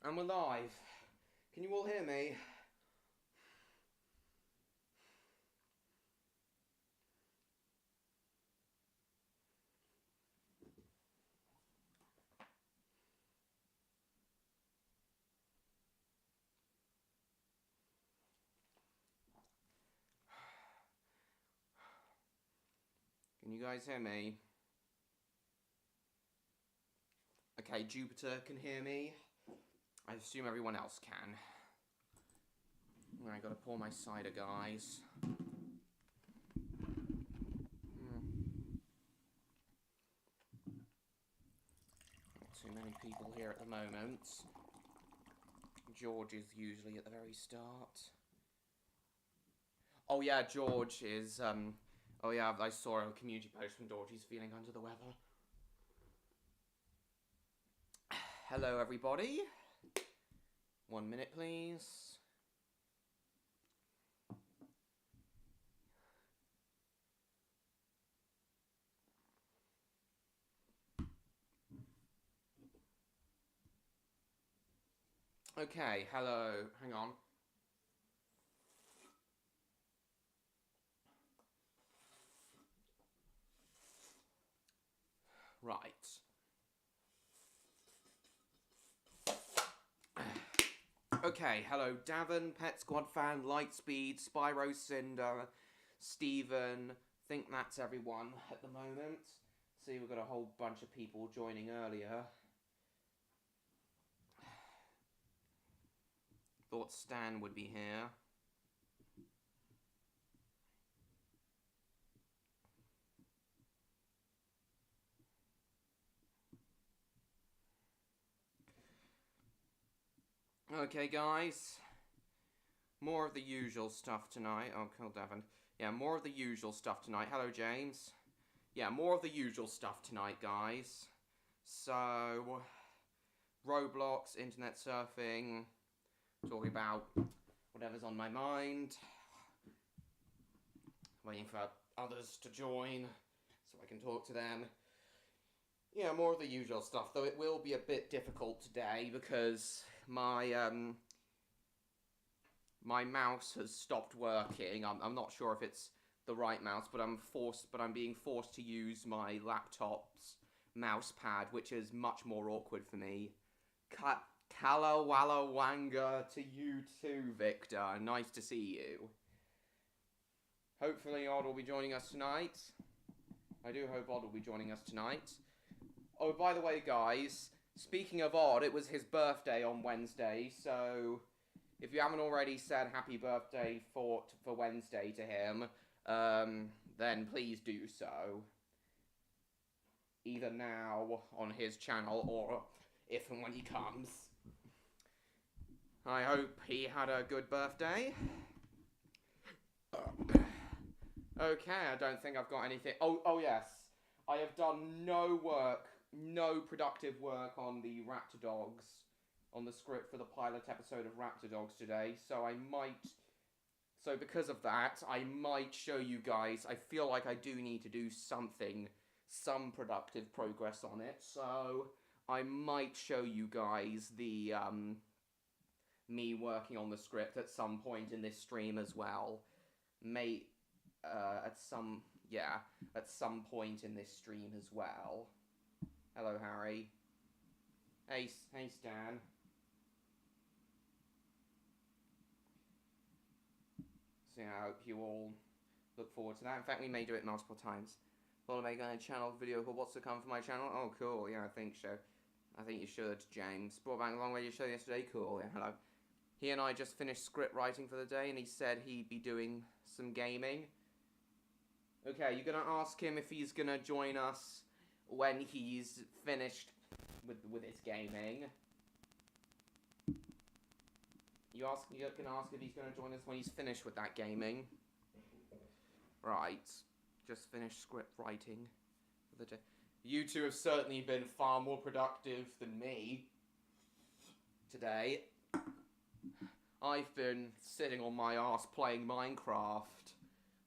And we're live. Can you all hear me? Can you guys hear me? Okay, Jupiter can hear me. I assume everyone else can. I gotta pour my cider, guys. Not too many people here at the moment. George is usually at the very start. Oh yeah, George is, oh yeah, I saw a community post from George. He's feeling under the weather. Hello, everybody. 1 minute, please. Okay, hello. Hang on. Right. Okay, hello, Davin, Pet Squad fan, Lightspeed, Spyro Cinder, Steven. Think that's everyone at the moment. See, we've got a whole bunch of people joining earlier. Thought Stan would be here. Okay, guys. More of the usual stuff tonight. Oh, cool, Davin. Yeah, more of the usual stuff tonight. Hello, James. Yeah, more of the usual stuff tonight, guys. So, Roblox, internet surfing, talking about whatever's on my mind. Waiting for others to join so I can talk to them. Yeah, more of the usual stuff, though it will be a bit difficult today because my mouse has stopped working. I'm not sure if it's the right mouse, but I'm being forced to use my laptop's mouse pad, which is much more awkward for me. Kalawalawanga to you too, Victor. Nice to see you. Hopefully Odd will be joining us tonight. I do hope Odd will be joining us tonight. Oh, by the way, guys, speaking of Odd, it was his birthday on Wednesday, so if you haven't already said happy birthday for Wednesday to him, then please do so. Either now on his channel or if and when he comes. I hope he had a good birthday. Okay, I don't think I've got anything. Oh yes. I have done no productive work on the Raptordogs, on the script for the pilot episode of Raptordogs today, so because of that, I might show you guys. I feel like I do need to do some productive progress on it, so I might show you guys the, me working on the script at some point in this stream as well. At some point in this stream as well. Hello, Harry. Hey, Stan. So yeah, I hope you all look forward to that. In fact, we may do it multiple times. Will I make a channel video called What's to Come for my channel? Oh, cool. Yeah, I think so. I think you should, James. Brought back a long way you showed yesterday. Cool. Yeah, hello. He and I just finished script writing for the day, and he said he'd be doing some gaming. Okay, you're gonna ask him if he's gonna join us when he's finished with his gaming. You're gonna ask if he's gonna join us when he's finished with that gaming. Right. Just finished script writing for the day. You two have certainly been far more productive than me today. I've been sitting on my ass playing Minecraft.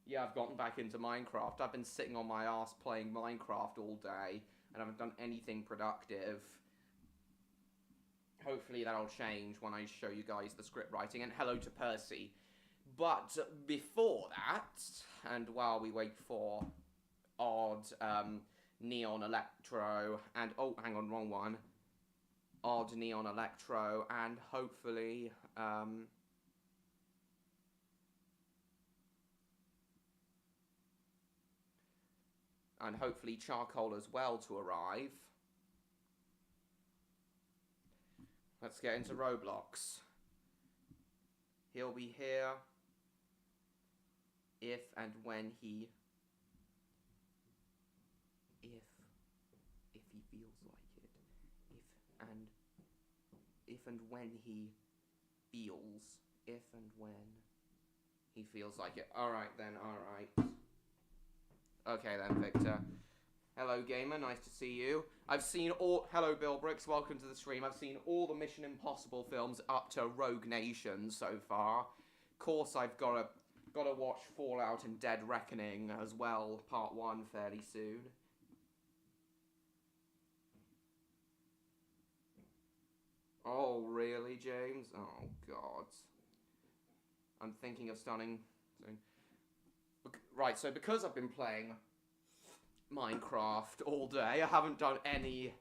Yeah, I've gotten back into Minecraft. I've been sitting on my ass playing Minecraft all day, and I haven't done anything productive. Hopefully that'll change when I show you guys the script writing, and hello to Percy. But before that, and while we wait for Odd, Neon Electro, and oh, hang on, wrong one. Odd, Neon Electro, and hopefully, Charcoal as well to arrive. Let's get into Roblox. He'll be here if and when he feels like it. If and when he feels like it. Alright then, alright. Okay then, Victor. Hello, gamer. Nice to see you. I've seen all... Hello, Bill Bricks. Welcome to the stream. I've seen all the Mission Impossible films up to Rogue Nation so far. Of course, I've got to watch Fallout and Dead Reckoning as well, Part 1, fairly soon. Oh, really, James? Oh, God. I'm thinking of starting soon. Right, so because I've been playing Minecraft all day, I haven't done any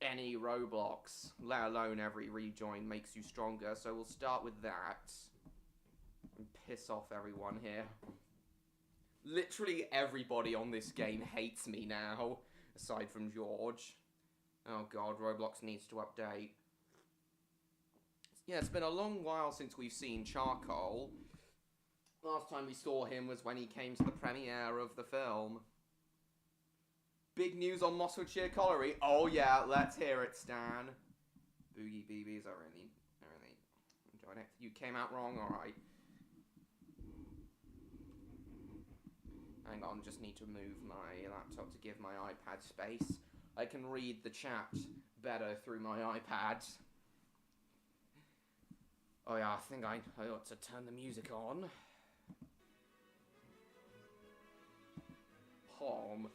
Roblox, let alone every rejoin makes you stronger, so we'll start with that and piss off everyone here. Literally everybody on this game hates me now, aside from George. Oh god, Roblox needs to update. Yeah, it's been a long while since we've seen Charcoal. Last time we saw him was when he came to the premiere of the film. Big news on Mosswoodshire Colliery. Oh yeah, let's hear it, Stan. Boogie BBs, I really enjoyed it. You came out wrong, alright. Hang on, just need to move my laptop to give my iPad space. I can read the chat better through my iPad. Oh yeah, I think I ought to turn the music on. Home.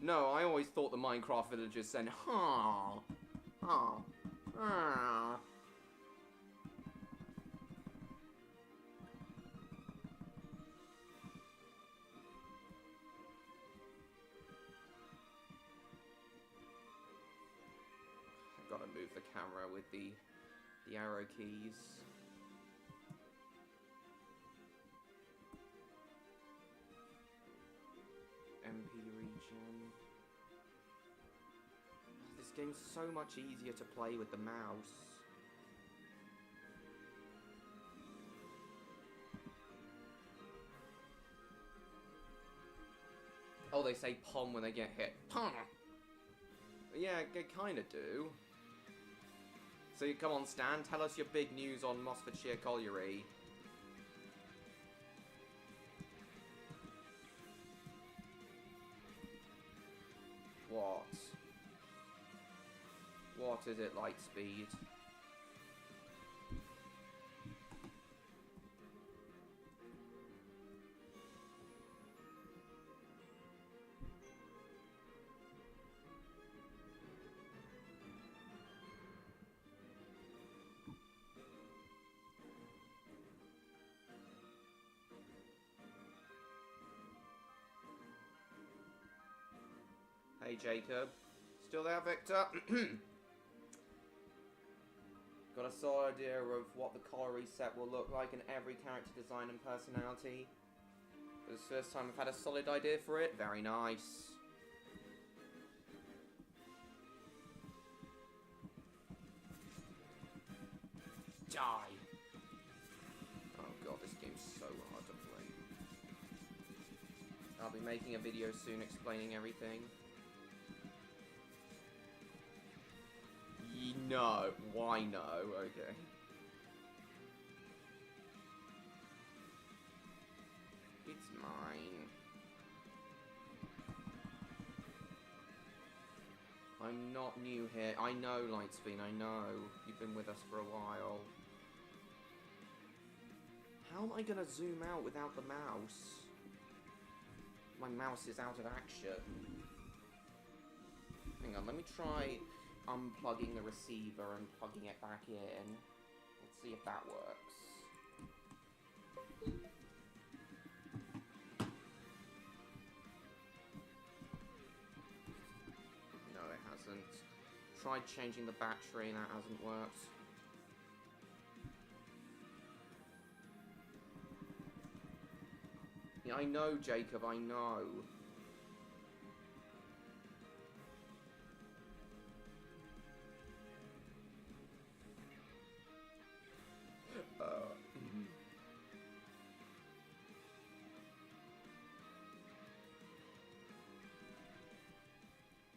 No, I always thought the Minecraft villagers said, "Huh, huh, ah." I've got to move the camera with the arrow keys. MP region. This game's so much easier to play with the mouse. Oh, they say pom when they get hit. Pom! Yeah, they kinda do. So come on, Stan, tell us your big news on Mosswoodshire Colliery. What? What is it, Lightspeed? Hey Jacob. Still there, Victor? Got a solid idea of what the colliery set will look like in every character design and personality. For this first time I've had a solid idea for it. Very nice. Die! Oh god, this game's so hard to play. I'll be making a video soon explaining everything. No. Why no? Okay. It's mine. I'm not new here. I know, Lightspeed, I know. You've been with us for a while. How am I gonna zoom out without the mouse? My mouse is out of action. Hang on, let me try unplugging the receiver and plugging it back in. Let's see if that works. No, it hasn't. Tried changing the battery, that hasn't worked. Yeah, I know, Jacob, I know.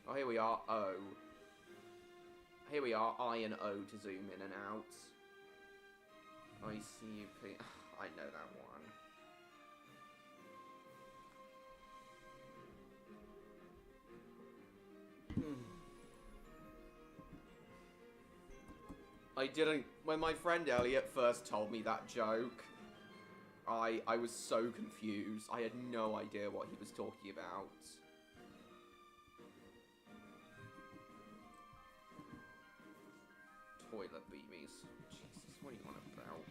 Oh, here we are, O. Here we are, I and O to zoom in and out. ICUP. I know that one. I didn't... When my friend Elliot first told me that joke, I was so confused. I had no idea what he was talking about. Toilet beamies. Jesus, what are you on about?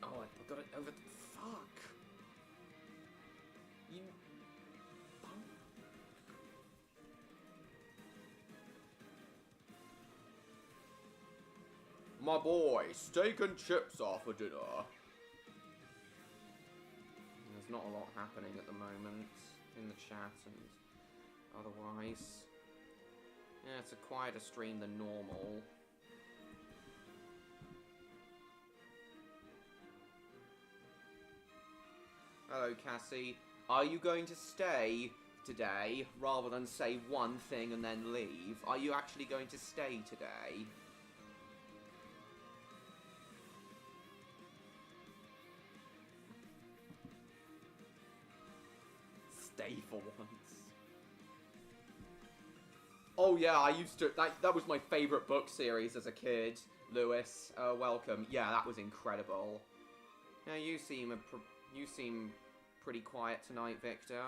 Oh, I got it over the... Fuck! You... My boy, steak and chips are for dinner. There's not a lot happening at the moment in the chat and otherwise. Yeah, it's a quieter stream than normal. Hello, Cassie. Are you going to stay today, rather than say one thing and then leave? Are you actually going to stay today? Stay for once. Oh yeah, I used to... That was my favourite book series as a kid, Lewis. Welcome. Yeah, that was incredible. Yeah, you seem pretty quiet tonight, Victor.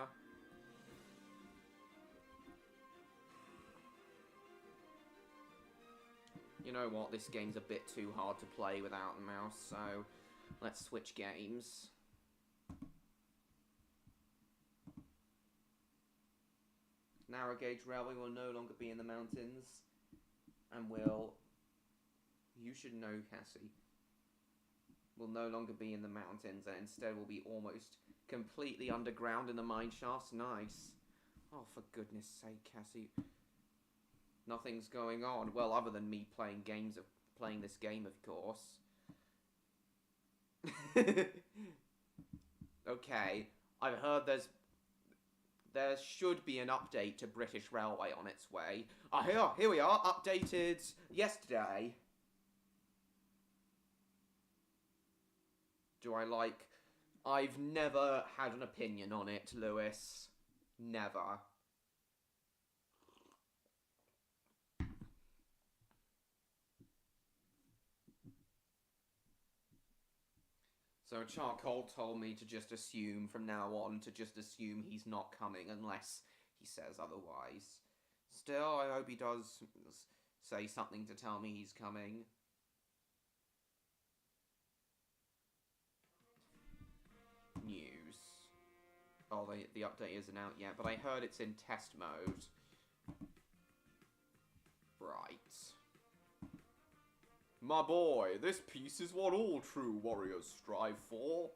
You know what? This game's a bit too hard to play without the mouse, so let's switch games. Narrow gauge railway will no longer be in the mountains, and will... You should know, Cassie. Will no longer be in the mountains, and instead will be almost completely underground in the mine shafts. Nice. Oh, for goodness sake, Cassie. Nothing's going on. Well, other than me playing this game, of course. Okay, I've heard there should be an update to British Railway on its way. Ah, here we are, updated yesterday. Do I like... I've never had an opinion on it, Lewis. Never. So Charcoal told me to just assume from now on, to just assume he's not coming unless he says otherwise. Still, I hope he does say something to tell me he's coming. News. Oh, the update isn't out yet, but I heard it's in test mode. Right. My boy, this peace is what all true warriors strive for.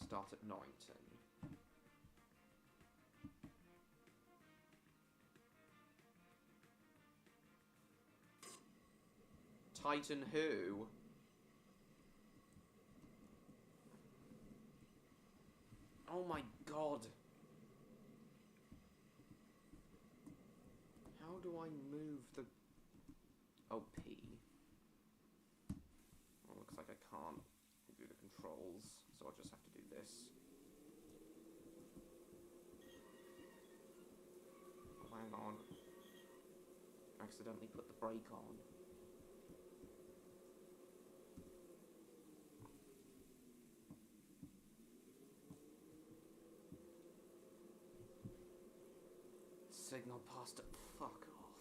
Start at Norrington. Titan who? Oh my god. How do I move the... Oh, P. Well, looks like I can't do the controls, so I'll just have to do this. Oh, hang on. Accidentally put the brake on. signal past it. Fuck off.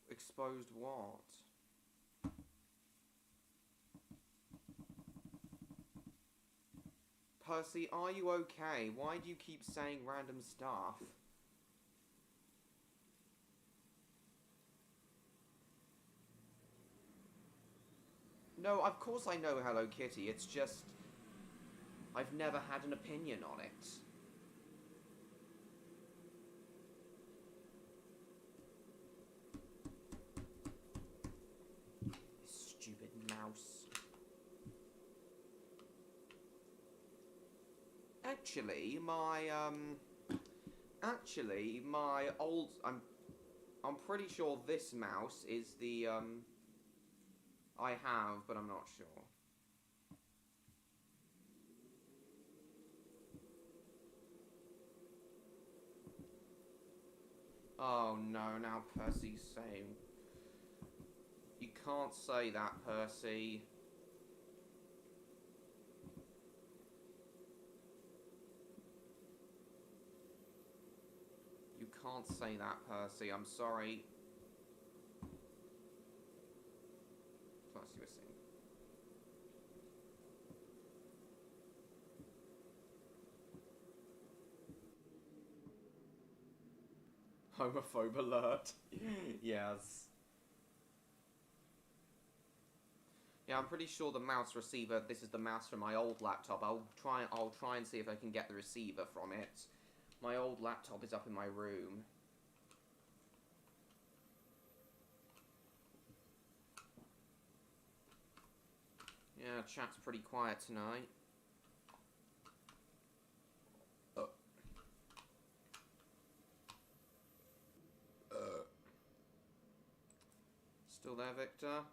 Exposed what? Percy, are you okay? Why do you keep saying random stuff? No, of course I know Hello Kitty, it's just... I've never had an opinion on it. Stupid mouse. Actually, my old... I'm pretty sure this mouse is the, I have, but I'm not sure. Oh no, now Percy's saying... You can't say that, Percy. You can't say that, Percy. I'm sorry. Plus you were saying. Homophobe alert. Yes. Yeah, I'm pretty sure the mouse receiver, this is the mouse from my old laptop. I'll try and see if I can get the receiver from it. My old laptop is up in my room. Yeah, chat's pretty quiet tonight. Still there, Victor?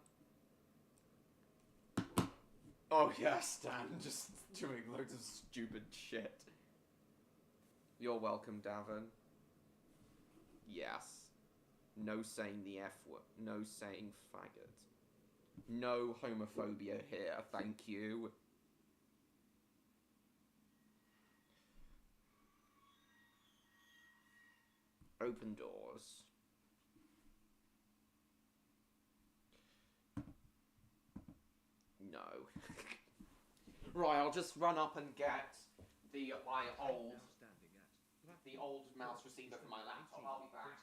Oh yeah, Stan, just doing loads of stupid shit. You're welcome, Davin. Yes. No saying the F word. No saying faggot. No homophobia here, thank you. Open doors. No. Right, I'll just run up and get the old mouse receiver from my laptop. I'll be back.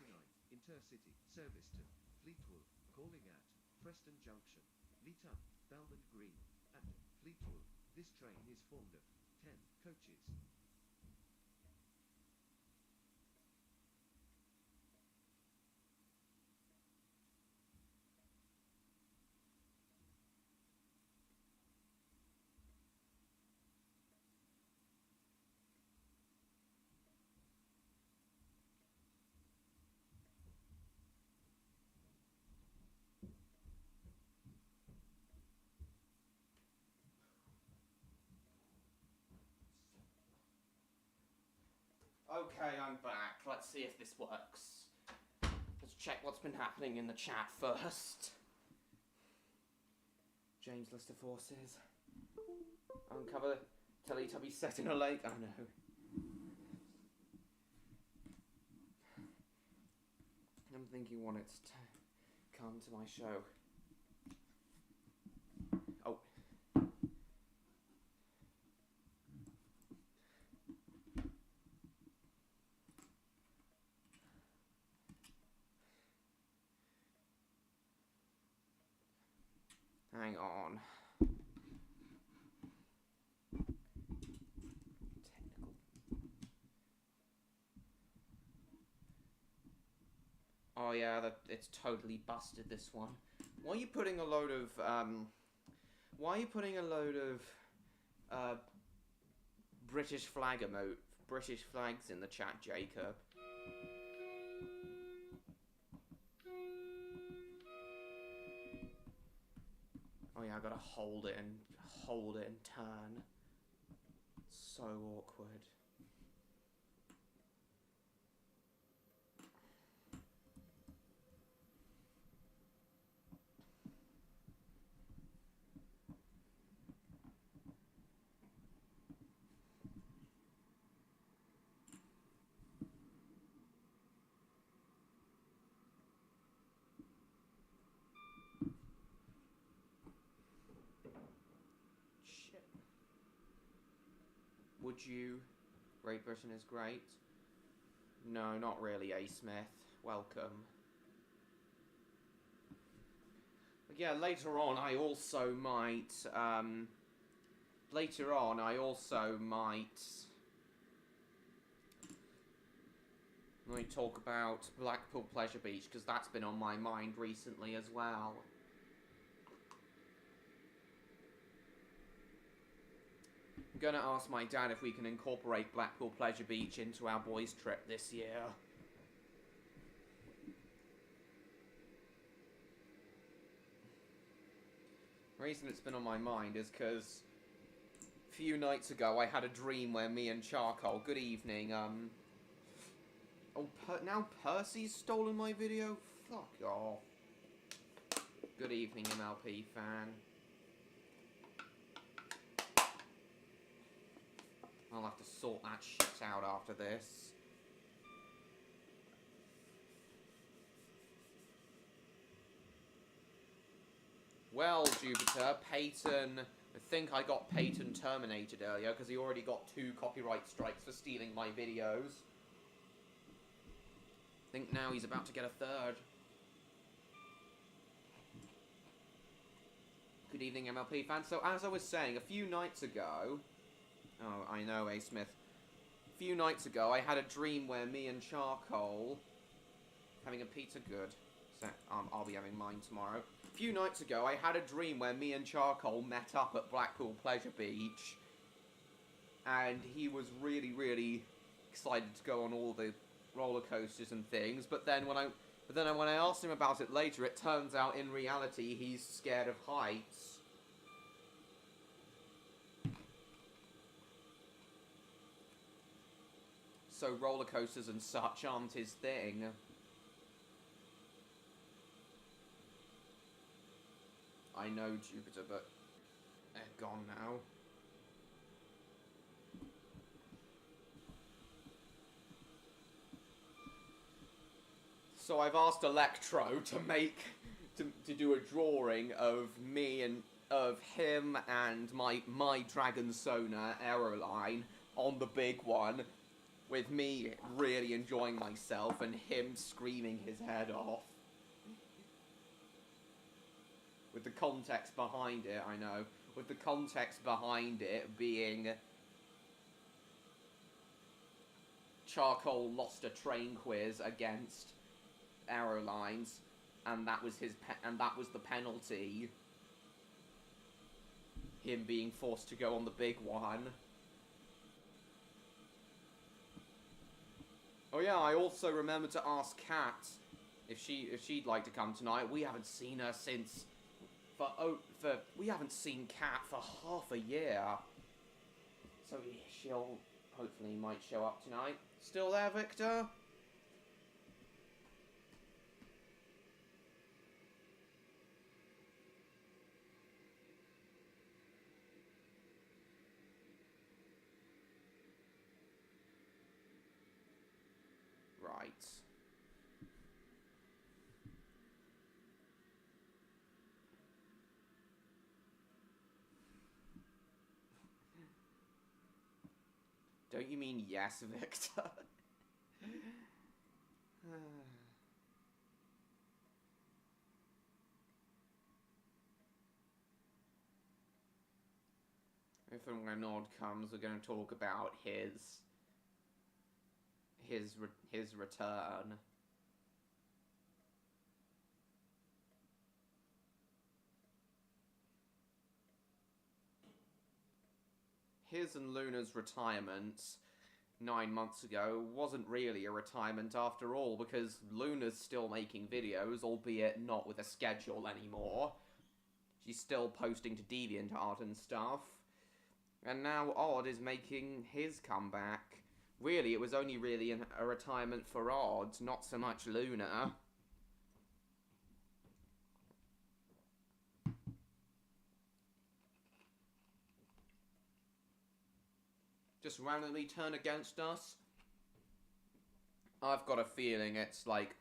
Intercity service to Fleetwood, calling at Preston Junction, Leeton, Belmont Green, and Fleetwood. This train is formed of 10 coaches. Okay, I'm back. Let's see if this works. Let's check what's been happening in the chat first. James list of forces. Uncover Teletubby set in a lake. Oh no. I'm thinking when it's to come to my show. Oh. Hang on. Technical. Oh yeah, it's totally busted, this one. Why are you putting a load of British flags in the chat, Jacob? Oh yeah, I gotta hold it and turn. So awkward. would you? Great Britain is great. No, not really, A. Smith. Welcome. But yeah, later on I also might, talk about Blackpool Pleasure Beach, because that's been on my mind recently as well. I'm gonna ask my dad if we can incorporate Blackpool Pleasure Beach into our boys' trip this year. The reason it's been on my mind is because a few nights ago I had a dream where me and Charcoal, good evening, now Percy's stolen my video? Fuck off. Good evening, MLP fan. I'll have to sort that shit out after this. Well, Jupiter, Peyton... I think I got Peyton terminated earlier because he already got 2 copyright strikes for stealing my videos. I think now he's about to get a 3rd. Good evening, MLP fans. So, as I was saying, a few nights ago... Oh, I know, A. Smith. A few nights ago, I had a dream where me and Charcoal... Having a pizza? Good. So, I'll be having mine tomorrow. A few nights ago, I had a dream where me and Charcoal met up at Blackpool Pleasure Beach. And he was really, really excited to go on all the roller coasters and things. But then when I asked him about it later, it turns out in reality he's scared of heights. So roller coasters and such aren't his thing. I know, Jupiter, but they're gone now. So I've asked Electro to do a drawing of me and of him and my Dragon Sona aeroline on the big one, with me really enjoying myself and him screaming his head off. With the context behind it, I know. With the context behind it being... Charcoal lost a train quiz against Aerolines, and that was the penalty. Him being forced to go on the big one. Oh yeah, I also remembered to ask Kat if she'd like to come tonight. We haven't seen her since... we haven't seen Kat for half a year. So she'll hopefully might show up tonight. Still there, Victor? Right. Don't you mean yes, Victor? If and when Nod comes, we're going to talk about his return. His and Luna's retirement 9 months ago wasn't really a retirement after all, because Luna's still making videos, albeit not with a schedule anymore. She's still posting to DeviantArt and stuff. And now Odd is making his comeback. Really, it was only really a retirement for Odd, not so much Luna. Just randomly turn against us? I've got a feeling it's like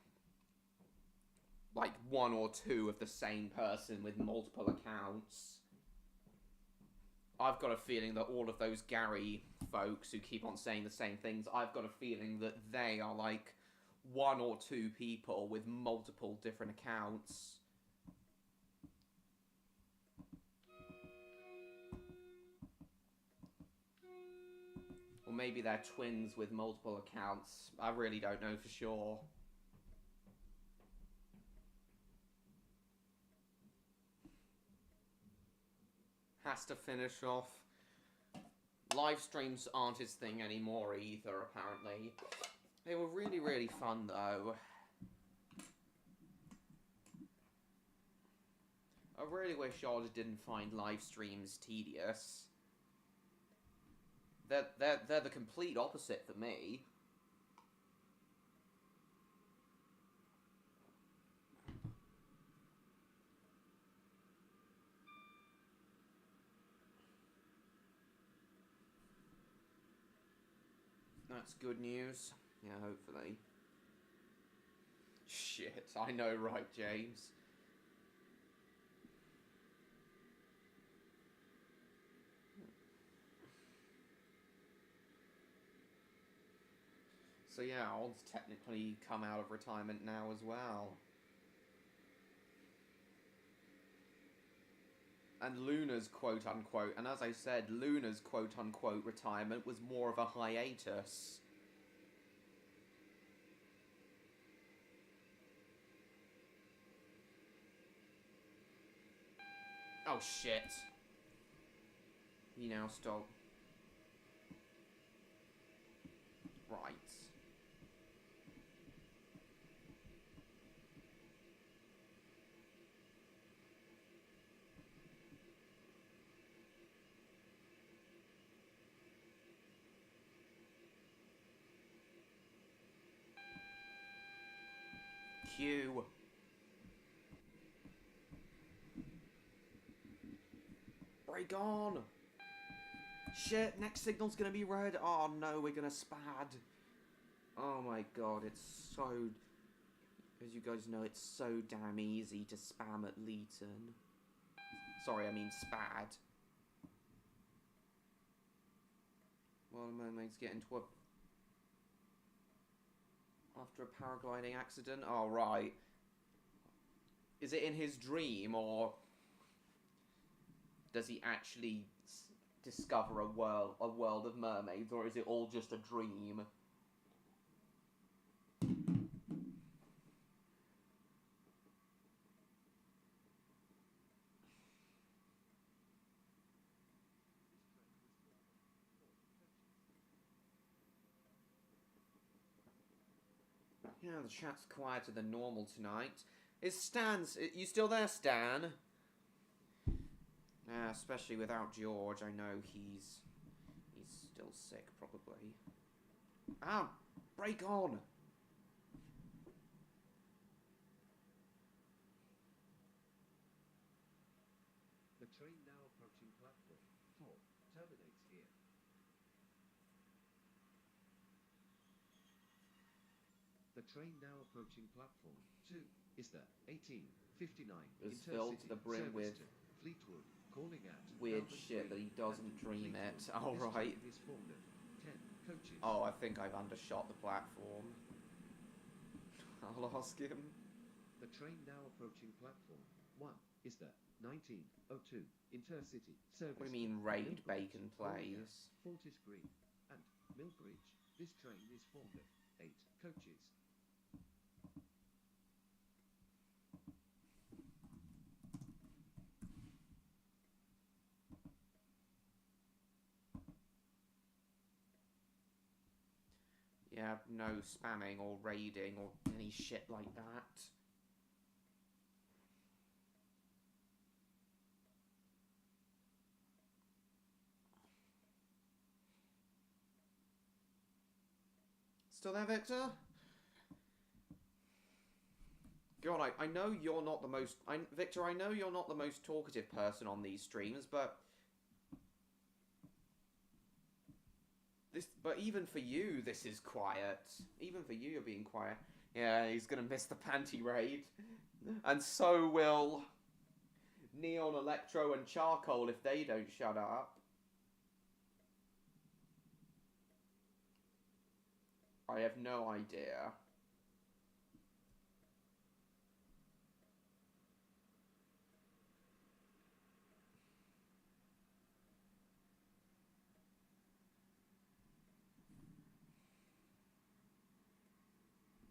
1 or 2 of the same person with multiple accounts. I've got a feeling that all of those Gary folks who keep on saying the same things, I've got a feeling that they are like 1 or 2 people with multiple different accounts. Or maybe they're twins with multiple accounts. I really don't know for sure. Has to finish off. Live streams aren't his thing anymore either, apparently. They were really, really fun, though. I really wish Odd didn't find live streams tedious. They're the complete opposite for me. That's good news. Yeah, hopefully. Shit, I know, right, James? So yeah, Odd's technically come out of retirement now as well. And Luna's quote-unquote, and as I said, Luna's quote-unquote retirement was more of a hiatus. Oh shit. He now stole. Right. Q. Break on! Shit, next signal's gonna be red. Oh no, we're gonna spad. Oh my god, it's so... As you guys know, it's so damn easy to spam at Leeton. Sorry, I mean spad. Well, the mermaid's getting to a... After a paragliding accident? Oh, right. Is it in his dream, or... Does he actually discover a world of mermaids, or is it all just a dream? Yeah, the chat's quieter than normal tonight. Is Stan's... You still there, Stan? Yeah, especially without George, I know he's still sick, probably. Ah, break on! The train now approaching platform 4 terminates here. The train now approaching platform 2 is the 1859 It's filled to the brim with to Fleetwood, calling at weird Melbourne shit that he doesn't dream it. Alright. Oh, I think I've undershot the platform. I'll ask him. The train now approaching platform 1 is the 1902 Intercity service. What do you mean raid bacon plays? Fortis Green and Millbridge. This train is formed of 8 coaches. Yeah, no spamming or raiding or any shit like that. Still there, Victor? God, I know you're not the most... Victor, I know you're not the most talkative person on these streams, but... But even for you, this is quiet. Even for you, you're being quiet. Yeah, he's gonna miss the panty raid. And so will... Neon, Electro, and Charcoal if they don't shut up. I have no idea.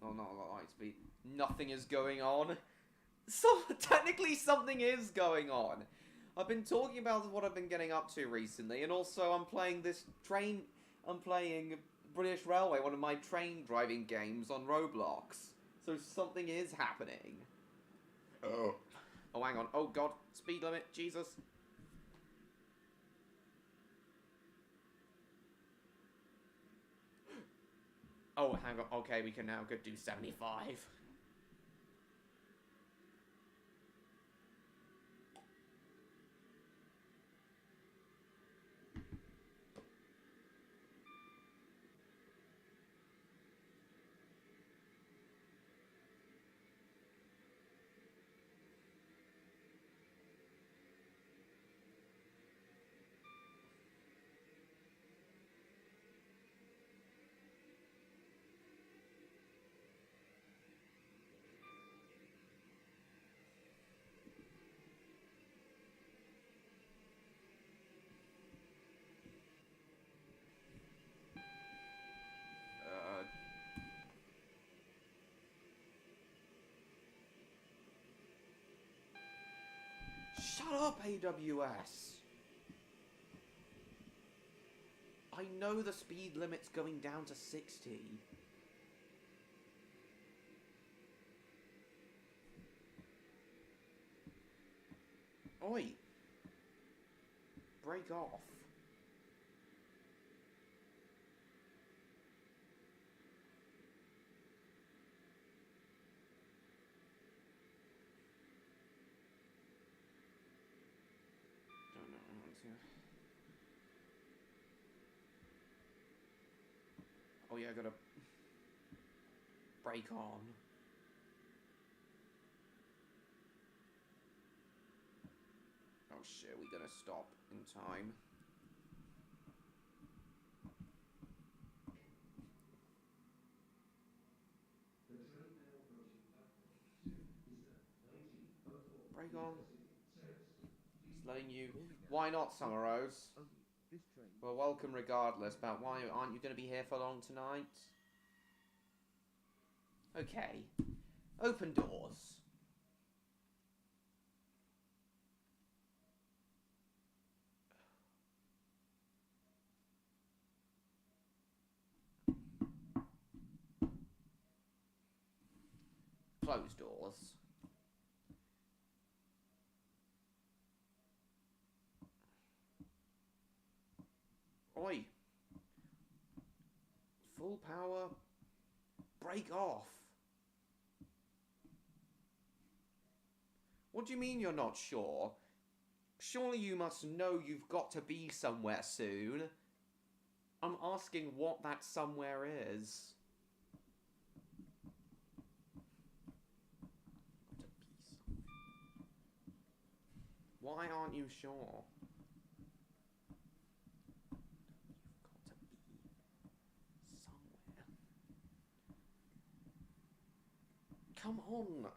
Oh, not a lot of light speed. Nothing is going on. So, technically something is going on. I've been talking about what I've been getting up to recently, and also I'm playing British Railway, one of my train driving games on Roblox. So something is happening. Oh. Oh, hang on. Oh, God. Speed limit. Jesus. Oh, hang on. Okay, we can now go do 75. Shut up, AWS! I know the speed limit's going down to 60. Oi! Break off. Don't know what to... Oh yeah, I gotta... break on. Oh shit, we gonna stop in time. Break on. Just letting you... Why not, Summer Rose? Well, welcome regardless, but why aren't you gonna be here for long tonight? Okay. Open doors. Close doors. Oi. Full power. Break off. What do you mean you're not sure? Surely you must know you've got to be somewhere soon. I'm asking what that somewhere is. Why aren't you sure? You've got to be somewhere. Come on!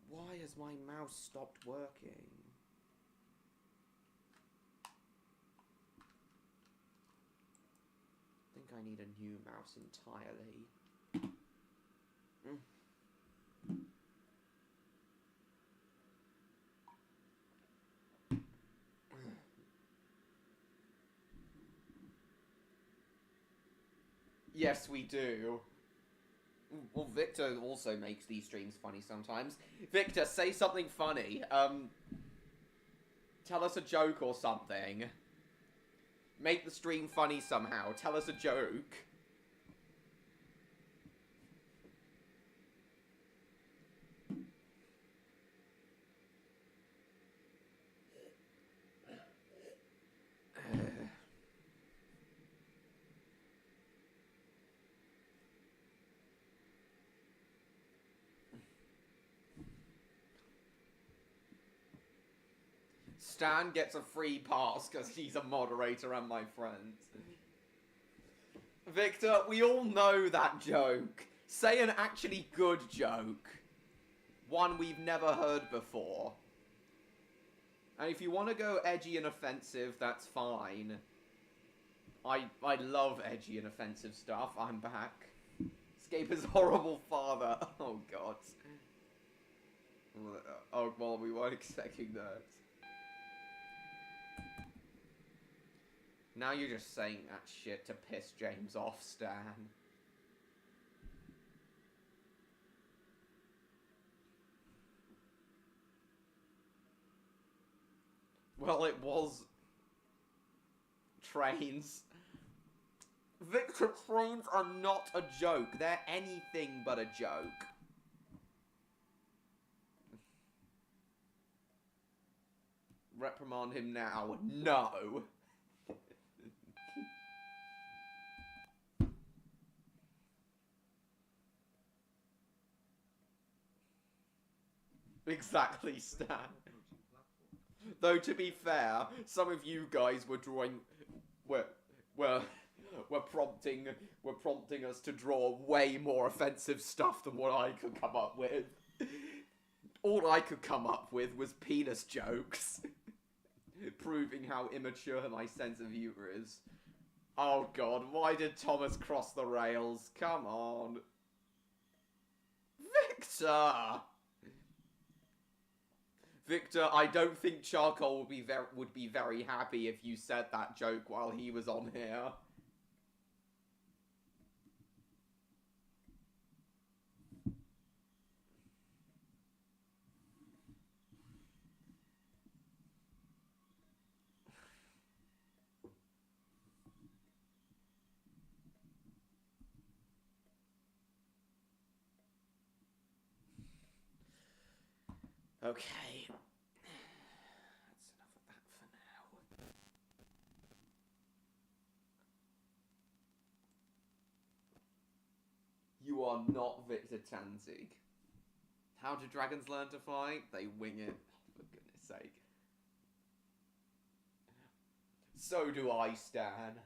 Why has my mouse stopped working? I think I need a new mouse entirely. Yes, we do. Well, Victor also makes these streams funny sometimes. Victor, say something funny. Tell us a joke or something. Make the stream funny somehow. Tell us a joke. Stan gets a free pass because he's a moderator and my friend. Victor, we all know that joke. Say an actually good joke. One we've never heard before. And if you want to go edgy and offensive, that's fine. I love edgy and offensive stuff. I'm back. Escape his horrible father. Oh, God. Oh, well, we weren't expecting that. Now you're just saying that shit to piss James off, Stan. Well, it was trains. Victor, trains are not a joke. They're anything but a joke. Reprimand him now. No. Exactly, Stan. Though to be fair, some of you guys were drawing, were prompting us to draw way more offensive stuff than what I could come up with. All I could come up with was penis jokes, proving how immature my sense of humor is. Oh God, why did Thomas cross the rails? Come on, Victor. Victor, I don't think Charcoal would be very happy if you said that joke while he was on here. Okay. That's enough of that for now. You are not Victor Tanzig. How do dragons learn to fly? They wing it. For goodness sake. So do I, Stan.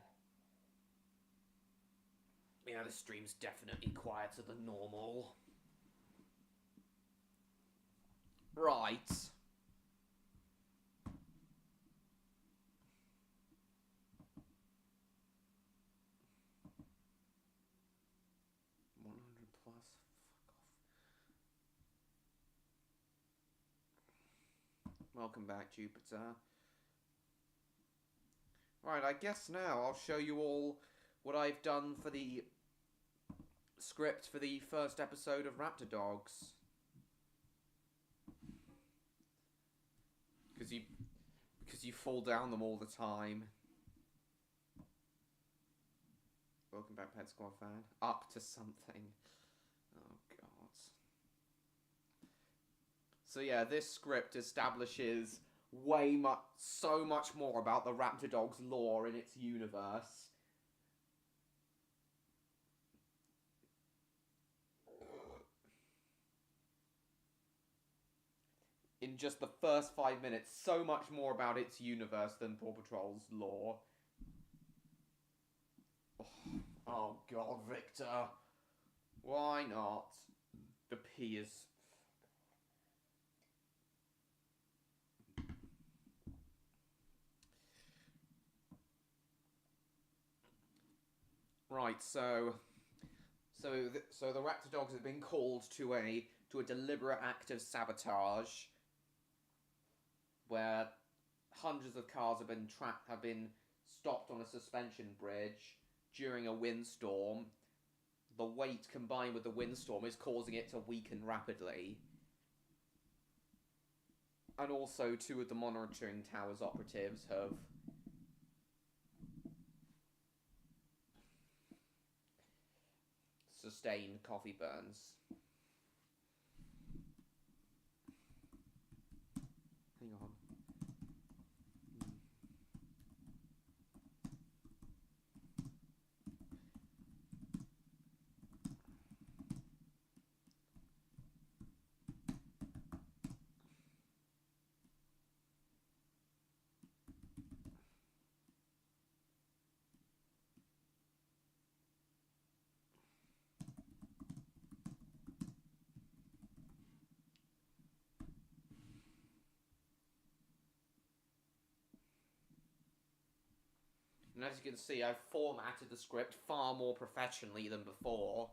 Yeah, the stream's definitely quieter than normal. Right. +100. Fuck off. Welcome back, Jupiter. Right, I guess now I'll show you all what I've done for the script for the first episode of Raptordogs. Because you fall down them all the time. Welcome back, Pet Squad fan. Up to something. Oh, God. So yeah, this script establishes so much more about the Raptordogs lore in its universe. In just the first 5 minutes, so much more about its universe than Paw Patrol's lore. Oh God, Victor. Why not? The P is... Right, so the Raptordogs have been called to a deliberate act of sabotage, where hundreds of cars have been stopped on a suspension bridge during a windstorm. The weight combined with the windstorm is causing it to weaken rapidly. And also 2 of the monitoring tower's operatives have sustained coffee burns. Hang on. And as you can see, I've formatted the script far more professionally than before.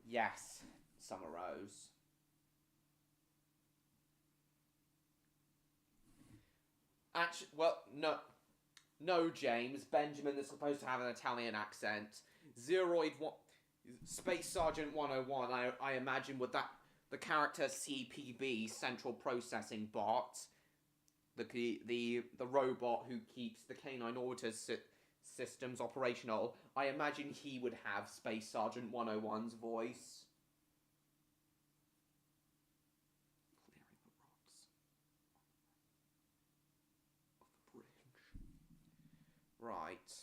Yes, Summer Rose. Actually, well, no. No, James. Benjamin is supposed to have an Italian accent. Zeroid... Space Sergeant 101, I imagine, with that... The character CPB, Central Processing Bot, the robot who keeps the Canine Auditors systems operational, I imagine he would have Space Sergeant 101's voice. Clearing the rocks of the bridge. Right.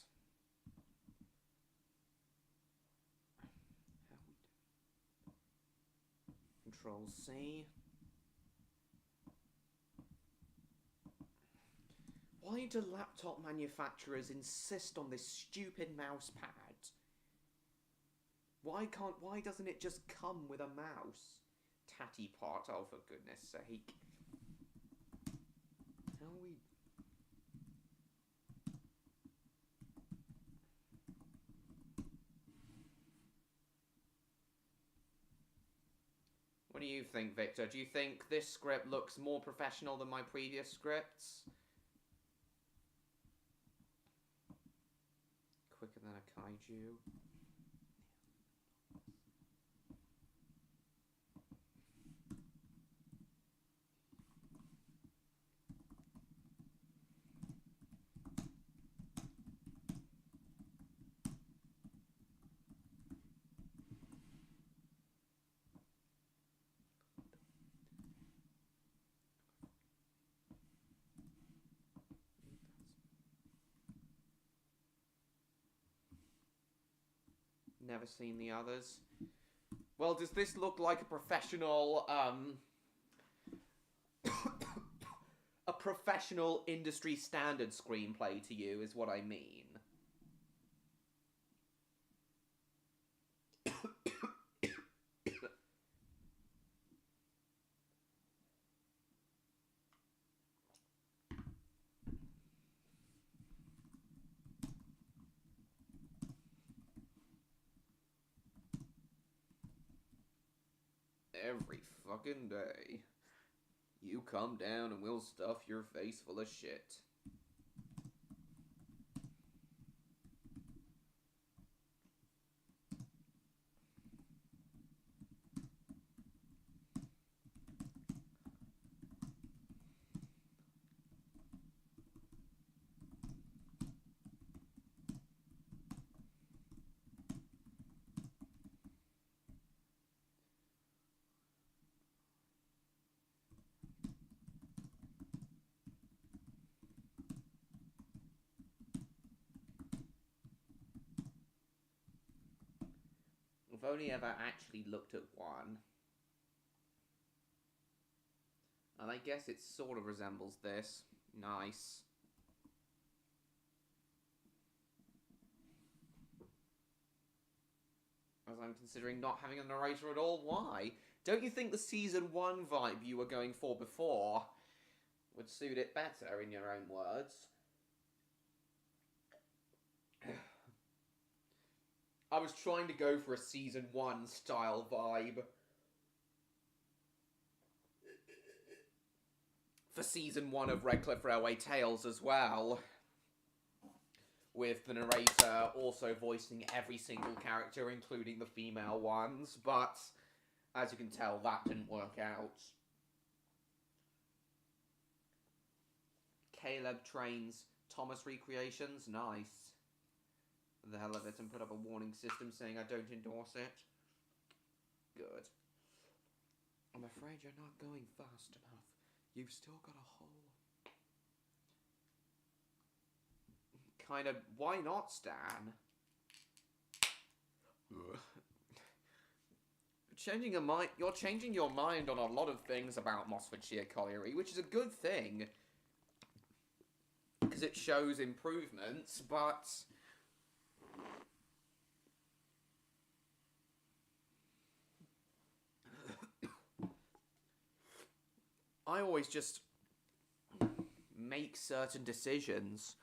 Control C. Why do laptop manufacturers insist on this stupid mouse pad? Why doesn't it just come with a mouse? Tatty pot, oh for goodness sake. How are we... What do you think, Victor? Do you think this script looks more professional than my previous scripts? Quicker than a kaiju. Never seen the others. Well, does this look like a professional, a professional industry standard screenplay to you, is what I mean. Every fucking day. You come down and we'll stuff your face full of shit. I've only ever actually looked at one. And I guess it sort of resembles this. Nice. As I'm considering not having a narrator at all. Why? Don't you think the Season 1 vibe you were going for before would suit it better, in your own words? I was trying to go for a Season 1 style vibe. For Season 1 of Redcliffe Railway Tales as well. With the narrator also voicing every single character, including the female ones. But, as you can tell, that didn't work out. Caleb trains Thomas recreations. Nice. The hell of it, and put up a warning system saying I don't endorse it. Good. I'm afraid you're not going fast enough. You've still got a hole. Kind of, why not, Stan? You're changing your mind on a lot of things about Mossfordshire Colliery, which is a good thing. Because it shows improvements, but... I always just make certain decisions.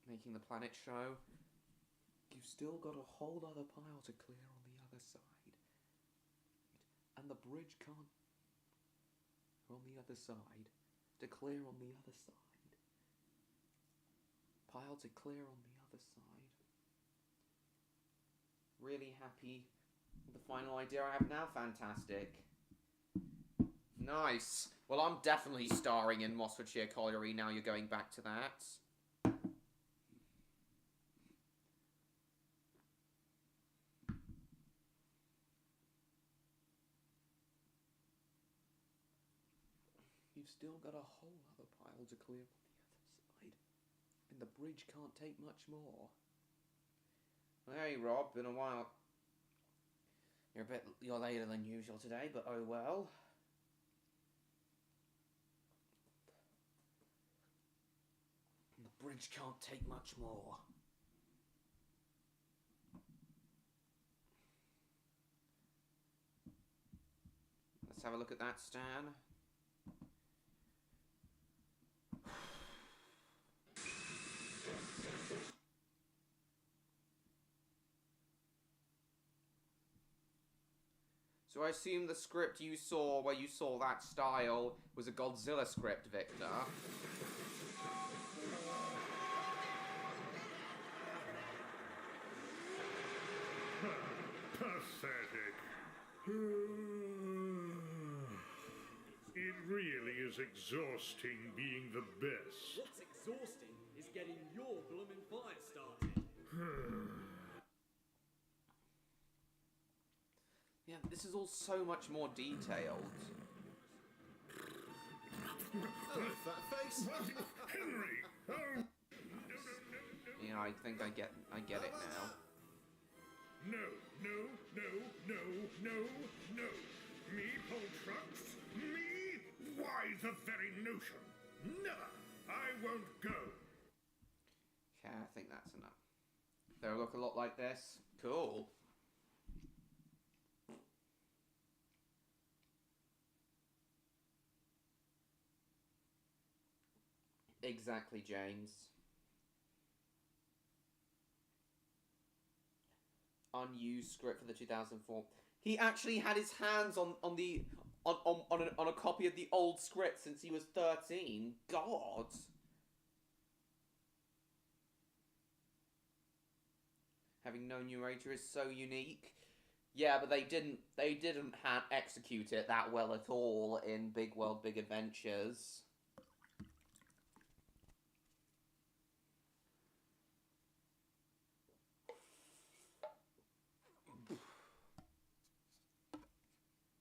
Making the planet show. You've still got a whole other pile to clear on the other side. And the bridge can't... on the other side. To clear on the other side. Pile to clear on the other side. Really happy with the final idea I have now. Fantastic. Nice. Well, I'm definitely starring in Mossfordshire Colliery now you're going back to that. You've still got a whole other pile to clear on the other side. And the bridge can't take much more. Hey Rob, been a while. You're later than usual today, but oh well. The bridge can't take much more. Let's have a look at that, Stan. So I assume the script you saw, where you saw that style, was a Godzilla script, Victor. Pathetic. It really is exhausting being the best. What's exhausting is getting your bloomin' fire started. Yeah, this is all so much more detailed. Hello, fat face. Henry! Oh! Yeah, I think I get it now. No. Me pull trucks? Me? Why, the very notion. Never. I won't go. Okay, I think that's enough. They'll look a lot like this. Cool. Exactly, James. Unused script for the 2004. He actually had his hands on a copy of the old script since he was 13. God. Having no narrator is so unique. Yeah, but they didn't execute it that well at all in Big World, Big Adventures.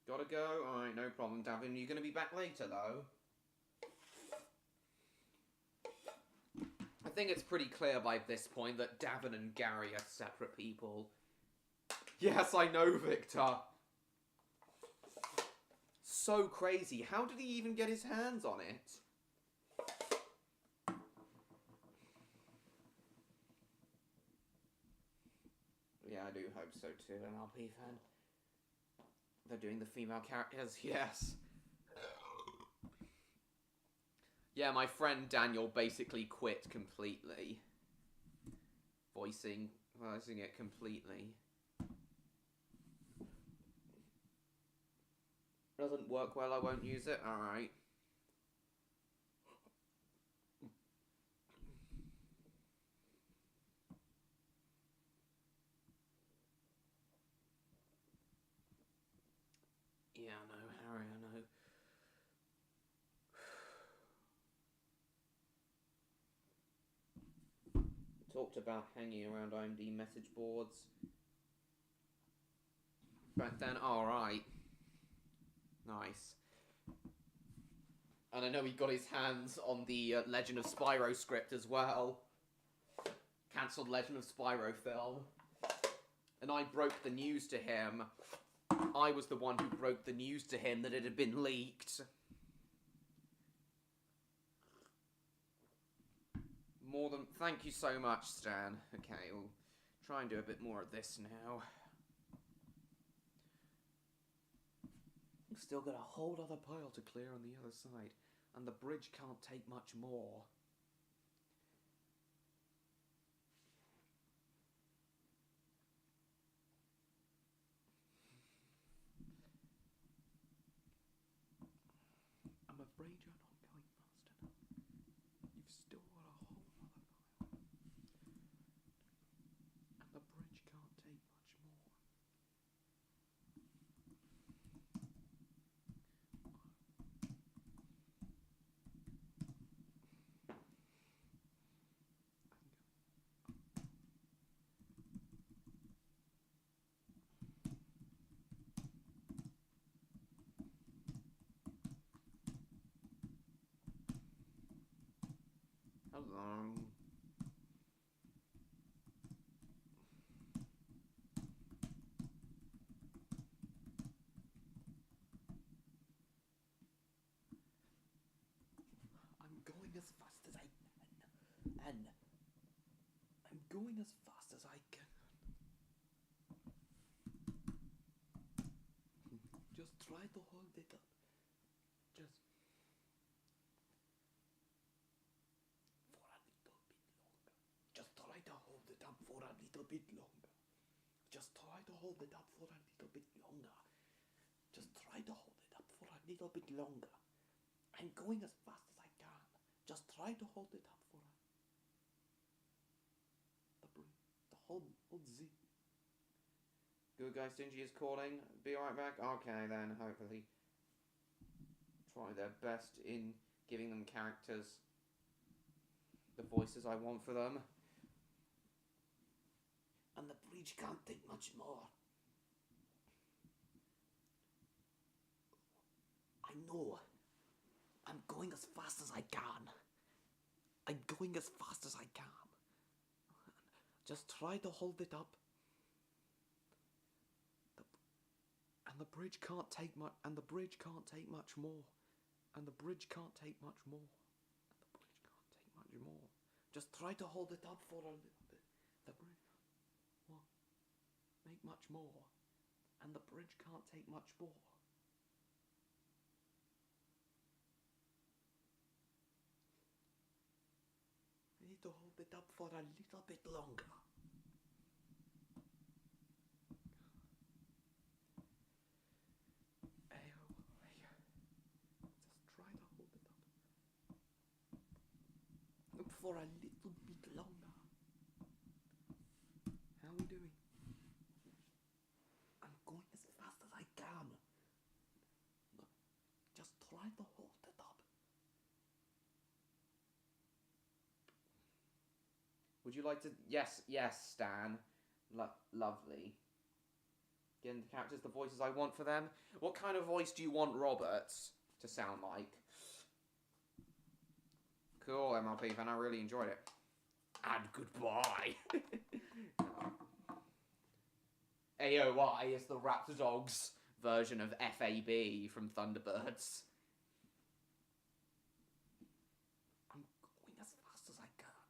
Gotta go? Alright, no problem, Davin. You're gonna be back later, though? I think it's pretty clear by this point that Davin and Gary are separate people. Yes, I know, Victor. So crazy. How did he even get his hands on it? Yeah, I do hope so too, MLP fan. They're doing the female characters, yes. Yeah, my friend Daniel basically quit completely. Voicing it completely. Doesn't work well, I won't use it? Alright. Yeah, I know, Harry, I know. Talked about hanging around IMD message boards. Back then, alright. Nice. And I know he got his hands on the Legend of Spyro script as well. Cancelled Legend of Spyro film. And I broke the news to him. I was the one who broke the news to him that it had been leaked. More than... Thank you so much, Stan. Okay, we'll try and do a bit more of this now. We've still got a whole other pile to clear on the other side, and the bridge can't take much more. I'm afraid you're not going fast enough. You've still got a whole other pile. And the bridge can't take much more. Hello. I'm going as fast as I can, and I'm going as fast as I can. Just try to hold it up. Just for a little bit longer. Just try to hold it up for a little bit longer. Just try to hold it up for a little bit longer. Just try to hold it up for a little bit longer. I'm going as fast as I can. Just try to hold it up for the hold Z. Good guy Stingy is calling. Be right back. Okay then, hopefully. Try their best in giving them characters. The voices I want for them. And the bridge can't take much more. I know. I'm going as fast as I can. I'm going as fast as I can. Just try to hold it up. And the bridge can't take much. And the bridge can't take much more. And the bridge can't take much more. And the bridge can't take much more. Just try to hold it up for a little bit. The bridge won't make much more. And the bridge can't take much more. I need to hold it up for a little bit longer. For a little bit longer. How are we doing? I'm going as fast as I can. No, just try to hold it up. Would you like to? Yes, Stan. Lovely. Getting the characters, the voices I want for them. What kind of voice do you want Roberts to sound like? Cool, MLP fan, I really enjoyed it. And goodbye. AOI is the Raptordogs version of FAB from Thunderbirds. I'm going as fast as I can.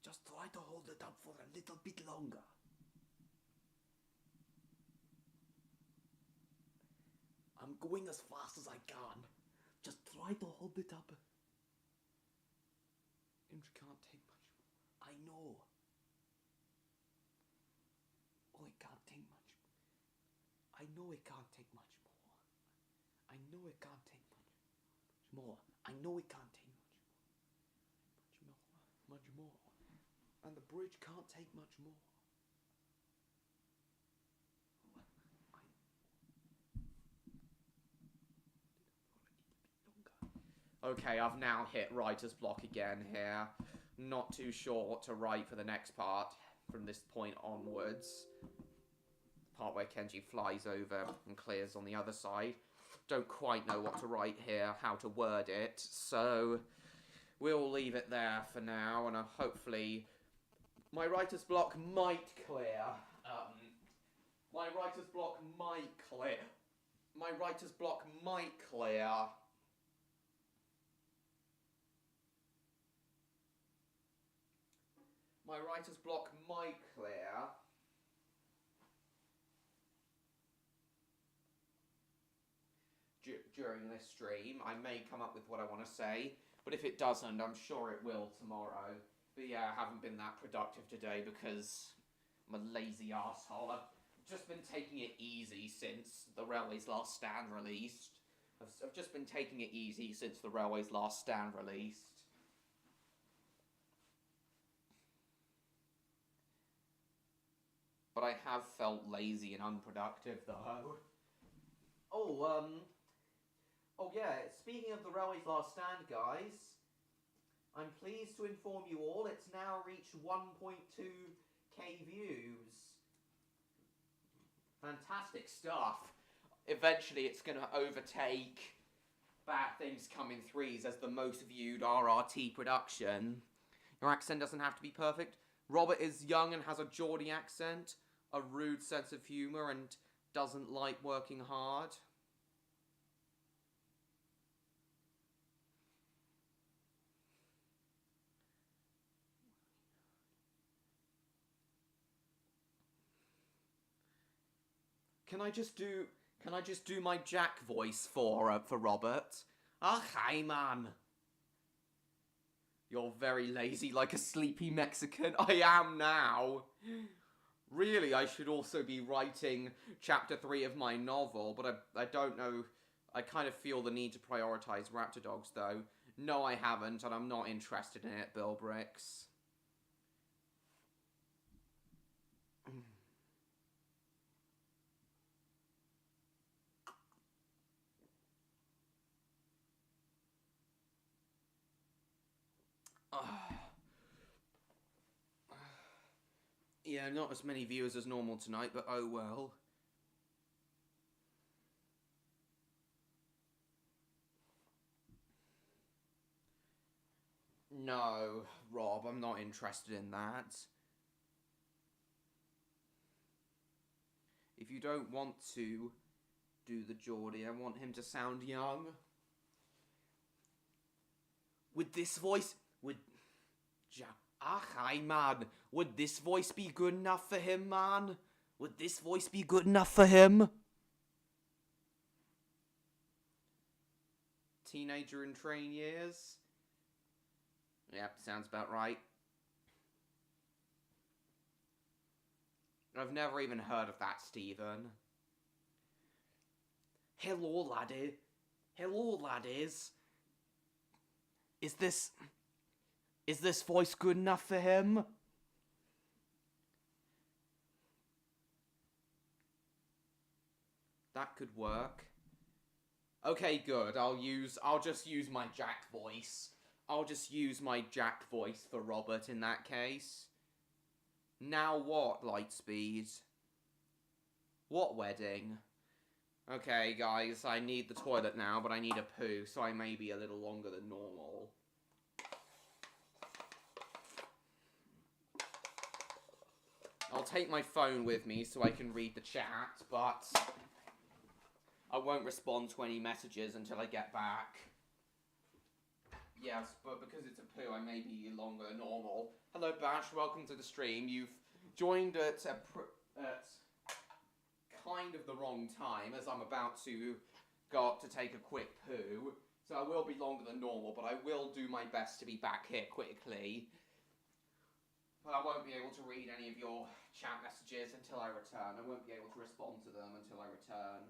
Just try to hold it up for a little bit longer. I'm going as fast as I can. Just try to hold it up. It can't take much more. I know. Oh, it can't take much. I know it can't take much more. I know it can't take much more. I know it can't take much more. And the bridge can't take much more. Okay, I've now hit writer's block again here. Not too sure what to write for the next part from this point onwards. The part where Kenji flies over and clears on the other side. Don't quite know what to write here, how to word it, so we'll leave it there for now, and hopefully my writer's block might clear. My writer's block might clear. My writer's block might clear. My writer's block might clear. during this stream. I may come up with what I want to say, but if it doesn't, I'm sure it will tomorrow. But yeah, I haven't been that productive today because I'm a lazy asshole. I've just been taking it easy since the Railway's Last Stand released. I've just been taking it easy since the Railway's Last Stand released. But I have felt lazy and unproductive, though. Oh yeah, speaking of the Railway's Last Stand, guys, I'm pleased to inform you all it's now reached 1.2k views. Fantastic stuff. Eventually it's going to overtake Bad Things Come in Threes as the most viewed RRT production. Your accent doesn't have to be perfect. Robert is young and has a Geordie accent, a rude sense of humour, and doesn't like working hard. Can I just do my Jack voice for Robert? Ah, hi, man. You're very lazy, like a sleepy Mexican. I am now. Really, I should also be writing chapter 3 of my novel, but I don't know. I kind of feel the need to prioritize Raptordogs, though. No, I haven't, and I'm not interested in it, Bill Bricks. Yeah, not as many viewers as normal tonight, but oh well. No, Rob, I'm not interested in that. If you don't want to do the Geordie, I want him to sound young. With this voice, hi, man. Would this voice be good enough for him, man? Would this voice be good enough for him? Teenager in train years? Yep, sounds about right. I've never even heard of that, Stephen. Hello, laddie. Hello, laddies. Is this voice good enough for him? That could work. Okay, good. I'll just use my Jack voice. I'll just use my Jack voice for Robert in that case. Now what, Lightspeed? What wedding? Okay, guys, I need the toilet now, but I need a poo, so I may be a little longer than normal. I'll take my phone with me so I can read the chat, but I won't respond to any messages until I get back. Yes, but because it's a poo, I may be longer than normal. Hello, Bash. Welcome to the stream. You've joined at kind of the wrong time, as I'm about to go up to take a quick poo. So I will be longer than normal, but I will do my best to be back here quickly. But I won't be able to read any of your chat messages until I return. I won't be able to respond to them until I return.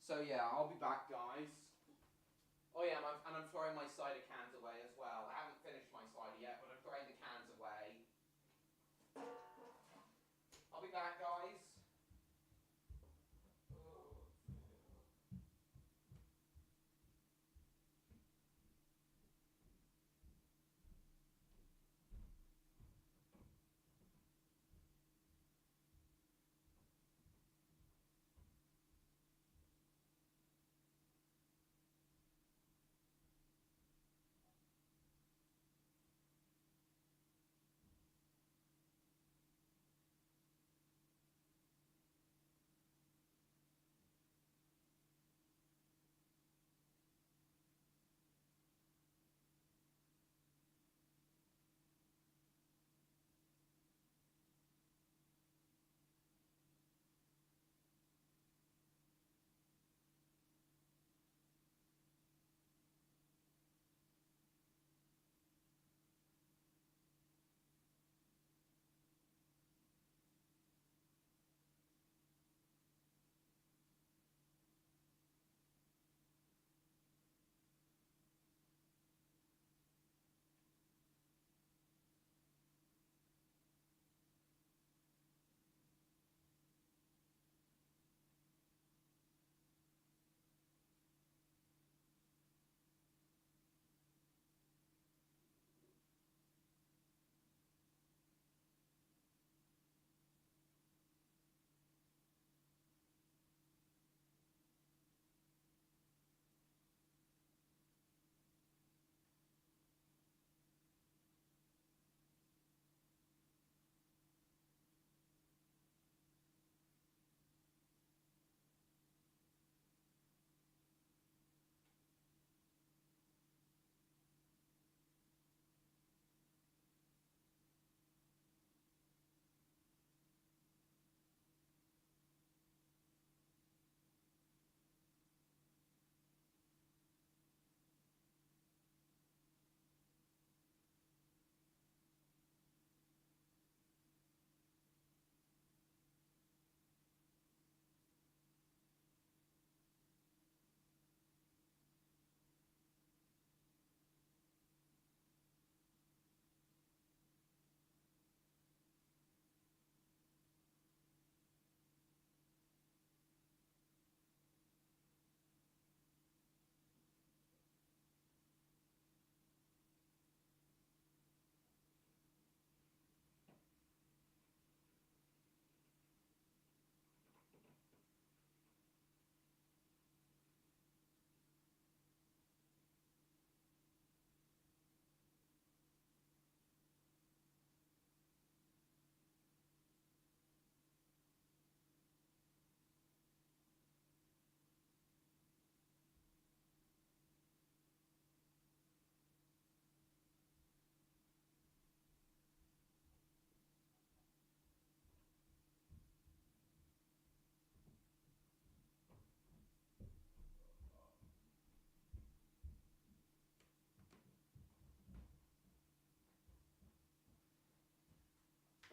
So yeah, I'll be back, guys. Oh yeah, and I'm throwing my cider cans away as well. I haven't finished my cider yet, but I'm throwing the cans away. I'll be back, guys.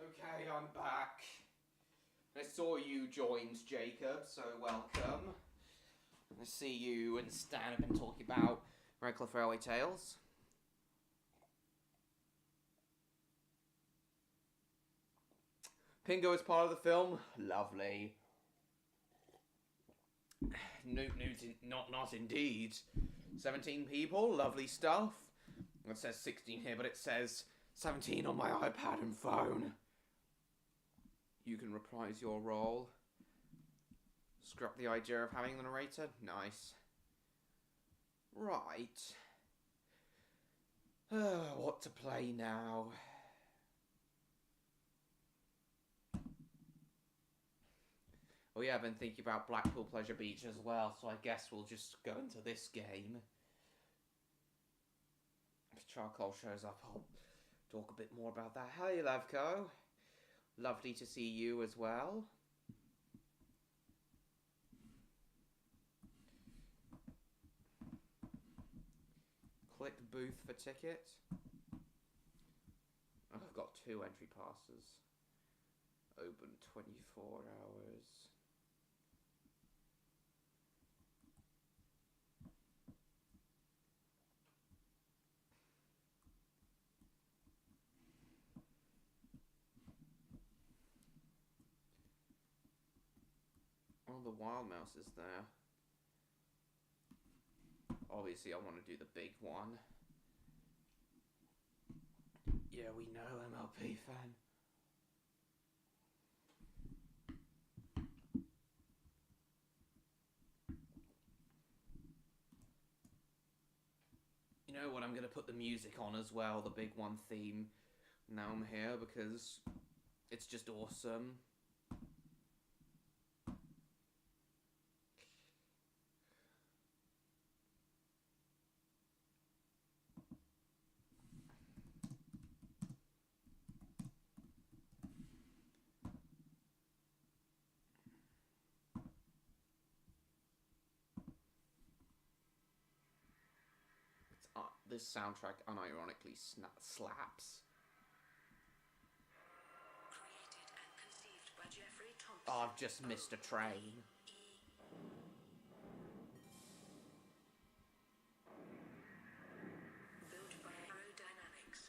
Okay, I'm back. I saw you joined, Jacob, so welcome. I see you and Stan have been talking about Redcliffe Railway Tales. Pingo is part of the film. Lovely. Not indeed. 17 people, lovely stuff. It says 16 here, but it says 17 on my iPad and phone. You can reprise your role. Scrap the idea of having the narrator. Nice. Right. What to play now? Oh yeah, I've been thinking about Blackpool Pleasure Beach as well, so I guess we'll just go into this game. If Charcoal shows up, I'll talk a bit more about that. Hey, Levko. Lovely to see you as well. Click booth for ticket. Oh, I've got 2 entry passes. Open 24 hours. Oh, the wild mouse is there. Obviously, I want to do the big one. Yeah, we know, MLP fan. You know what, I'm going to put the music on as well, the big one theme. Now I'm here because it's just awesome. This soundtrack unironically slaps. Created and conceived by Jeffrey Thompson. Oh, I've just missed a train. Built by Aerodynamics.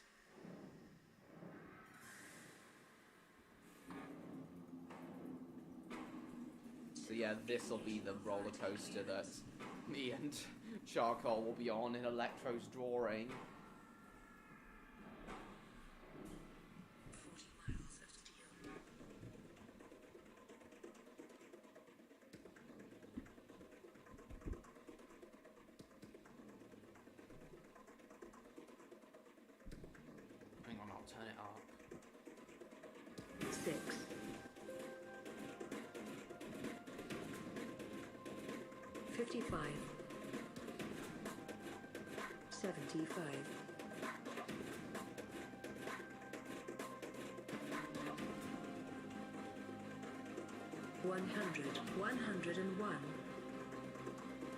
So yeah, this'll be the roller coaster that me and Charcoal will be on in Electro's drawing. 40 miles of steel. Hang on, I'll turn it up. 6. 55. 75. 100. 101.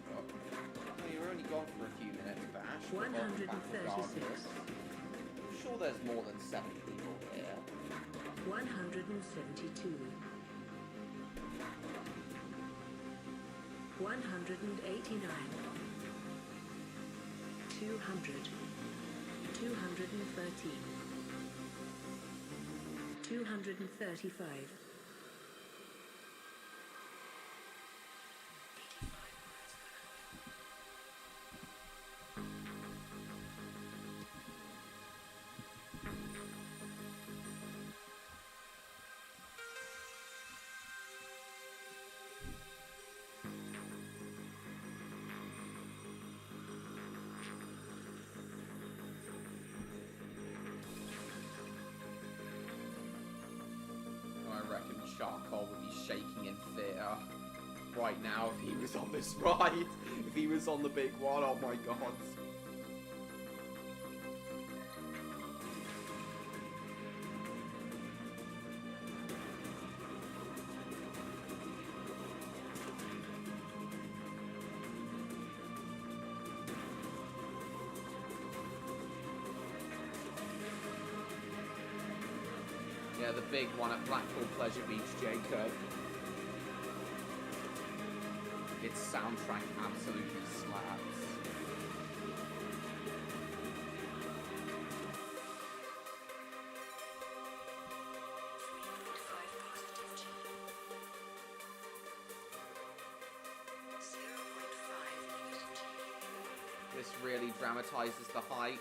Oh, you're only gone for a few minutes, Bash. 136. I'm sure there's more than 7 people here. 172. 189. 200. 213. 235. I reckon Charcoal would be shaking in fear right now if he was on this ride. If he was on the big one, oh my god. Yeah, the big one at Blackpool Pleasure Beach, Jacob. Its soundtrack absolutely slaps. This really dramatizes the height.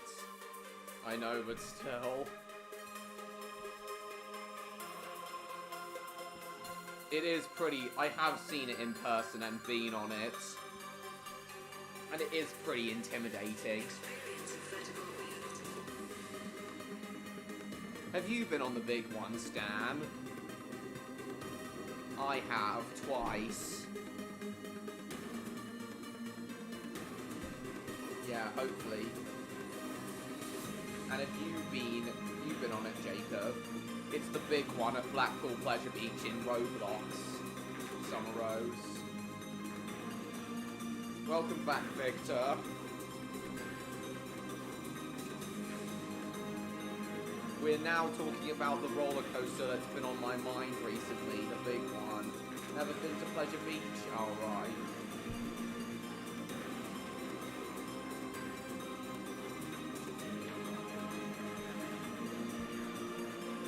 I know, but still. It is pretty. I have seen it in person and been on it. And it is pretty intimidating. Have you been on the big one, Stan? I have, twice. Yeah, hopefully. And if you've been on it, Jacob, it's the big one at Blackpool Pleasure Beach in Roblox. Summer Rose. Welcome back, Victor. We're now talking about the roller coaster that's been on my mind recently, the big one. Never been to Pleasure Beach? Alright.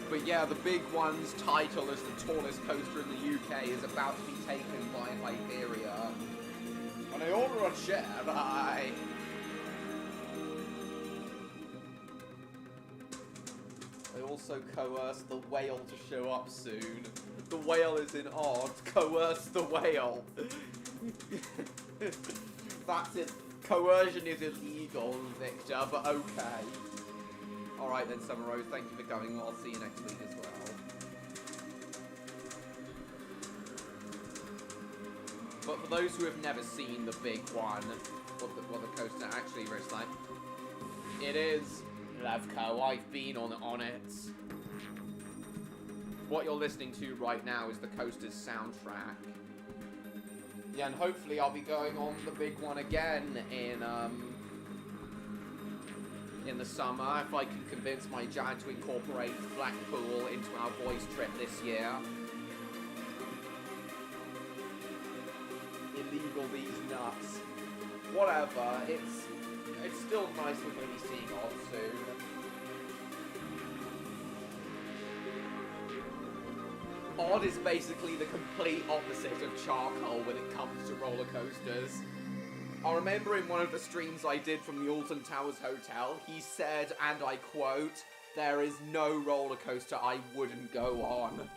But yeah, the big one's title as the tallest coaster in the UK is about to be taken by Hyperia. And I order a chair, bye! They also coerced the whale to show up soon. The whale is in odd. Coerce the whale. That's it. Coercion is illegal, Victor, but okay. Alright then, Summer Rose, thank you for coming. Well, I'll see you next week as well. But for those who have never seen the big one, what the coaster actually looks like, it is Levco. I've been on it. What you're listening to right now is the coaster's soundtrack. Yeah, and hopefully I'll be going on the big one again in the summer, if I can convince my giant to incorporate Blackpool into our boys' trip this year. Illegal these nuts. Whatever, it's still nice we're going to be seeing Odd soon. Odd is basically the complete opposite of Charcoal when it comes to roller coasters. I remember in one of the streams I did from the Alton Towers Hotel, he said, and I quote, "There is no roller coaster I wouldn't go on."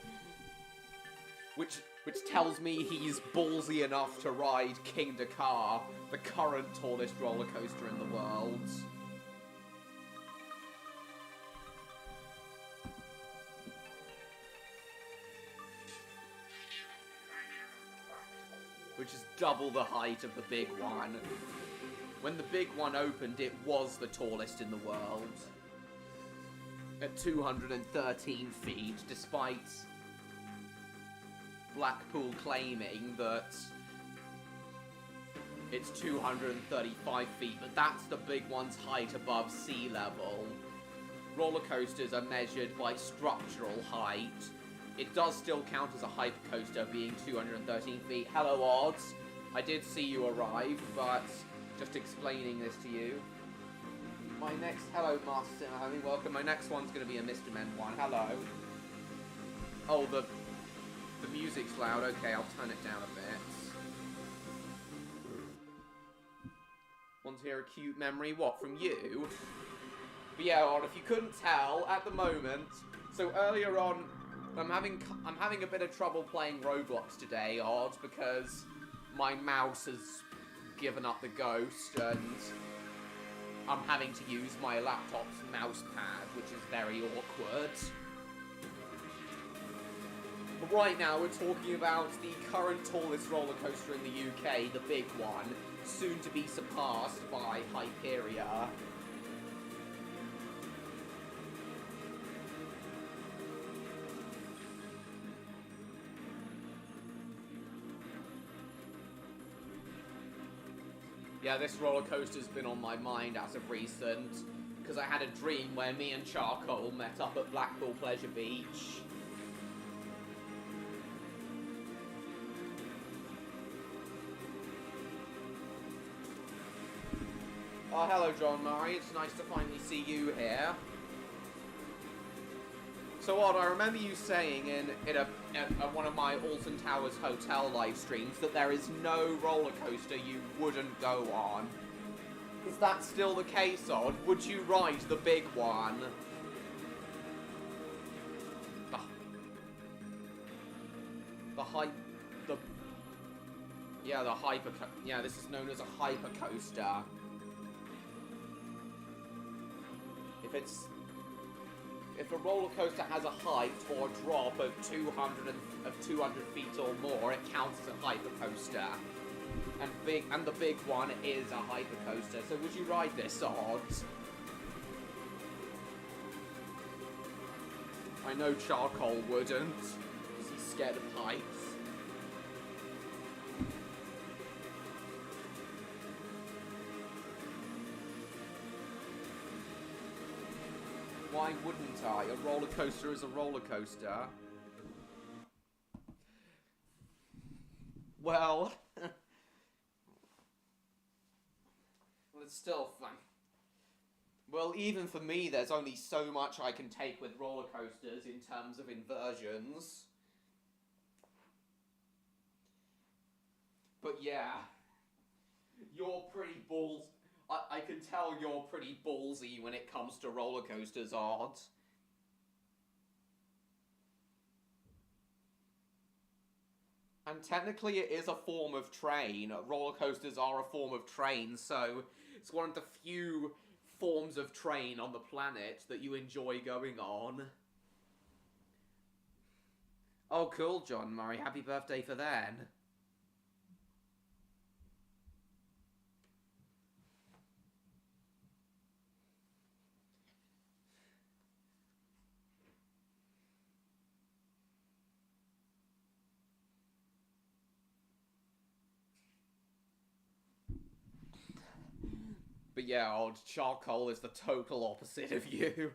Which tells me he's ballsy enough to ride King Dakar, the current tallest roller coaster in the world. Which is double the height of the big one. When the big one opened, it was the tallest in the world. At 213 feet, despite Blackpool claiming that it's 235 feet, but that's the big one's height above sea level. Roller coasters are measured by structural height. It does still count as a hypercoaster, being 213 feet. Hello, Odds. I did see you arrive, but just explaining this to you. Hello, Master Simahami, welcome. My next one's going to be a Mr. Men one. Hello. Oh, the music's loud. Okay, I'll turn it down a bit. Want to hear a cute memory? What, from you? But yeah, Odd, if you couldn't tell, at the moment, so earlier on, I'm having a bit of trouble playing Roblox today, Odd, because my mouse has given up the ghost, and I'm having to use my laptop's mouse pad, which is very awkward. But right now, we're talking about the current tallest roller coaster in the UK, the big one, soon to be surpassed by Hyperia. Yeah, this roller coaster's been on my mind as of recent, because I had a dream where me and Charcoal met up at Blackpool Pleasure Beach. Oh, hello, John Murray. It's nice to finally see you here. So, Odd, I remember you saying in one of my Alton Towers hotel live streams that there is no roller coaster you wouldn't go on. Is that still the case, Odd? Would you ride the big one? Yeah, this is known as a hyper coaster. If a roller coaster has a height or a drop of 200 feet or more, it counts as a hyper coaster. And the big one is a hyper coaster. So would you ride this, Odds? I know Charcoal wouldn't, because he's scared of heights. Why wouldn't I? A roller coaster is a roller coaster. Well, it's still fun. Well, even for me, there's only so much I can take with roller coasters in terms of inversions. But yeah, you're pretty balls. I can tell you're pretty ballsy when it comes to roller coasters, Odd. And technically it is a form of train. Roller coasters are a form of train, so it's one of the few forms of train on the planet that you enjoy going on. Oh, cool, John Murray. Happy birthday for then. But yeah, Odd, Charcoal is the total opposite of you.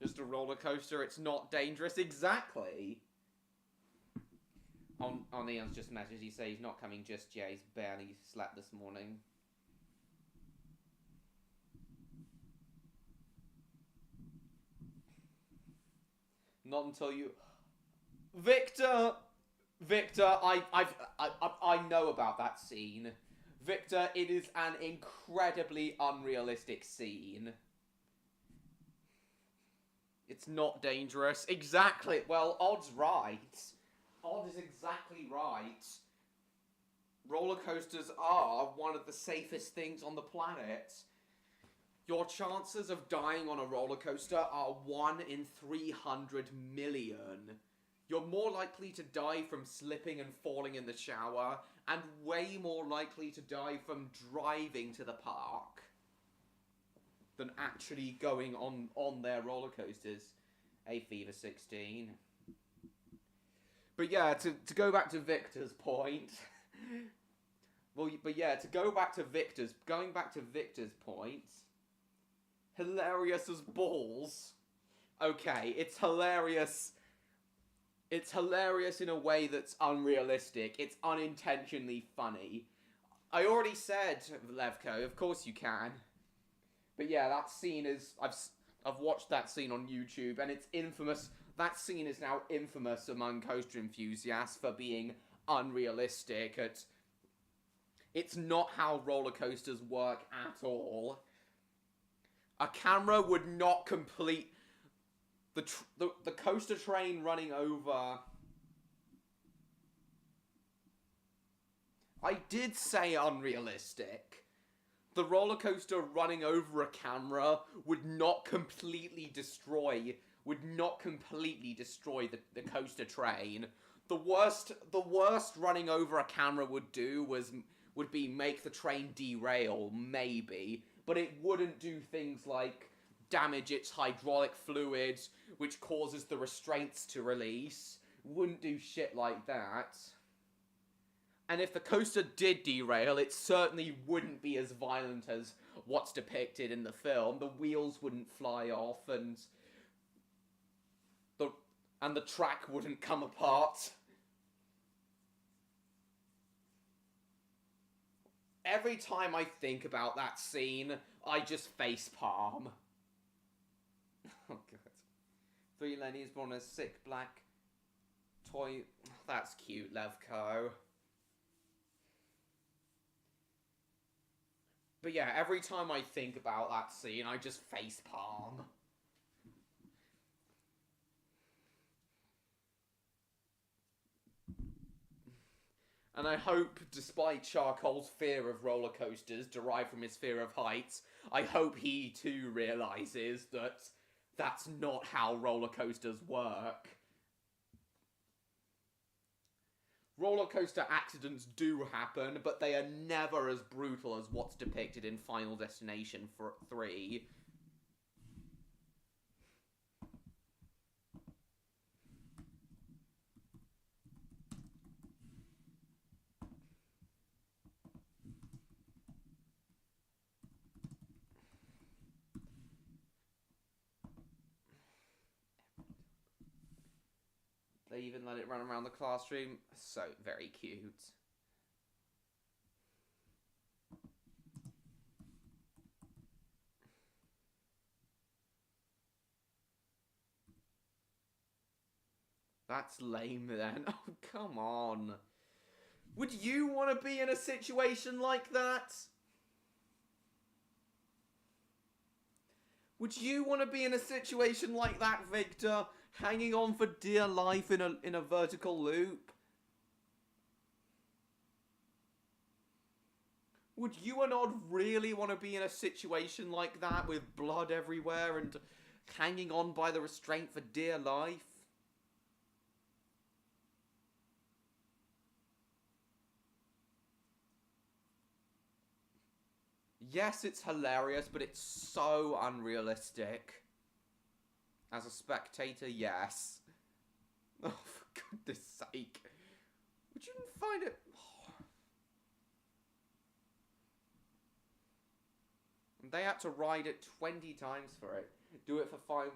Just a roller coaster, it's not dangerous. Exactly. On Ian's just message, he says he's not coming just yet. He's barely slept this morning. Not until you... Victor, I know about that scene. Victor, it is an incredibly unrealistic scene. It's not dangerous. Exactly. Well, Odd's right. Odd is exactly right. Roller coasters are one of the safest things on the planet. Your chances of dying on a roller coaster are 1 in 300 million. You're more likely to die from slipping and falling in the shower, and way more likely to die from driving to the park than actually going on their roller coasters. A Fever 16. But yeah, to go back to Victor's point. Well, but yeah, going back to Victor's point. Hilarious as balls. Okay, it's hilarious. It's hilarious in a way that's unrealistic. It's unintentionally funny. I already said, Levko, of course you can. But yeah, that scene is... I've watched that scene on YouTube, and it's infamous. That scene is now infamous among coaster enthusiasts for being unrealistic. It's not how roller coasters work at all. A camera would not complete... The coaster train running over... I did say unrealistic. The roller coaster running over a camera would not completely destroy the coaster train. The worst running over a camera would be make the train derail, maybe, but it wouldn't do things like damage its hydraulic fluid, which causes the restraints to release. Wouldn't do shit like that. And if the coaster did derail, it certainly wouldn't be as violent as what's depicted in the film. The wheels wouldn't fly off, and the track wouldn't come apart. every time I think about that scene, I just facepalm. Oh god. 3 Lenny's born a sick black toy. That's cute, Levko. But yeah, every time I think about that scene, I just facepalm. And I hope, despite Charcoal's fear of roller coasters derived from his fear of heights, I hope he too realizes that that's not how roller coasters work. Roller coaster accidents do happen, but they are never as brutal as what's depicted in Final Destination 3. They even let it run around the classroom. So very cute. That's lame then. Oh, come on. Would you want to be in a situation like that? Would you want to be in a situation like that, Victor? Hanging on for dear life in a vertical loop? Would you and Odd really want to be in a situation like that with blood everywhere and hanging on by the restraint for dear life? Yes, it's hilarious, but it's so unrealistic. As a spectator, yes. Oh, for goodness sake. Would you find it... They had to ride it 20 times for it. Do it for $5.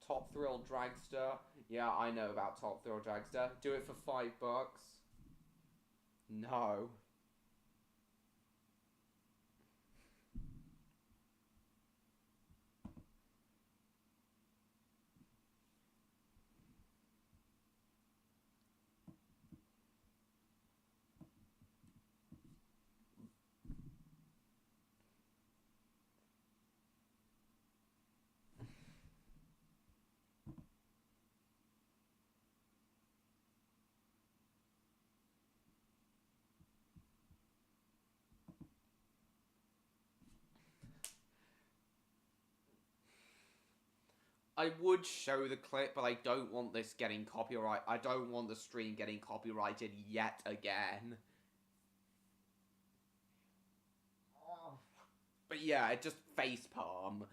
Top Thrill Dragster. Yeah, I know about Top Thrill Dragster. Do it for $5. No. I would show the clip, but I don't want this getting copyright. I don't want the stream getting copyrighted yet again. But yeah, just facepalm.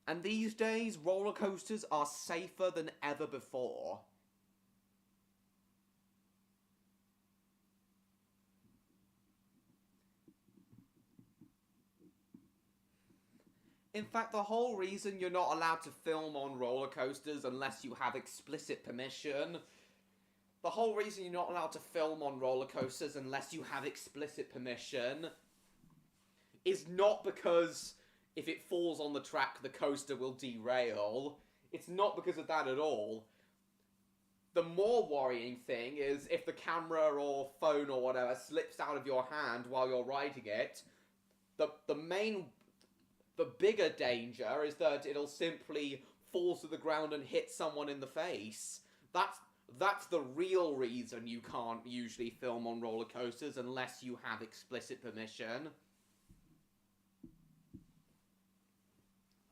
And these days, roller coasters are safer than ever before. In fact, the whole reason you're not allowed to film on roller coasters unless you have explicit permission... The whole reason you're not allowed to film on roller coasters unless you have explicit permission... is not because if it falls on the track, the coaster will derail. It's not because of that at all. The more worrying thing is if the camera or phone or whatever slips out of your hand while you're riding it, the bigger danger is that it'll simply fall to the ground and hit someone in the face. That's the real reason you can't usually film on roller coasters unless you have explicit permission.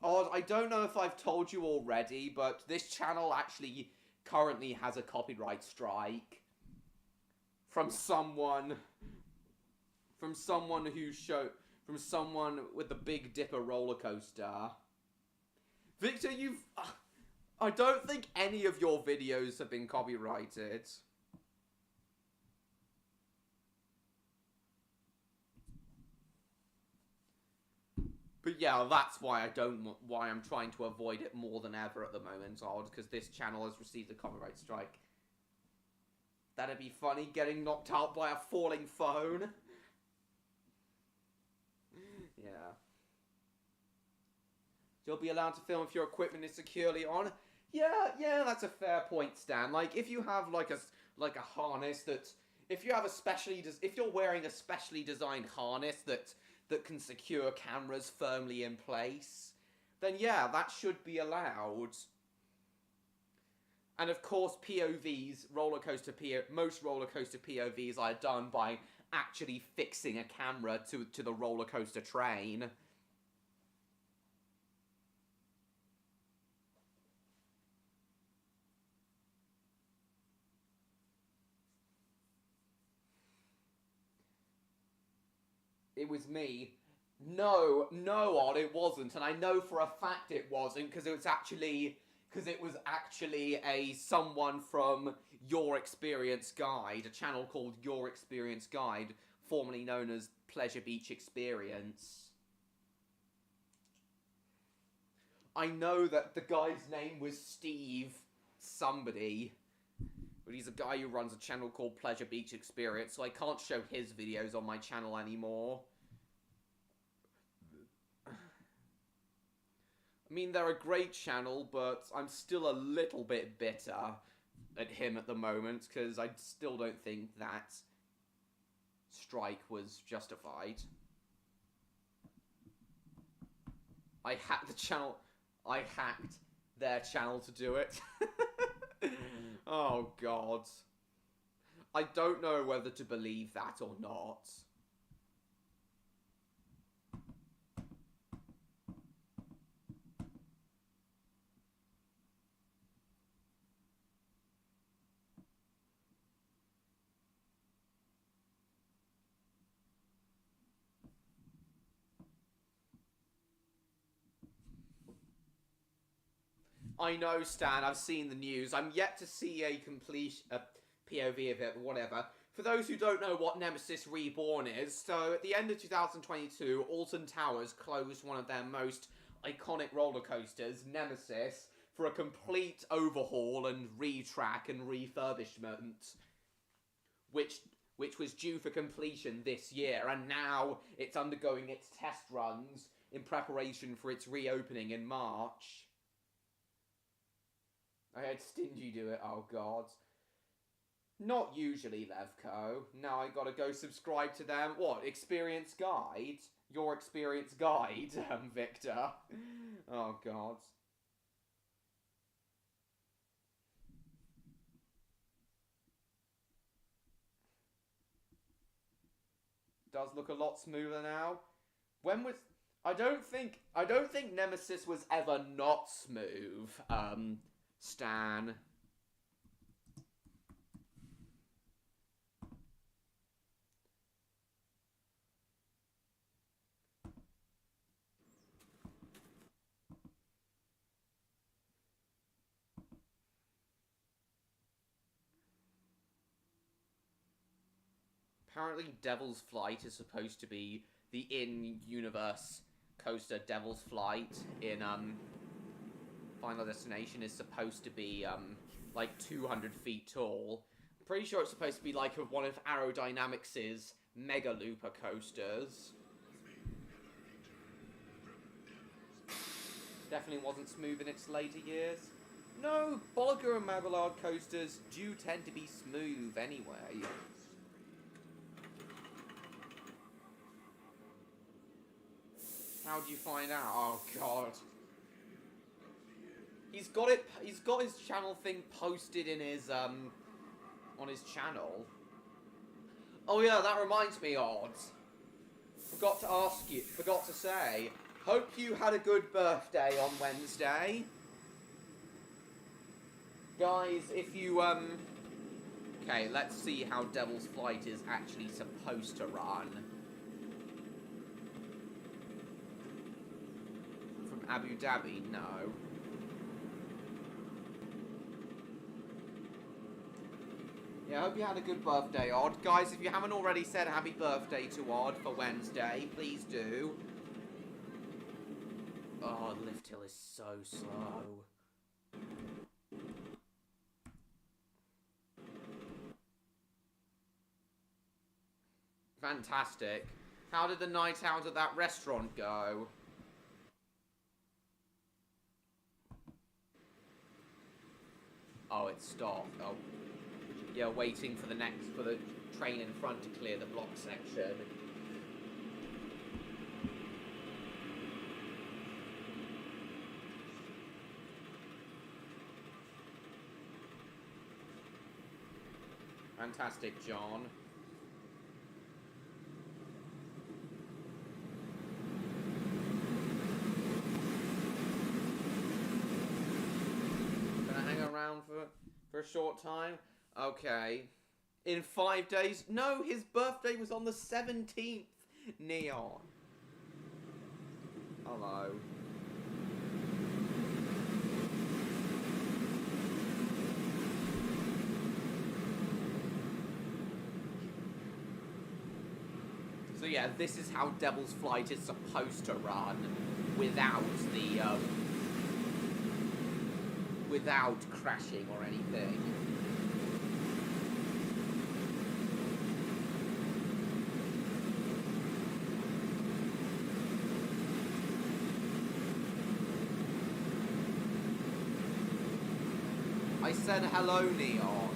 Odd, I don't know if I've told you already, but this channel actually currently has a copyright strike from someone with the Big Dipper roller coaster. Victor, I don't think any of your videos have been copyrighted. But yeah, that's why I'm trying to avoid it more than ever at the moment, Odd, because this channel has received a copyright strike. That'd be funny, getting knocked out by a falling phone. Yeah. You'll be allowed to film if your equipment is securely on. Yeah, that's a fair point, Stan. Like, if you have like a harness that, if you're wearing a specially designed harness that can secure cameras firmly in place, then yeah, that should be allowed. And of course, most roller coaster POVs are done by actually fixing a camera to the roller coaster train. It was me. No, Odd, it wasn't, and I know for a fact it wasn't, because it was actually someone from Your Experience Guide, a channel called Your Experience Guide, formerly known as Pleasure Beach Experience. I know that the guy's name was Steve somebody, but he's a guy who runs a channel called Pleasure Beach Experience, so I can't show his videos on my channel anymore. I mean, they're a great channel, but I'm still a little bit bitter at him at the moment, because I still don't think that strike was justified. I hacked their channel to do it. Oh, God. I don't know whether to believe that or not. I know, Stan, I've seen the news. I'm yet to see a POV of it, whatever. For those who don't know what Nemesis Reborn is, so at the end of 2022, Alton Towers closed one of their most iconic roller coasters, Nemesis, for a complete overhaul and retrack and refurbishment, which was due for completion this year, and now it's undergoing its test runs in preparation for its reopening in March. I had Stingy do it, oh god. Not usually, Levco. Now I gotta go subscribe to them. What, Experience Guide? Your Experience Guide, Victor. Oh god. Does look a lot smoother now. When was... I don't think Nemesis was ever not smooth, Stan. Apparently Devil's Flight is supposed to be the in-universe coaster. Devil's Flight in Final Destination is supposed to be like 200 feet tall. I'm pretty sure it's supposed to be like one of Aerodynamics' Mega Looper coasters. Definitely wasn't smooth in its later years. No, Bolliger and Mabillard coasters do tend to be smooth anyway. How'd you find out? Oh god. He's got his channel thing posted in his on his channel. Oh yeah, that reminds me, Odds. Forgot to say. Hope you had a good birthday on Wednesday. Guys, if you okay, let's see how Devil's Flight is actually supposed to run. Abu Dhabi? No. Yeah, I hope you had a good birthday, Odd. Guys, if you haven't already said happy birthday to Odd for Wednesday, please do. Oh, Lift Hill is so slow. Fantastic. How did the night out at that restaurant go? Oh, it stopped. Oh. Yeah, waiting for the train in front to clear the block section. Fantastic, John. Gonna hang around for a short time? Okay. In 5 days? No, his birthday was on the 17th. Neon. Hello. So yeah, this is how Devil's Flight is supposed to run without the, without crashing or anything. I said hello, Neon.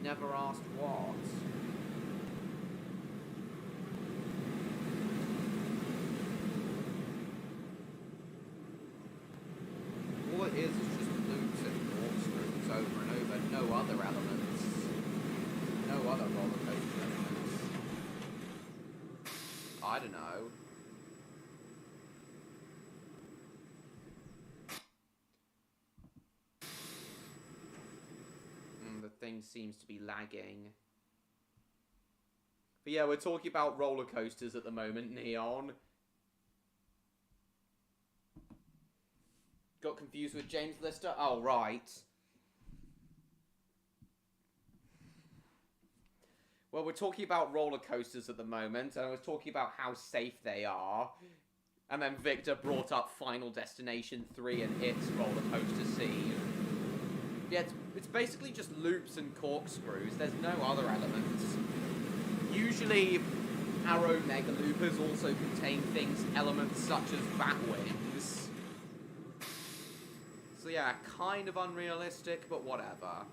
Never asked what. All it is just loops and corkscrews over and over. No other elements. No other roller coaster elements. I don't know. The thing seems to be lagging. But yeah, we're talking about roller coasters at the moment, Neon. Got confused with James Lister? Oh, right. Well, we're talking about roller coasters at the moment, and I was talking about how safe they are. And then Victor brought up Final Destination 3 and its roller coaster scene. Yeah, it's basically just loops and corkscrews. There's no other elements. Usually, Arrow Mega Loopers also contain elements such as bat wings. So yeah, kind of unrealistic, but whatever.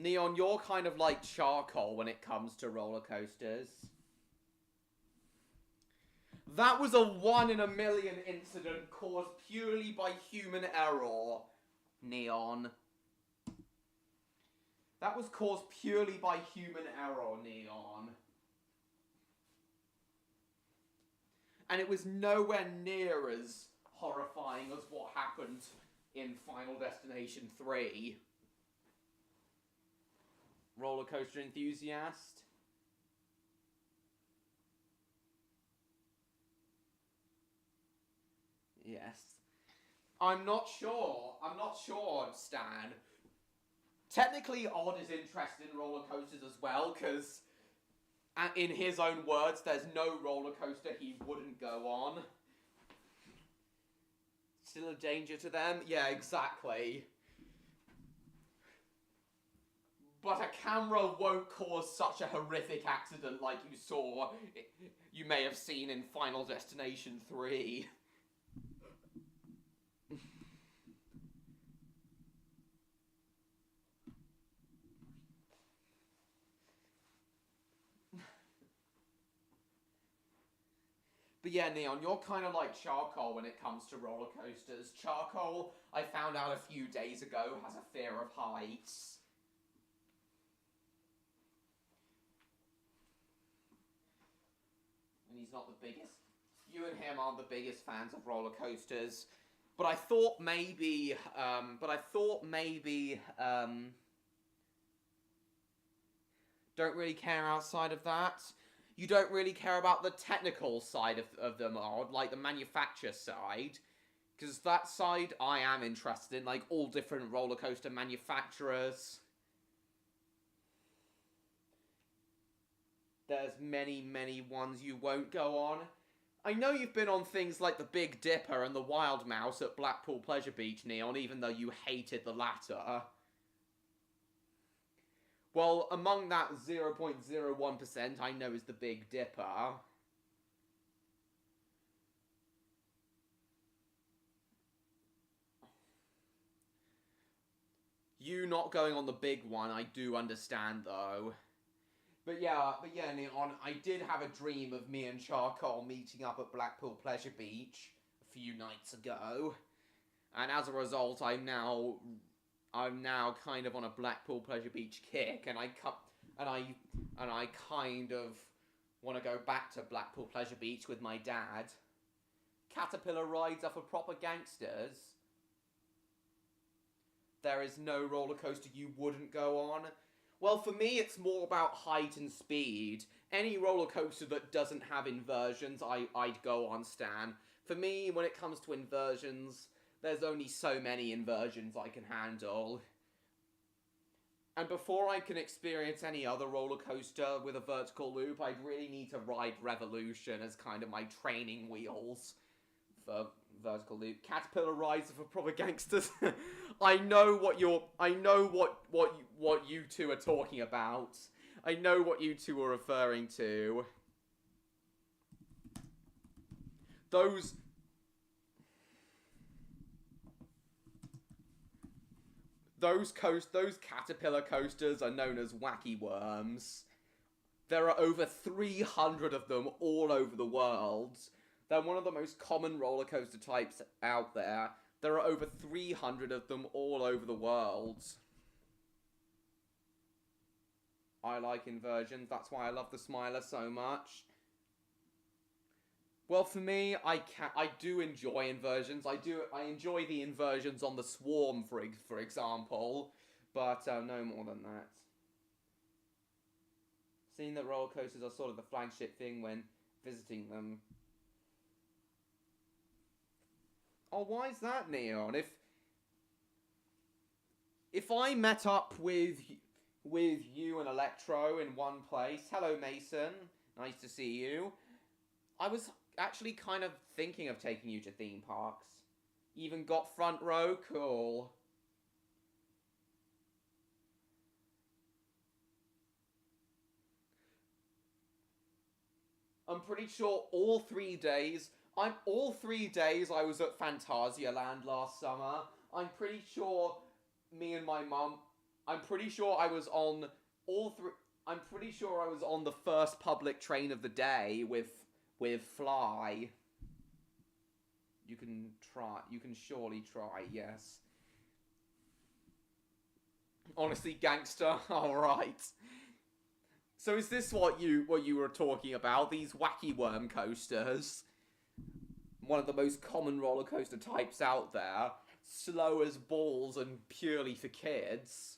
Neon, you're kind of like charcoal when it comes to roller coasters. That was a 1 in a million incident caused purely by human error, Neon. That was caused purely by human error, Neon. And it was nowhere near as horrifying as what happened in Final Destination 3. Roller coaster enthusiast? Yes. I'm not sure, Stan. Technically, Odd is interested in roller coasters as well, because, in his own words, there's no roller coaster he wouldn't go on. Still a danger to them? Yeah, exactly. But a camera won't cause such a horrific accident like you may have seen in Final Destination 3. But yeah, Neon, you're kind of like charcoal when it comes to roller coasters. Charcoal, I found out a few days ago, has a fear of heights. And he's not the biggest. You and him aren't the biggest fans of roller coasters. But I thought maybe, don't really care outside of that. You don't really care about the technical side of them, Odd, like the manufacture side. Because that side I am interested in, like, all different roller coaster manufacturers. There's many, many ones you won't go on. I know you've been on things like the Big Dipper and the Wild Mouse at Blackpool Pleasure Beach, Neon, even though you hated the latter. Well, among that 0.01% I know is the Big Dipper. You not going on the big one, I do understand, though. But yeah, Neon, I did have a dream of me and Charcoal meeting up at Blackpool Pleasure Beach a few nights ago. And as a result, I'm now kind of on a Blackpool Pleasure Beach kick, and I kind of want to go back to Blackpool Pleasure Beach with my dad. Caterpillar rides are for proper gangsters. There is no roller coaster you wouldn't go on. Well, for me, it's more about height and speed. Any roller coaster that doesn't have inversions, I'd go on, Stan. For me, when it comes to inversions, there's only so many inversions I can handle. And before I can experience any other roller coaster with a vertical loop, I'd really need to ride Revolution as kind of my training wheels for vertical loop. Caterpillar rides are for proper gangsters. I know what you two are talking about. I know what you two are referring to. Those caterpillar coasters are known as wacky worms. There are over 300 of them all over the world. They're one of the most common roller coaster types out there. There are over 300 of them all over the world. I like inversions. That's why I love the Smiler so much. Well, for me, I do enjoy inversions. I enjoy the inversions on the Swarm, for example. But no more than that. Seeing that roller coasters are sort of the flagship thing when visiting them. Oh, why is that, Neon? If I met up with you and Electro in one place, hello Mason, nice to see you. I was actually kind of thinking of taking you to theme parks. Even got front row, cool. I'm pretty sure all 3 days I was at Phantasialand last summer. I'm pretty sure me and my mum, I'm pretty sure I was on the first public train of the day with Fly. You can surely try, yes. Honestly, gangster, alright. So is this what you were talking about? These wacky worm coasters? One of the most common roller coaster types out there. Slow as balls and purely for kids.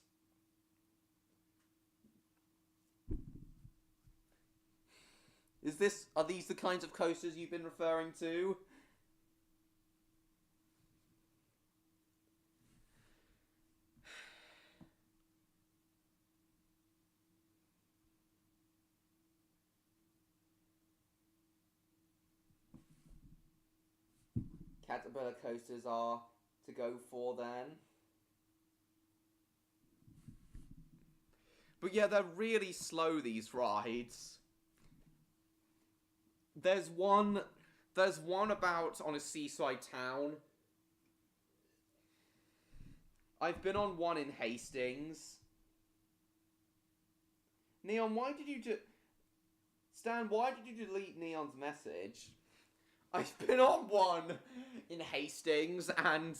Are these the kinds of coasters you've been referring to? Caterpillar coasters are to go for then. But yeah, they're really slow, these rides. There's one about on a seaside town. I've been on one in Hastings. Neon, why did you Stan, why did you delete Neon's message? I've been on one in Hastings, and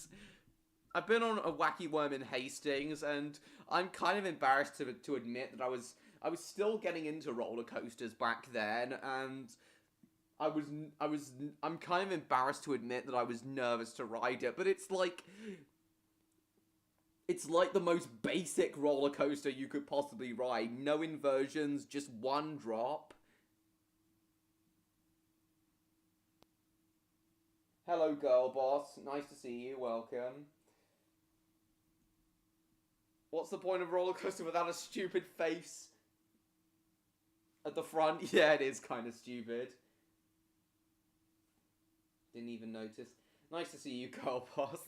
I've been on a wacky worm in Hastings, and I'm kind of embarrassed to admit that I was still getting into roller coasters back then, and I'm kind of embarrassed to admit that I was nervous to ride it, but it's like the most basic roller coaster you could possibly ride. No inversions, just one drop. Hello, girl boss. Nice to see you. Welcome. What's the point of roller coaster without a stupid face at the front? Yeah, it is kind of stupid. Didn't even notice. Nice to see you, girl boss.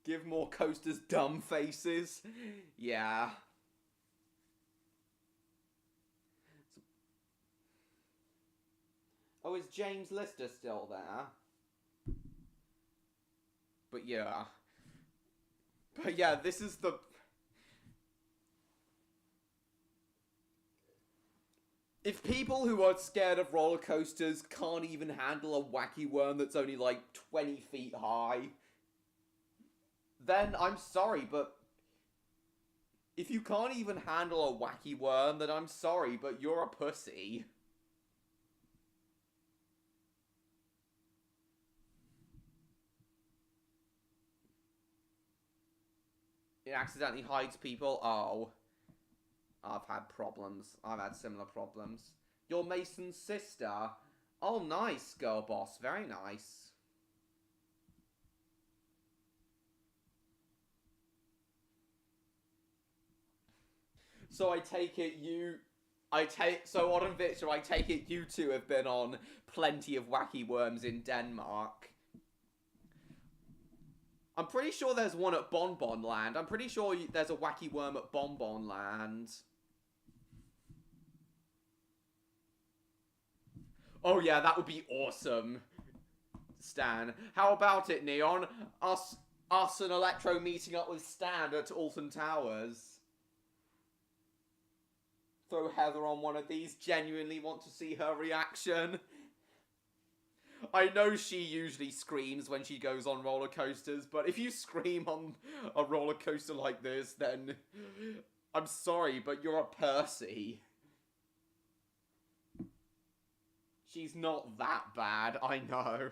Give more coasters dumb faces. Yeah. Oh, is James Lister still there? But yeah. But yeah, this is the... If people who are scared of roller coasters can't even handle a wacky worm that's only like 20 feet high, then I'm sorry, but if you can't even handle a wacky worm, then I'm sorry, but you're a pussy. It accidentally hides people. Oh. I've had problems. I've had similar problems. You're Mason's sister. Oh, nice, girl boss. Very nice. So I take it you... So, Odd and Victor, I take it you two have been on plenty of wacky worms in Denmark. I'm pretty sure there's one at Bonbon Land. I'm pretty sure there's a wacky worm at Bonbon Land. Oh yeah, that would be awesome, Stan. How about it, Neon? Us and Electro meeting up with Stan at Alton Towers. Throw Heather on one of these. Genuinely want to see her reaction. I know she usually screams when she goes on roller coasters, but if you scream on a roller coaster like this, then I'm sorry, but you're a Percy. She's not that bad, I know.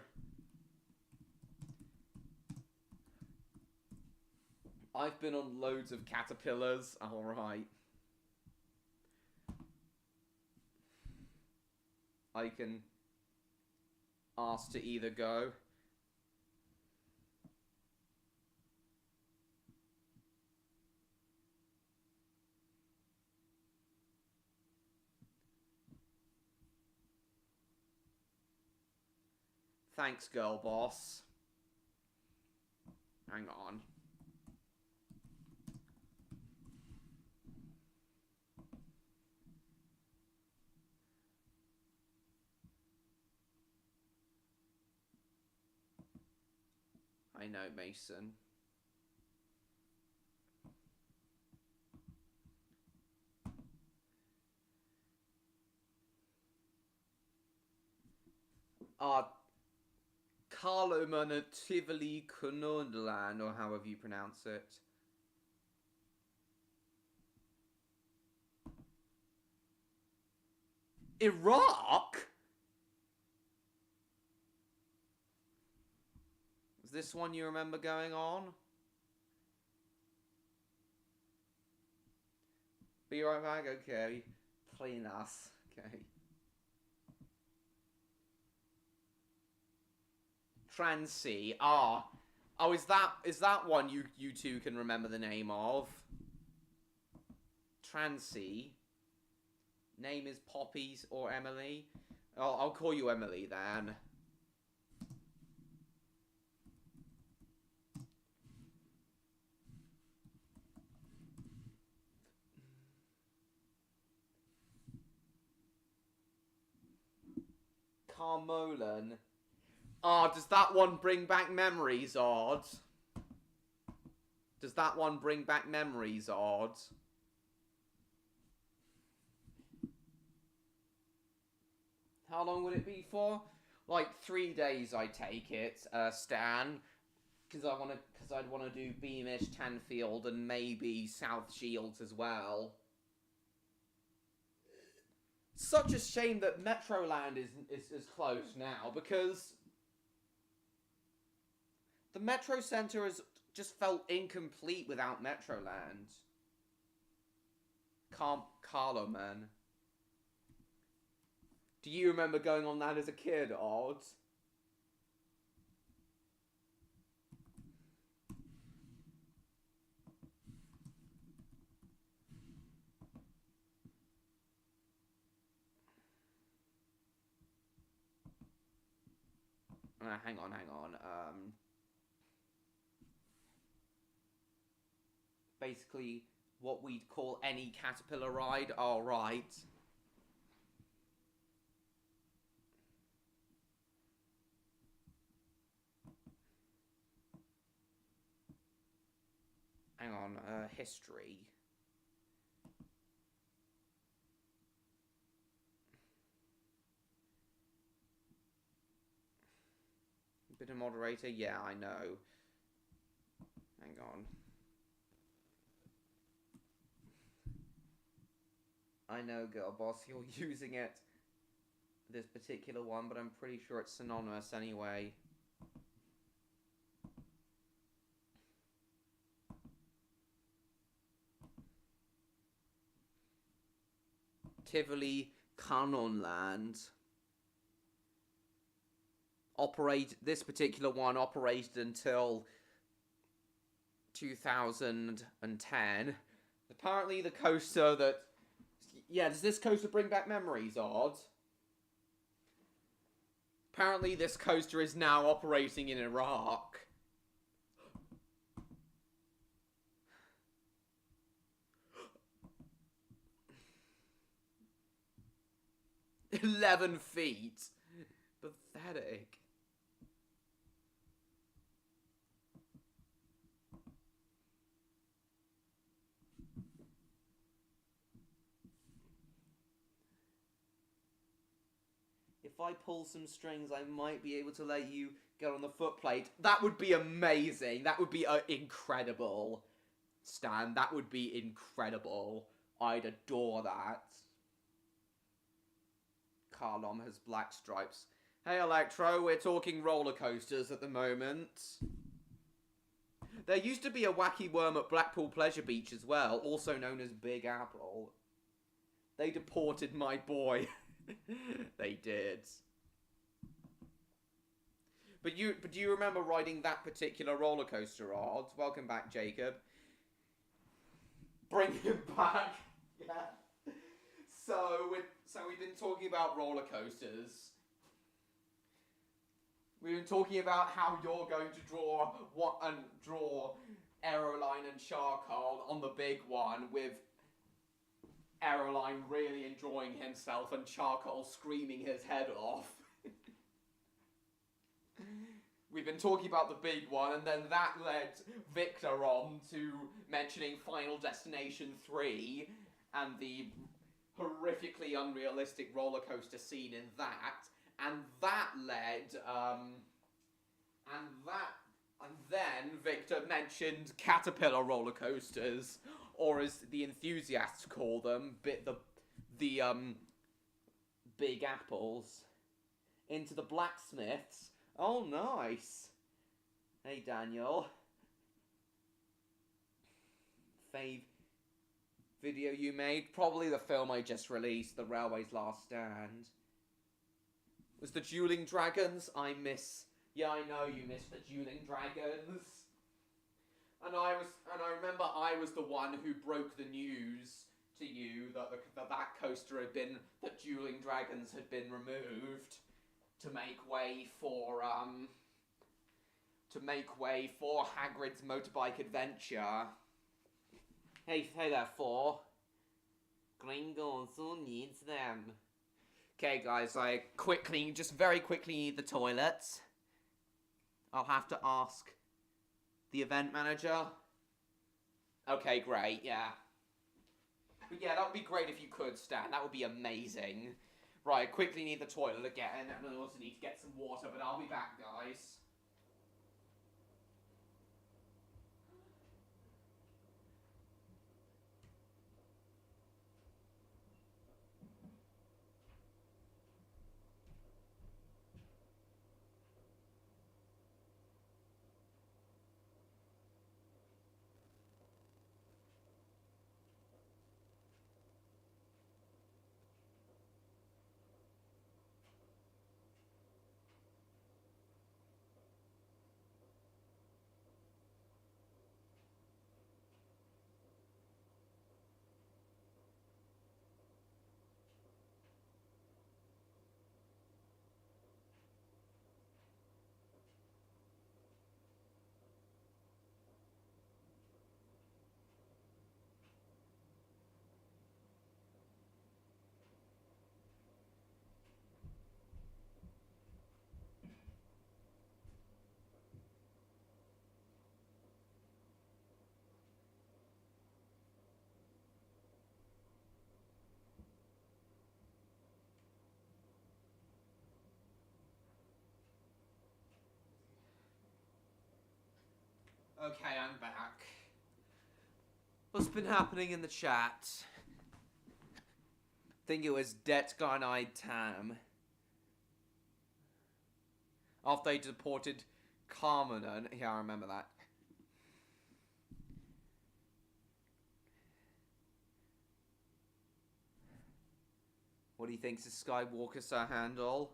I've been on loads of caterpillars, alright. I can ask to either go. Thanks, girl boss. Hang on. I know, Mason. Carloman Tivoli Kunundalan, or however you pronounce it. Iraq? Is this one you remember going on? Be right back? Okay. Playing us. Okay. Transy. Ah. Oh, is that one you two can remember the name of? Transy. Name is Poppies or Emily? Oh, I'll call you Emily then. Carmolan. Ah, does that one bring back memories, Odd? Does that one bring back memories, Odd? How long would it be for? Like 3 days, I take it, Stan. Because I'd want to do Beamish, Tanfield, and maybe South Shields as well. Such a shame that Metroland is closed now, because the Metro Centre has just felt incomplete without Metroland. Carlo, man. Do you remember going on that as a kid, Odd? Hang on. Basically, what we'd call any caterpillar ride. All right. Hang on. History. Bit of moderator. Yeah, I know. Hang on. I know, girl boss, you're using it, this particular one, but I'm pretty sure it's synonymous anyway. Tivoli Canonland. This particular one operated until 2010. Apparently the coaster that... Yeah, does this coaster bring back memories, Odd? Apparently this coaster is now operating in Iraq. "11 feet. Pathetic. If I pull some strings, I might be able to let you get on the footplate. That would be amazing. That would be incredible. Stan, that would be incredible. I'd adore that. Carlom has black stripes. Hey, Electro, we're talking roller coasters at the moment. There used to be a wacky worm at Blackpool Pleasure Beach as well, also known as Big Apple. They deported my boy. They did. But do you remember riding that particular roller coaster, Odd? Welcome back, Jacob. Bring him back. Yeah. So we've been talking about roller coasters. We've been talking about how you're going to draw Aeroline and Charcoal on the big one, with Aeroline really enjoying himself and Charcoal screaming his head off. We've been talking about the big one, and then that led Victor on to mentioning Final Destination 3 and the horrifically unrealistic roller coaster scene in that, and that led, and then Victor mentioned caterpillar roller coasters, or as the enthusiasts call them, the Big Apples, into the blacksmiths. Oh, nice. Hey, Daniel. Fave video you made? Probably the film I just released, The Railway's Last Stand. Was the Dueling Dragons? Yeah, I know you missed the Dueling Dragons. And I remember I was the one who broke the news to you that that coaster that Dueling Dragons had been removed to make way for Hagrid's Motorbike Adventure. Hey there, Four. Gringo also needs them. Okay, guys, I very quickly need the toilets. I'll have to ask the event manager. Okay, great, yeah. But yeah, that would be great if you could, Stan. That would be amazing. Right, I quickly need the toilet again, and I also need to get some water, but I'll be back, guys. Okay, I'm back. What's been happening in the chat? I think it was Det Garnide Tam. After they deported Carmenon. Yeah, I remember that. What do you think's a Skywalker's handle?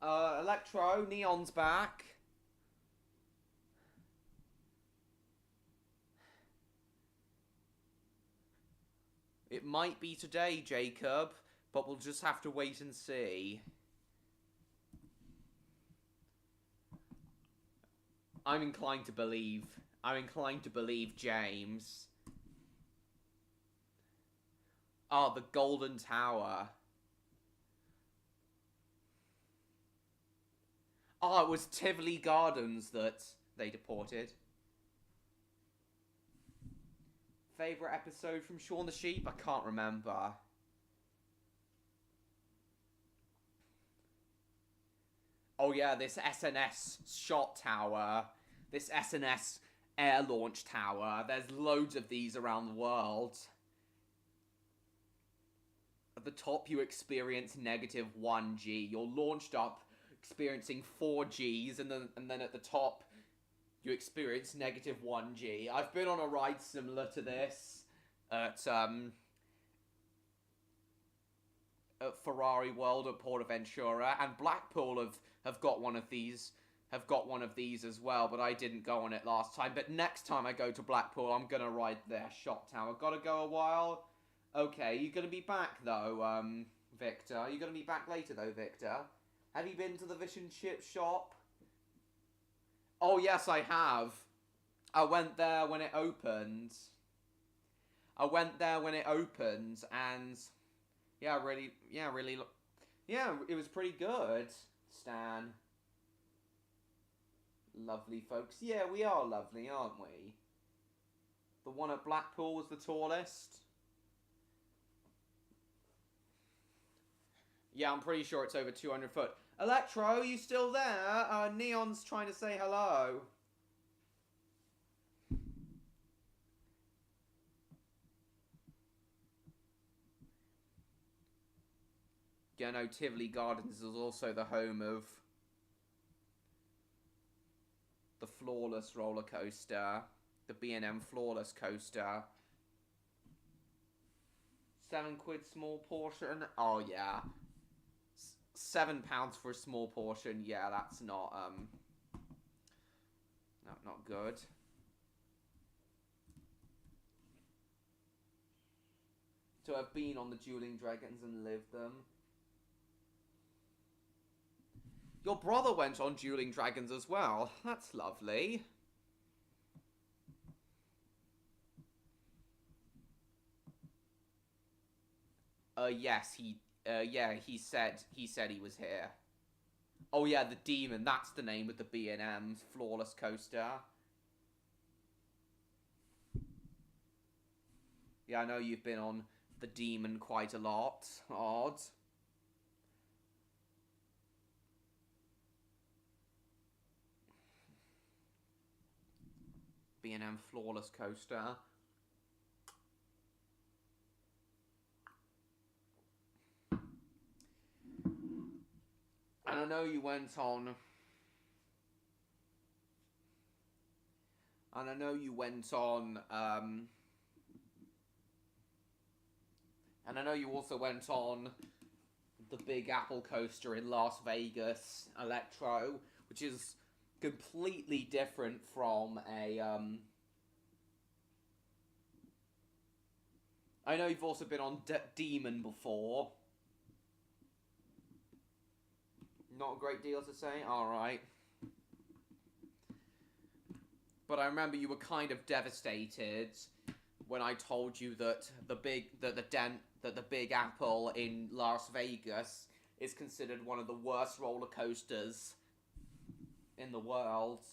Electro, Neon's back. It might be today, Jacob, but we'll just have to wait and see. I'm inclined to believe James. Ah, the Golden Tower. Ah, it was Tivoli Gardens that they deported. Favourite episode from Shaun the Sheep? I can't remember. Oh yeah, this SNS shot tower. This SNS air launch tower. There's loads of these around the world. At the top you experience -1G. You're launched up experiencing 4Gs, and then at the top you experience -1G. I've been on a ride similar to this at Ferrari World at Portaventura, and Blackpool have got one of these. As well, but I didn't go on it last time. But next time I go to Blackpool, I'm gonna ride their shot tower. Gotta go a while. Okay, you gonna be back though, Victor? Are you gonna be back later though, Victor? Have you been to the fish and chip shop? Oh yes, I have. I went there when it opened. And yeah, it was pretty good. Stan. Lovely folks. Yeah, we are lovely, aren't we? The one at Blackpool was the tallest. Yeah, I'm pretty sure it's over 200 foot. Electro, you still there? Neon's trying to say hello. Yeah, no, Tivoli Gardens is also the home of the Flawless roller coaster, the B&M Flawless coaster. £7 small portion. Oh yeah, £7 for a small portion. Yeah, that's not not good. To have been on the Dueling Dragons and lived them. Your brother went on Dueling Dragons as well. That's lovely. Yes, he said he was here. Oh yeah, the Demon, that's the name of the B&M Flawless coaster. Yeah, I know you've been on the Demon quite a lot. Odd. B&M Flawless coaster. And I know you went on... And I know you also went on the Big Apple coaster in Las Vegas, Electro, which is completely different from a, I know you've also been on Demon before. Not a great deal to say? Alright. But I remember you were kind of devastated when I told you that the Big Apple in Las Vegas is considered one of the worst roller coasters in the world.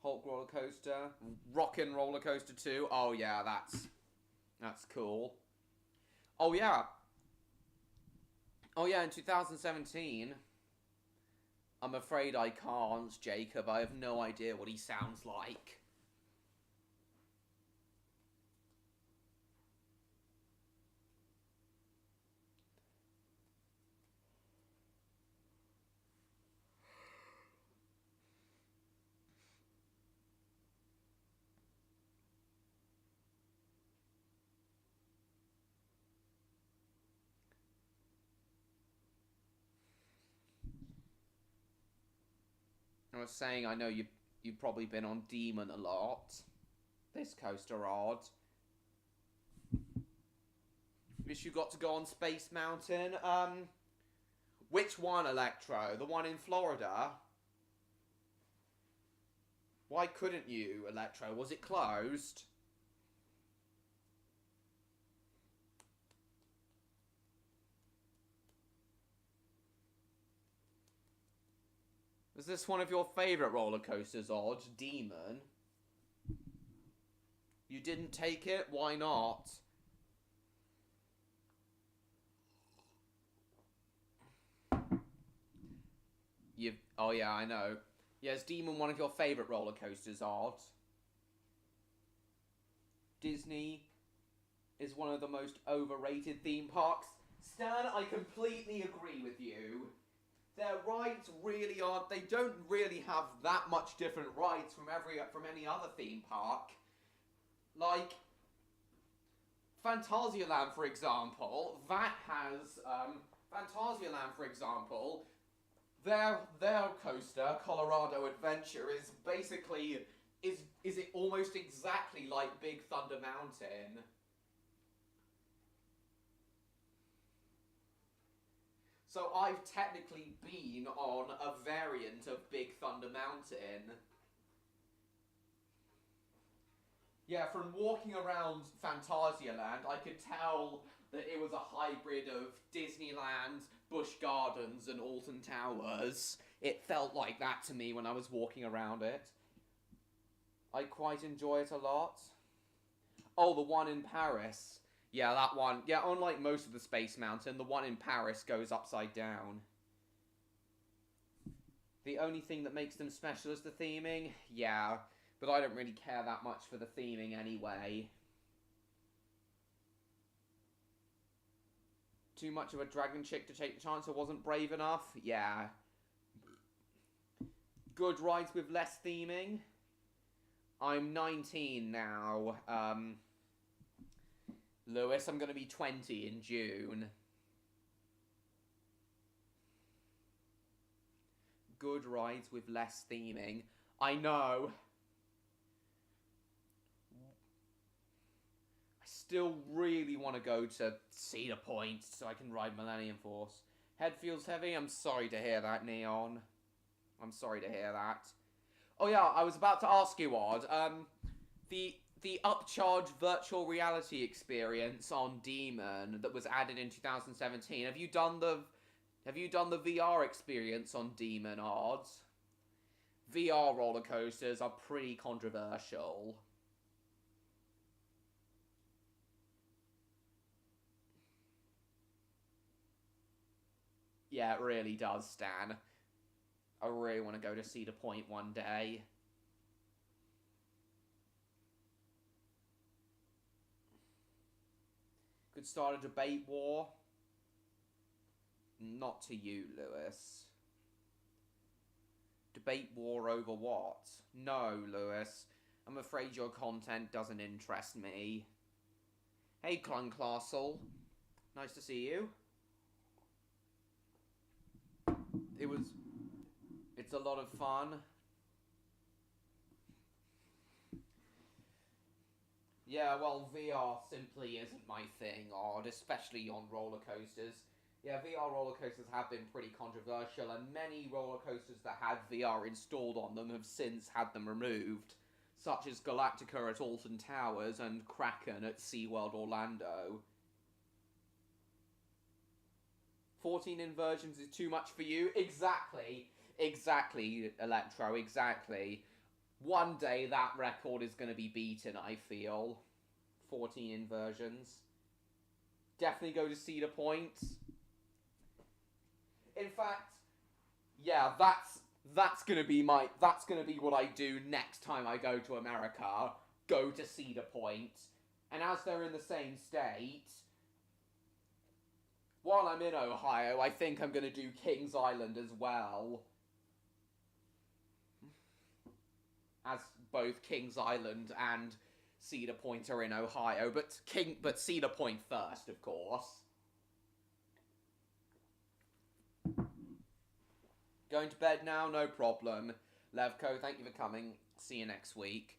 Hulk roller coaster, Rockin' roller coaster too. Oh yeah, that's cool. Oh yeah, in 2017, I'm afraid I can't, Jacob. I have no idea what he sounds like. I was saying, I know you've probably been on Demon a lot. This coaster odd. Wish you got to go on Space Mountain. Which one, Electro? The one in Florida? Why couldn't you, Electro? Was it closed? Was this one of your favourite roller coasters, Odd? Demon? You didn't take it? Why not? Oh yeah, I know. Yeah, is Demon one of your favourite roller coasters, Odd? Disney is one of the most overrated theme parks. Stan, I completely agree with you. Their rides really aren't... They don't really have that much different rides from any other theme park. Like, Phantasialand, for example, that has... Phantasialand, for example, their coaster, Colorado Adventure, is basically... Is it almost exactly like Big Thunder Mountain? So I've technically been on a variant of Big Thunder Mountain. Yeah, from walking around Phantasialand, I could tell that it was a hybrid of Disneyland, Busch Gardens, and Alton Towers. It felt like that to me when I was walking around it. I quite enjoy it a lot. Oh, the one in Paris. Yeah, that one. Yeah, unlike most of the Space Mountain, the one in Paris goes upside down. The only thing that makes them special is the theming? Yeah, but I don't really care that much for the theming anyway. Too much of a dragon chick to take the chance I wasn't brave enough? Yeah. Good rides with less theming? I'm 19 now. Lewis, I'm going to be 20 in June. Good rides with less theming. I know. I still really want to go to Cedar Point so I can ride Millennium Force. Head feels heavy. I'm sorry to hear that, Neon. I'm sorry to hear that. Oh yeah, I was about to ask you, Odd. The upcharge virtual reality experience on Demon that was added in 2017. Have you done the VR experience on Demon, Odd? VR roller coasters are pretty controversial. Yeah, it really does, Stan. I really want to go to Cedar Point one day. Could start a debate war. Not to you, Lewis. Debate war over what? No, Lewis. I'm afraid your content doesn't interest me. Hey, Clunclassel. Nice to see you. It's a lot of fun. Yeah, well, VR simply isn't my thing, Odd, especially on roller coasters. Yeah, VR roller coasters have been pretty controversial, and many roller coasters that had VR installed on them have since had them removed, such as Galactica at Alton Towers and Kraken at SeaWorld Orlando. 14 inversions is too much for you? Exactly, Electro, exactly. One day that record is going to be beaten, I feel. 14 inversions. Definitely go to Cedar Point. In fact, yeah, that's gonna be what I do next time I go to America. Go to Cedar Point, and as they're in the same state, while I'm in Ohio, I think I'm gonna do Kings Island as well. As both Kings Island and Cedar Point are in Ohio, but Cedar Point first, of course. Going to bed now? No problem. Levko, thank you for coming. See you next week.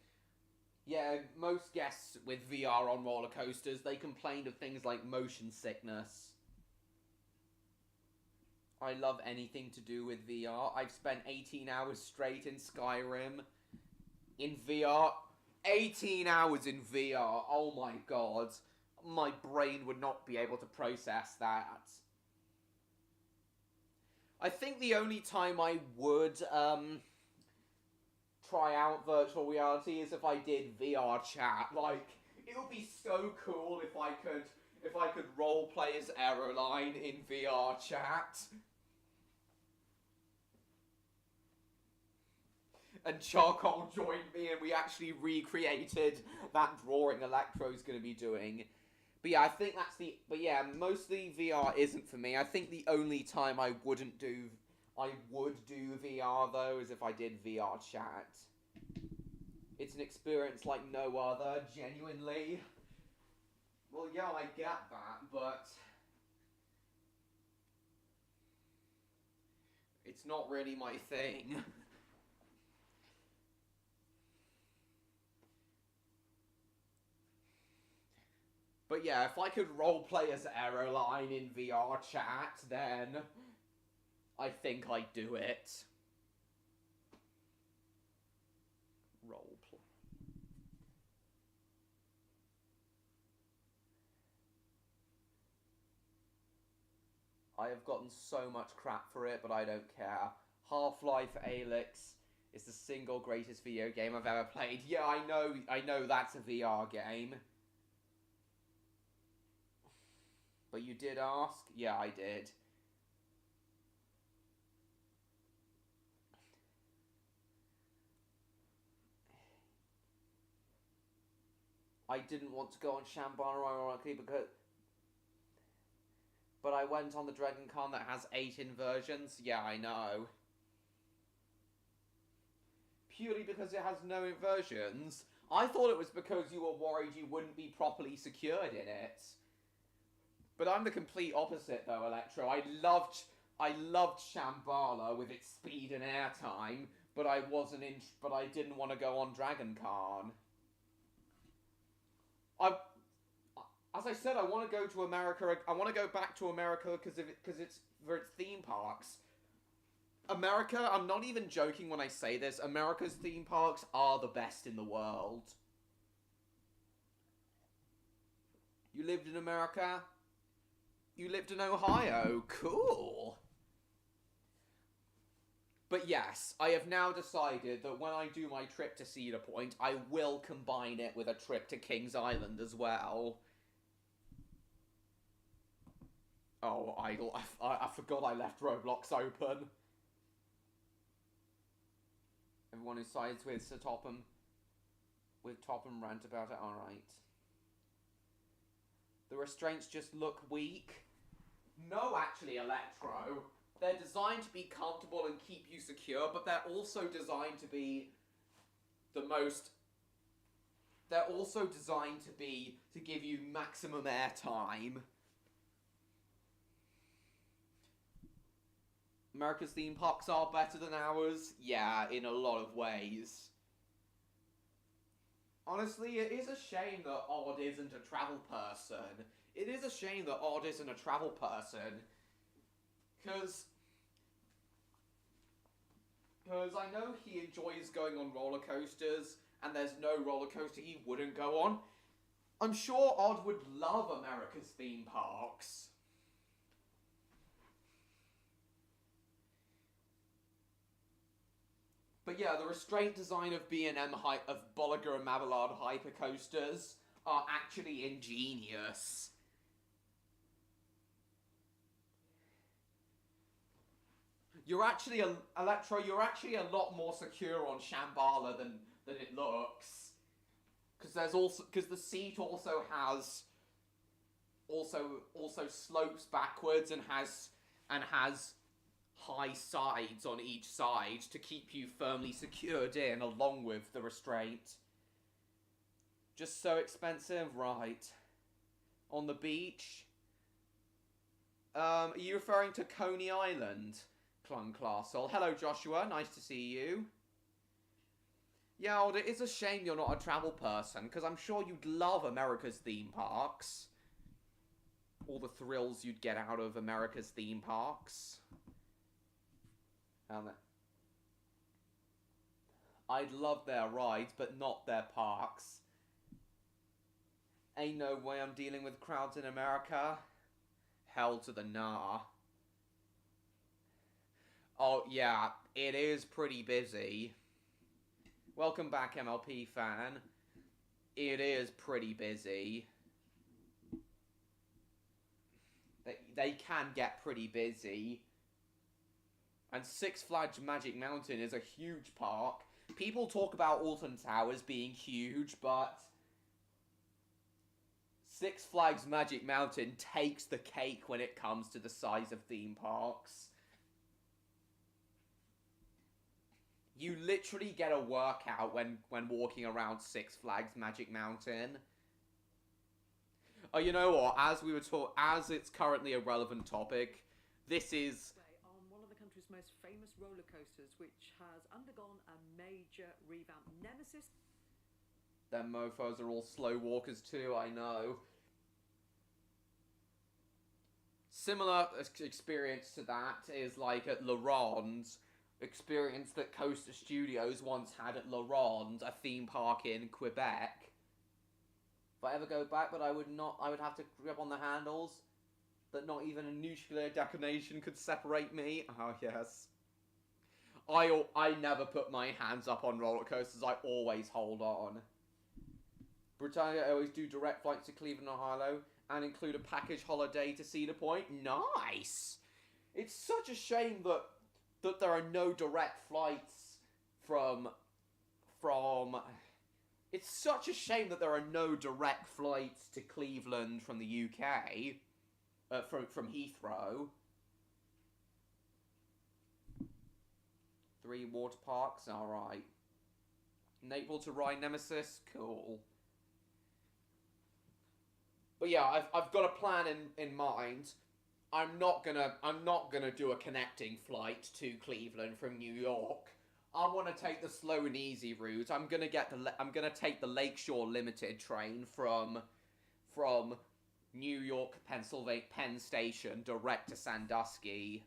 Yeah, most guests with VR on roller coasters, they complained of things like motion sickness. I love anything to do with VR. I've spent 18 hours straight in Skyrim. In VR. 18 hours in VR. Oh my god. My brain would not be able to process that. I think the only time I would try out virtual reality is if I did VR chat. Like, it would be so cool if I could roleplay as Aeroline in VR chat. And Charcoal joined me and we actually recreated that drawing Electro's going to be doing. But yeah, I think that's the... But yeah, mostly VR isn't for me. I think the only time I would do VR, though, is if I did VR chat. It's an experience like no other, genuinely. Well, yeah, I get that, but... it's not really my thing. But yeah, if I could roleplay as Aeroline in VR chat, then I think I'd do it. Roleplay. I have gotten so much crap for it, but I don't care. Half-Life Alyx is the single greatest video game I've ever played. Yeah, I know that's a VR game. But you did ask? Yeah, I did. I didn't want to go on Shambhala, ironically, because... But I went on the Dragon Con that has 8 inversions. Yeah, I know. Purely because it has no inversions. I thought it was because you were worried you wouldn't be properly secured in it. But I'm the complete opposite, though, Electro. I loved Shambhala with its speed and airtime, but I didn't want to go on Dragon Con. As I said, I want to go to America. I want to go back to America because it's for its theme parks. America, I'm not even joking when I say this. America's theme parks are the best in the world. You lived in America? You lived in Ohio. Cool. But yes, I have now decided that when I do my trip to Cedar Point, I will combine it with a trip to Kings Island as well. Oh, I forgot I left Roblox open. Everyone who sides with Sir Topham, rant about it, alright. The restraints just look weak. No, actually, Electro. They're designed to be comfortable and keep you secure, but they're also designed to be the most... They're also designed to give you maximum airtime. America's theme parks are better than ours? Yeah, in a lot of ways. Honestly, it is a shame that Odd isn't a travel person. It is a shame that Odd isn't a travel person. Because I know he enjoys going on roller coasters, and there's no roller coaster he wouldn't go on. I'm sure Odd would love America's theme parks. But yeah, the restraint design of B&M of Bolliger and Mavillard hypercoasters are actually ingenious. You're actually Electro. You're actually a lot more secure on Shambhala than it looks. Because the seat also has slopes backwards and has high sides on each side to keep you firmly secured in along with the restraint. Just so expensive, right? On the beach? Are you referring to Coney Island, Clunclassel? Hello, Joshua. Nice to see you. Yeah, Old, it is a shame you're not a travel person, because I'm sure you'd love America's theme parks. All the thrills you'd get out of America's theme parks. I'd love their rides, but not their parks. Ain't no way I'm dealing with crowds in America. Hell to the nah. Oh, yeah, it is pretty busy. Welcome back, MLP fan. It is pretty busy. They can get pretty busy. And Six Flags Magic Mountain is a huge park. People talk about Alton Towers being huge, but Six Flags Magic Mountain takes the cake when it comes to the size of theme parks. You literally get a workout when walking around Six Flags Magic Mountain. Oh, you know what? As it's currently a relevant topic, this is on one of the country's most famous roller coasters, which has undergone a major revamp. Nemesis. Them mofos are all slow walkers too, I know. Similar experience to that is like at La Ronde, experience that Coaster Studios once had at La Ronde, a theme park in Quebec. If I ever go back, but I would have to grab on the handles, that not even a nuclear detonation could separate me. Oh, yes. I never put my hands up on roller coasters, I always hold on. Britannia always do direct flights to Cleveland, Ohio, and include a package holiday to Cedar Point. Nice! It's such a shame that there are no direct flights from... It's such a shame that there are no direct flights to Cleveland from the UK, from Heathrow. 3 water parks, alright. Naples to ride Nemesis, cool. But yeah, I've got a plan in mind. I'm not gonna do a connecting flight to Cleveland from New York. I want to take the slow and easy route. I'm gonna take the Lakeshore Limited train from New York, Pennsylvania, Penn Station, direct to Sandusky,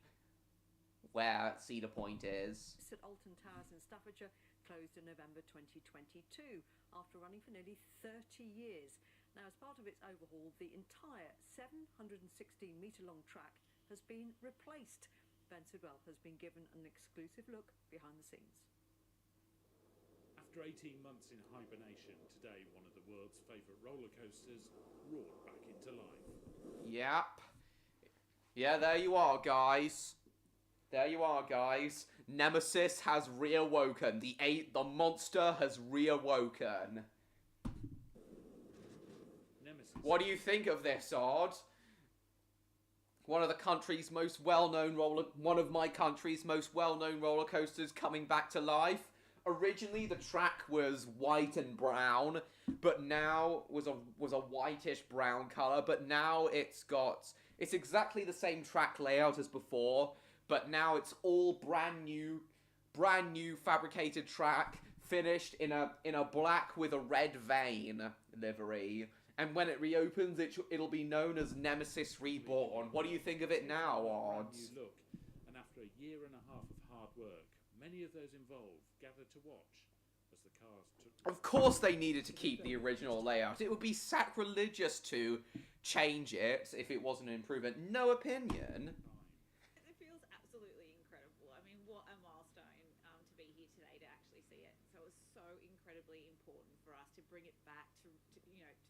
where Cedar Point is. At Alton Towers in Staffordshire closed in November 2022 after running for nearly 30 years. Now, as part of its overhaul, the entire 716-metre-long track has been replaced. Ben Sidwell has been given an exclusive look behind the scenes. After 18 months in hibernation, today one of the world's favourite roller coasters roared back into life. Yep. Yeah, there you are, guys. There you are, guys. Nemesis has reawoken. The monster has reawoken. Nemesis. What do you think of this, Odd? One of my country's most well-known roller coasters coming back to life. Originally, the track was white and brown, but now was a whitish brown color. But now it's exactly the same track layout as before, but now it's all brand new fabricated track, finished in a black with a red vein livery. And when it reopens, it'll be known as Nemesis Reborn. What do you think of it now, Odds? New look, and after a year and a half of hard work, many of those involved gathered to watch as the cars took... Of course they needed to keep the original layout. It would be sacrilegious to change it if it wasn't an improvement. No opinion. It feels absolutely incredible. I mean, what a milestone to be here today to actually see it. So it was so incredibly important for us to bring it back to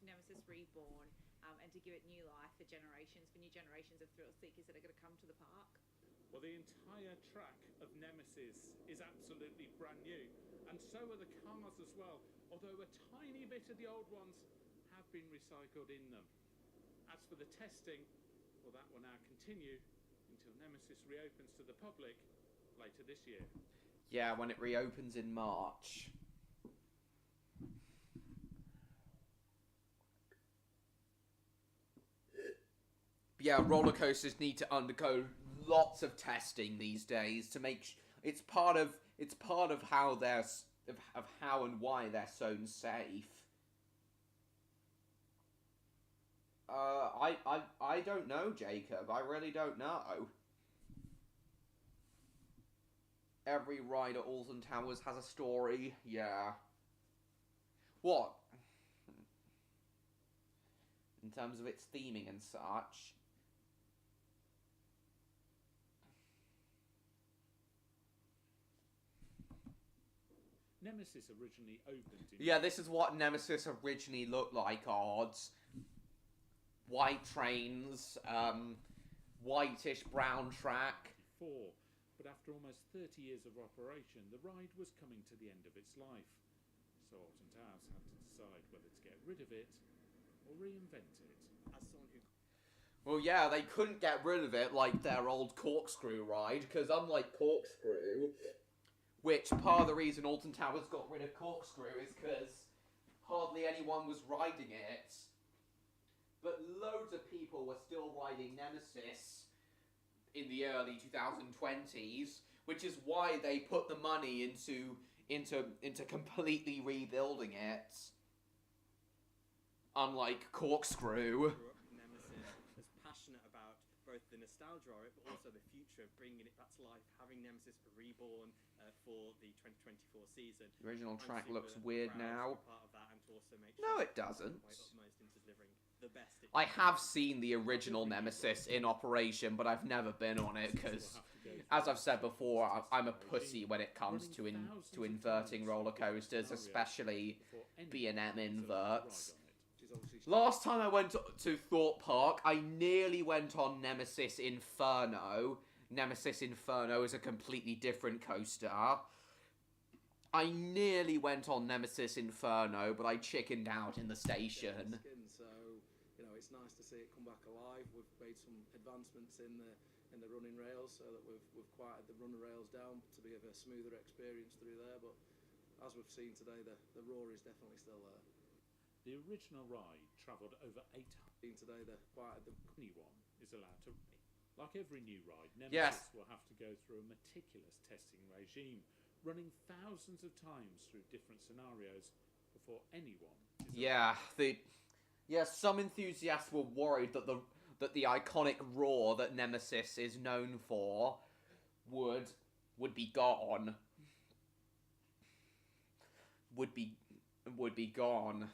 Nemesis Reborn, and to give it new life for new generations of thrill seekers that are going to come to the park. Well, the entire track of Nemesis is absolutely brand new, and so are the cars as well, although a tiny bit of the old ones have been recycled in them. As for the testing, well, that will now continue until Nemesis reopens to the public later this year. Yeah, when it reopens in March. Yeah, roller coasters need to undergo lots of testing these days to make it's part of how they're of how and why they're so safe. I don't know, Jacob. I really don't know. Every ride at Alton Towers has a story. Yeah. What? In terms of its theming and such. Nemesis originally opened in... Yeah, this is what Nemesis originally looked like, odds. White trains, whitish brown track. But after almost 30 years of operation, the ride was coming to the end of its life. So Alton Towers had to decide whether to get rid of it or reinvent it. As someone who Well, yeah, they couldn't get rid of it like their old Corkscrew ride, because unlike Corkscrew, which part of the reason Alton Towers got rid of Corkscrew is because hardly anyone was riding it. But loads of people were still riding Nemesis in the early 2020s, which is why they put the money into completely rebuilding it. Unlike Corkscrew. grew up with Nemesis is passionate about both the nostalgia of it, but also the future of bringing it back to life, having Nemesis reborn for the 2024 season. The original I'm track super looks weird proud to now. be part of that and to also make No, sure it doesn't. my utmost into delivering the best it I can. have seen the original Nemesis in operation, but I've never been on it because, as I've said before, I'm a pussy when it comes to inverting roller coasters, especially B&M inverts. Last time I went to Thorpe Park, I nearly went on Nemesis Inferno. Nemesis Inferno is a completely different coaster. I nearly went on Nemesis Inferno, but I chickened out in the station. So, you know, it's nice to see it come back alive. We've made some advancements in the running rails, so that we've quieted the runner rails down to be a smoother experience through there. But as we've seen today, the roar is definitely still there. The original ride travelled over 800. Today, the Anyone is allowed to. Like every new ride, Yes. Nemesis will have to go through a meticulous testing regime, running thousands of times through different scenarios before anyone is Some enthusiasts were worried that the iconic roar that Nemesis is known for would be gone. Would be gone.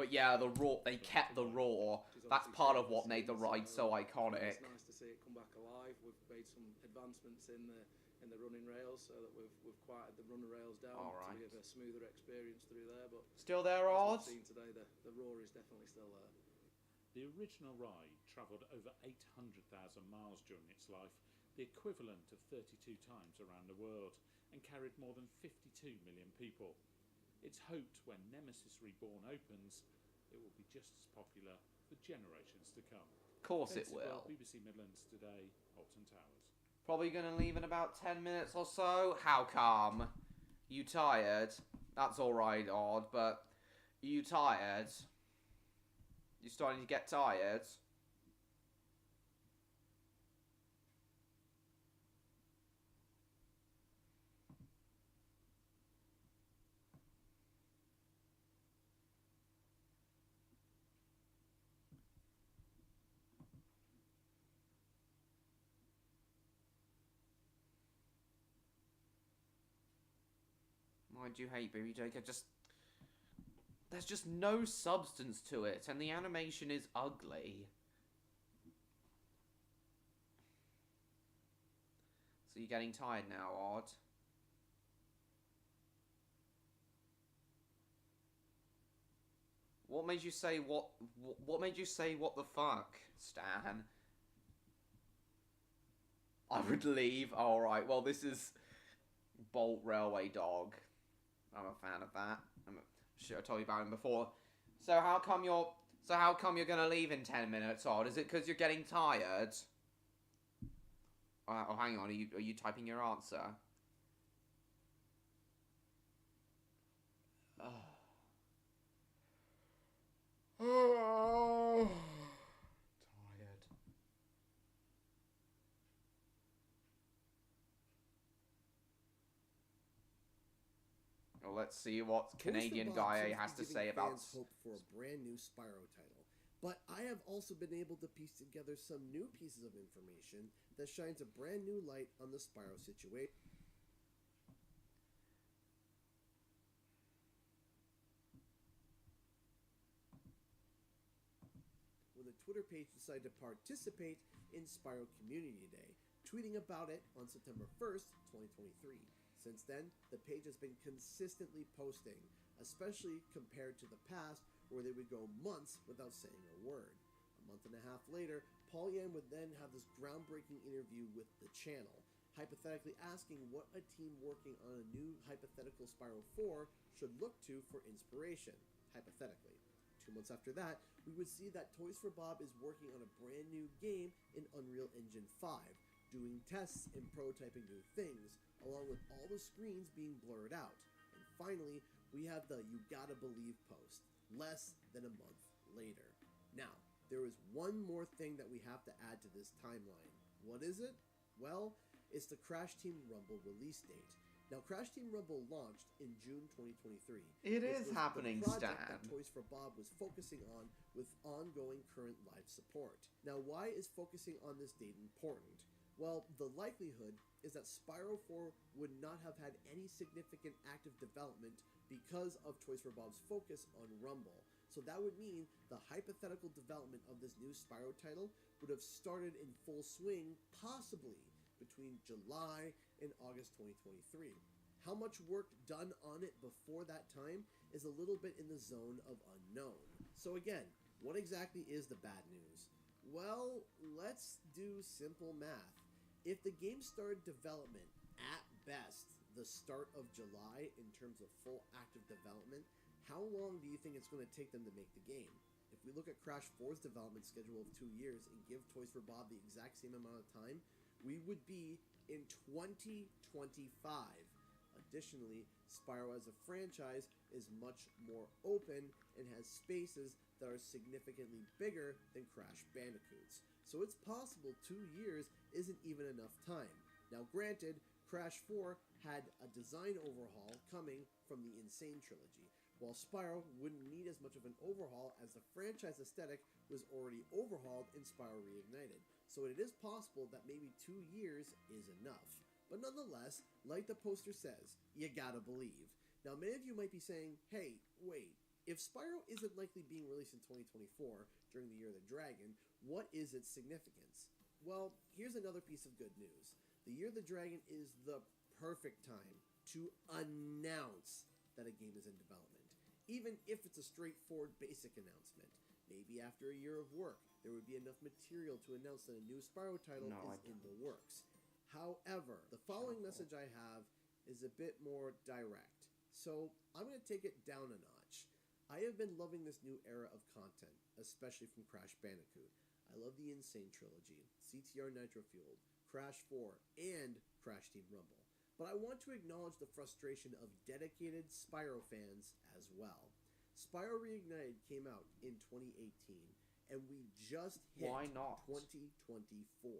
But yeah, the roar, they kept the roar. That's part of what made the ride so iconic. It's nice to see it come back alive. We've made some advancements in the running rails, so that we've quieted the runner rails down to be a smoother experience through there. But still there, as odds? we've seen today, the roar is definitely still there. The original ride travelled over 800,000 miles during its life, the equivalent of 32 times around the world, and carried more than 52 million people. It's hoped when Nemesis Reborn opens, it will be just as popular for generations to come. Of course Ben it Sitwell, will. BBC Midlands Today, Alton Towers. Probably gonna leave in about 10 minutes or so. How come? You tired? That's alright, Odd, but are you tired? You starting to get tired? Why do you hate Baby Jacob? There's just no substance to it, and the animation is ugly. So you're getting tired now, Odd? What made you say what made you say what the fuck, Stan? I would leave. Alright, well, this is Bolt Railway Dog. I'm a fan of that. Should have told you about him before. So how come you're gonna leave in 10 minutes, Odd? Is it because you're getting tired? Oh, hang on. Are you typing your answer? Oh. Tired. Well, let's see what Canadian guy has to say about. Hope for a brand new Spyro title, but I have also been able to piece together some new pieces of information that shines a brand new light on the Spyro situation. When the Twitter page decided to participate in Spyro Community Day, tweeting about it on September 1st, 2023. Since then, the page has been consistently posting, especially compared to the past where they would go months without saying a word. A month and a half later, Paul Yan would then have this groundbreaking interview with the channel, hypothetically asking what a team working on a new hypothetical Spyro 4 should look to for inspiration, hypothetically. 2 months after that, we would see that Toys for Bob is working on a brand new game in Unreal Engine 5, doing tests and prototyping new things, along with all the screens being blurred out. And finally, we have the You Gotta Believe post, less than a month later. Now, there is one more thing that we have to add to this timeline. What is it? Well, it's the Crash Team Rumble release date. Now, Crash Team Rumble launched in June 2023. It is happening, the project Stan. that Toys for Bob was focusing on with ongoing current live support. Now, why is focusing on this date important? Well, the likelihood is that Spyro 4 would not have had any significant active development because of Toys for Bob's focus on Rumble. So that would mean the hypothetical development of this new Spyro title would have started in full swing, possibly between July and August 2023. How much work done on it before that time is a little bit in the zone of unknown. So again, what exactly is the bad news? Well, let's do simple math. If the game started development at best the start of July in terms of full active development, how long do you think it's going to take them to make the game? If we look at Crash 4's development schedule of 2 years and give Toys for Bob the exact same amount of time, we would be in 2025. Additionally, Spyro as a franchise is much more open and has spaces that are significantly bigger than Crash Bandicoot's. So it's possible 2 years isn't even enough time. Now granted, Crash 4 had a design overhaul coming from the Insane trilogy, while Spyro wouldn't need as much of an overhaul as the franchise aesthetic was already overhauled in Spyro Reignited. So it is possible that maybe 2 years is enough. But nonetheless, like the poster says, you gotta believe. Now many of you might be saying, hey, wait, if Spyro isn't likely being released in 2024 during the Year of the Dragon, what is its significance? Well, here's another piece of good news. The Year of the Dragon is the perfect time to announce that a game is in development, even if it's a straightforward basic announcement. Maybe after a year of work, there would be enough material to announce that a new Spyro title is in the works. However, the following message I have is a bit more direct, so I'm going to take it down a notch. I have been loving this new era of content, especially from Crash Bandicoot. I love the Insane trilogy, CTR Nitro Fueled, Crash 4, and Crash Team Rumble. But I want to acknowledge the frustration of dedicated Spyro fans as well. Spyro Reignited came out in 2018, and we just hit 2024.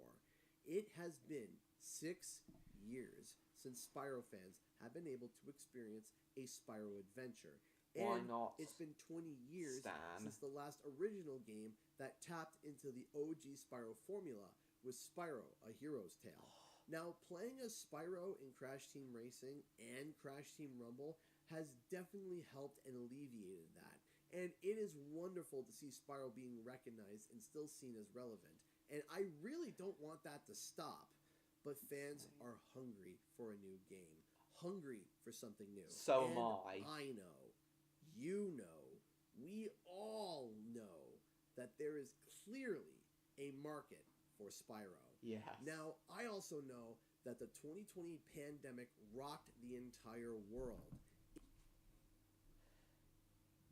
It has been 6 years since Spyro fans have been able to experience a Spyro adventure. Why And not? it's been 20 years Stan? since the last original game that tapped into the OG Spyro formula with Spyro, A Hero's Tale. Now, playing as Spyro in Crash Team Racing and Crash Team Rumble has definitely helped and alleviated that. And it is wonderful to see Spyro being recognized and still seen as relevant. And I really don't want that to stop. But fans are hungry for a new game. Hungry for something new. So and am I. I know. You know. We all know that there is clearly a market for Spyro. Yes. Now, I also know that the 2020 pandemic rocked the entire world.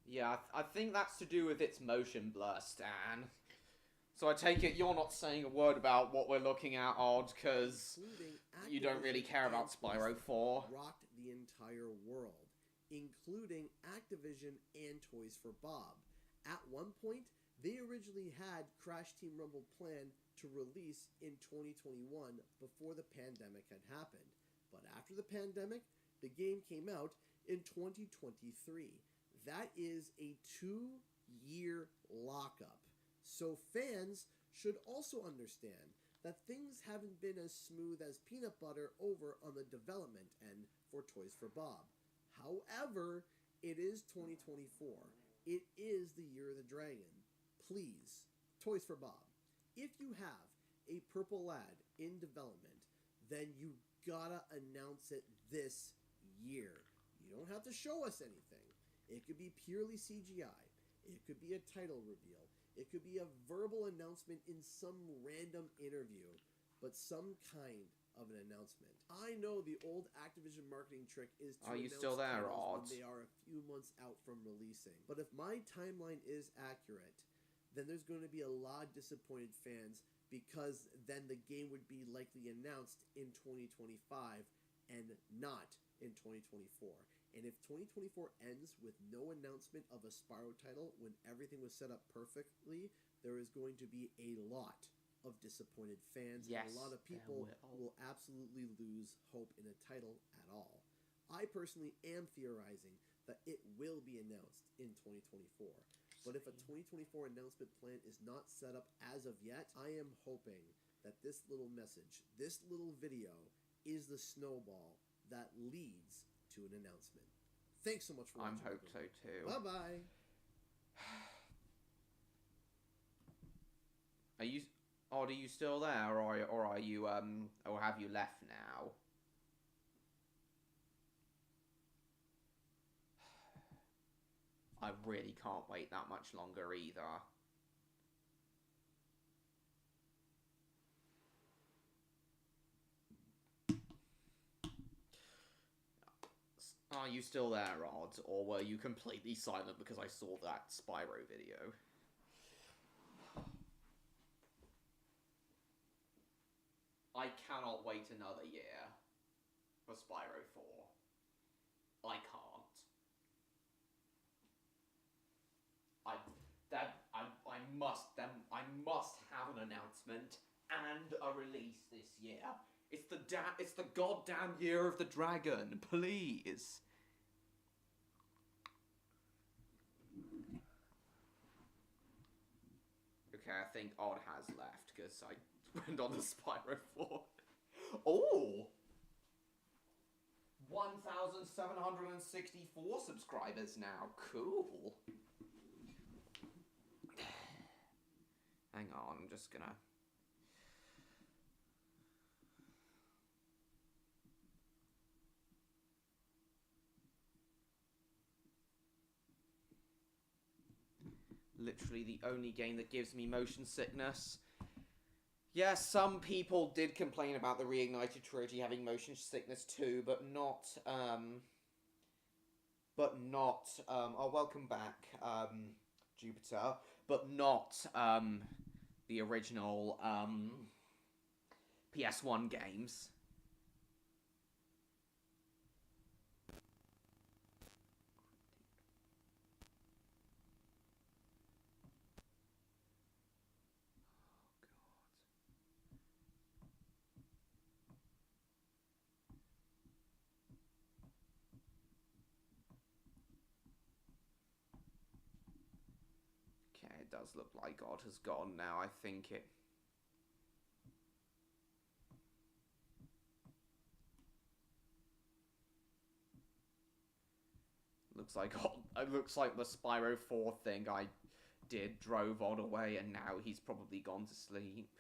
Yeah, I think that's to do with its motion blur, Stan. So I take it you're not saying a word about what we're looking at, Odd, because you don't really care about Spyro 4. Rocked the entire world, including Activision and Toys for Bob. At one point, they originally had Crash Team Rumble planned to release in 2021 before the pandemic had happened. But after the pandemic, the game came out in 2023. That is a 2-year lockup. So fans should also understand that things haven't been as smooth as peanut butter over on the development end for Toys for Bob. However, it is 2024. It is the Year of the Dragon. Please, Toys for Bob, if you have a purple lad in development, then you gotta announce it this year. You don't have to show us anything. It could be purely CGI. It could be a title reveal. It could be a verbal announcement in some random interview, but some kind of an announcement. I know the old Activision marketing trick is to announce still there, titles Odd? when they are a few months out from releasing. But if my timeline is accurate, then there's going to be a lot of disappointed fans because then the game would be likely announced in 2025 and not in 2024. And if 2024 ends with no announcement of a Spyro title when everything was set up perfectly, there is going to be a lot of disappointed fans, Yes, and a lot of there people will. will absolutely lose hope in a title at all. I personally am theorizing that it will be announced in 2024. But if a 2024 announcement plan is not set up as of yet, I am hoping that this little message, this little video, is the snowball that leads to an announcement. Thanks so much for watching. I hope so too. Bye-bye. Are you still there, or are you or have you left now? I really can't wait that much longer either. Are you still there, Odd, or were you completely silent because I saw that Spyro video? I cannot wait another year for Spyro 4. I can't. I must have an announcement and a release this year. It's the goddamn Year of the Dragon, please. Okay, I think Odd has left because I went on the Spyro 4. Oh! 1,764 subscribers now. Cool. Hang on, I'm just gonna... Literally the only game that gives me motion sickness. Yes, some people did complain about the Reignited trilogy having motion sickness too, but not, oh, welcome back, Jupiter, but not, the original, PS1 games. It does look like God has gone now. I think it... Looks like the Spyro 4 thing I did drove Odd away, and now he's probably gone to sleep.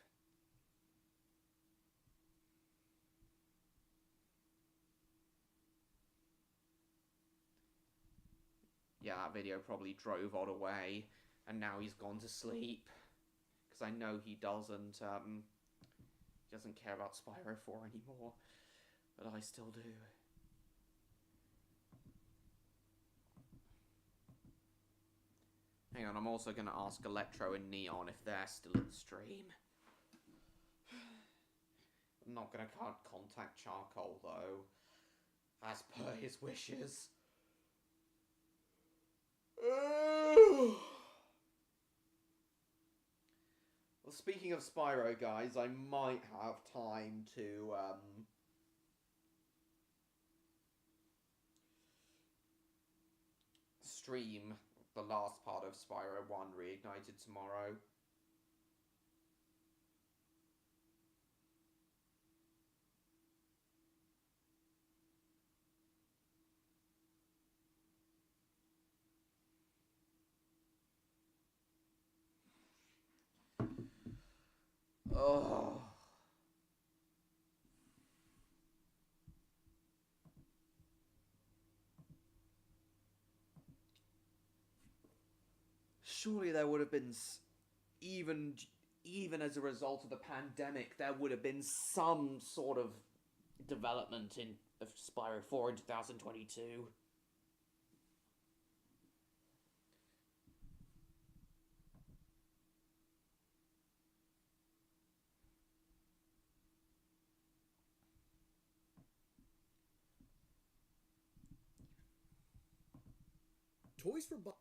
Yeah, that video probably drove Odd away. And now he's gone to sleep. Because I know he doesn't doesn't care about Spyro 4 anymore, but I still do. Hang on, I'm also going to ask Electro and Neon if they're still in the stream. I'm not going to contact Charcoal, though, as per his wishes. Well, speaking of Spyro, guys, I might have time to, stream the last part of Spyro 1 Reignited tomorrow. Oh. Surely there would have been, even as a result of the pandemic, there would have been some sort of development of Spyro 4 in 2022. Toys for Bob.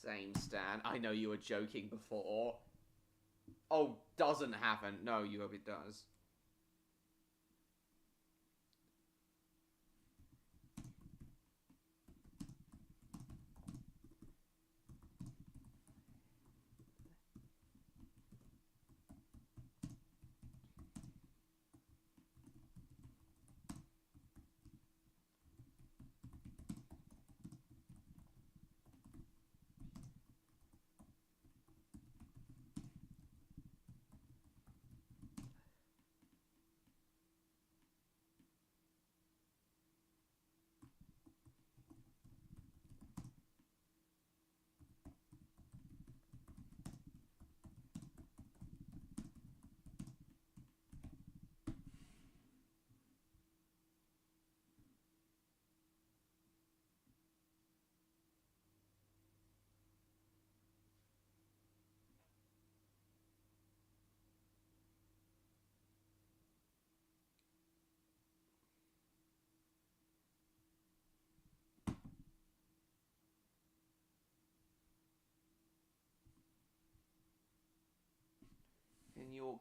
Same, Stan. I know you were joking before. Oh, doesn't happen. No, you hope it does.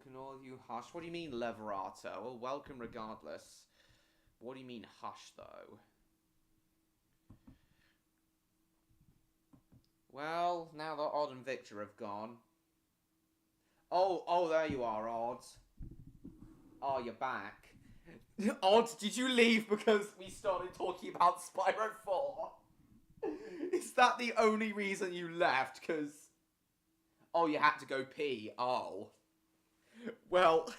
Can all of you hush? What do you mean, Leverato? Well, welcome regardless. What do you mean, hush, though? Well, now that Odd and Victor have gone. Oh, there you are, Odd. Oh, you're back. Odd, did you leave because we started talking about Spyro 4? Is that the only reason you left? Because... Oh, you had to go pee. Oh. Well,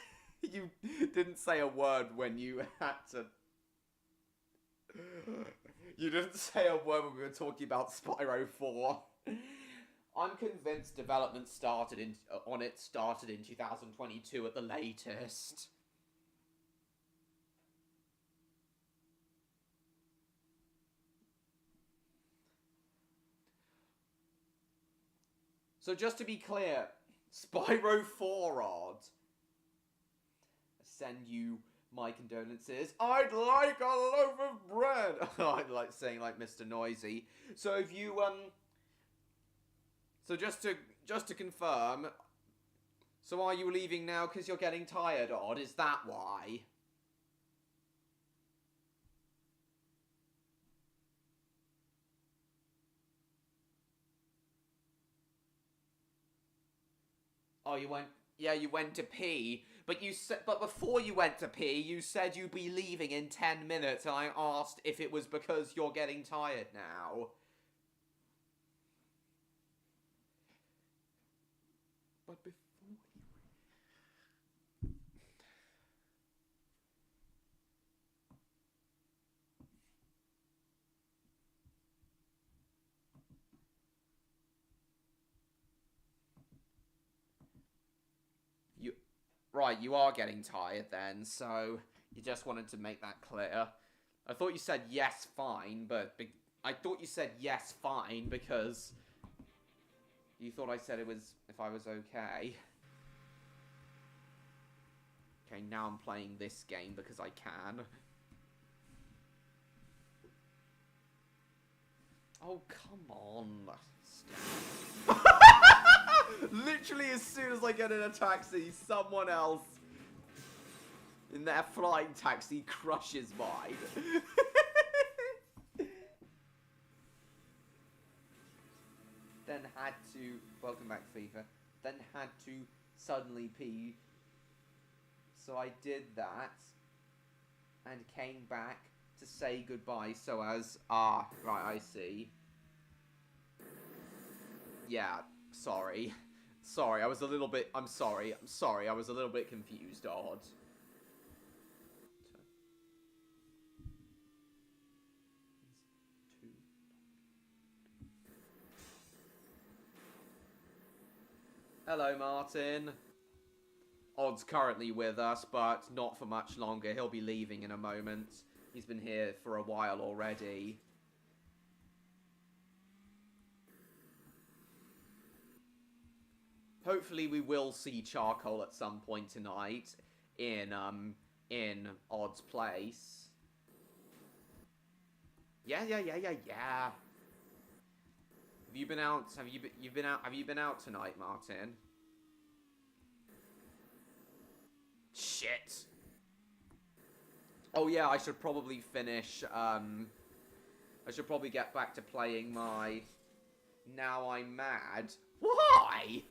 you didn't say a word when you had to... You didn't say a word when we were talking about Spyro 4. I'm convinced development started in 2022 at the latest. So just to be clear, Spyro 4 Odd. Send you my condolences. I'd like a loaf of bread. I'd like saying like Mr. Noisy. So if you so just to confirm, so are you leaving now because you're getting tired, Odd? Is that why? Oh, you went to pee, But but before you went to pee, you said you'd be leaving in 10 minutes, and I asked if it was because you're getting tired now. But before Right, you are getting tired then, so you just wanted to make that clear. I thought you said yes, fine, but I thought you said yes, fine, because you thought I said it was if I was okay. Okay, now I'm playing this game because I can. Oh, come on. Literally as soon as I get in a taxi, someone else in their flying taxi crushes mine. Then had to, welcome back FIFA, then had to suddenly pee. So I did that and came back to say goodbye so as, right, I see. Yeah, sorry. Sorry, I was a little bit, I'm sorry, I was a little bit confused, Odd. Hello, Martin. Odd's currently with us, but not for much longer. He'll be leaving in a moment. He's been here for a while already. Hopefully we will see Charcoal at some point tonight in Odd's place. Yeah. Have you been out? Have you been out tonight, Martin? Shit. Oh yeah, I should probably finish, I should probably get back to playing my Now I'm Mad. Why?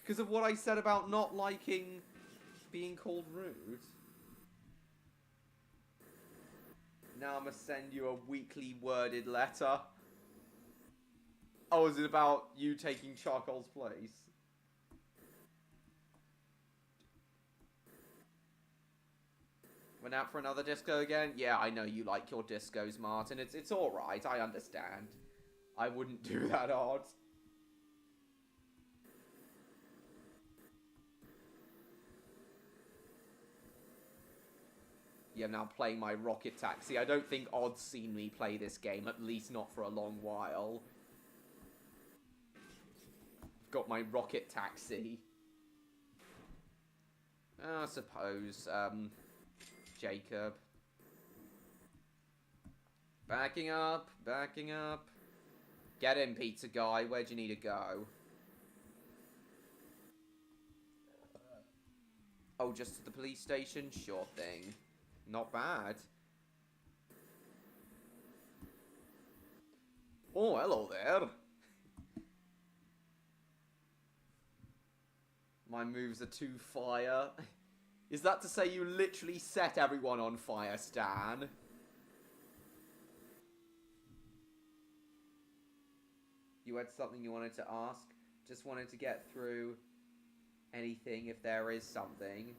Because of what I said about not liking being called rude. Now I'm gonna send you a weekly worded letter. Oh, is it about you taking Charcoal's place? Went out for another disco again? Yeah, I know you like your discos, Martin. It's alright, I understand. I wouldn't do that, Odd. Yeah, I'm now playing my Rocket Taxi. I don't think Odd's seen me play this game, at least not for a long while. I've got my Rocket Taxi. I suppose, Jacob. Backing up. Get in, pizza guy. Where'd you need to go? Oh, just to the police station? Sure thing. Not bad. Oh, hello there. My moves are too fire. Is that to say you literally set everyone on fire, Stan? You had something you wanted to ask? Just wanted to get through anything if there is something.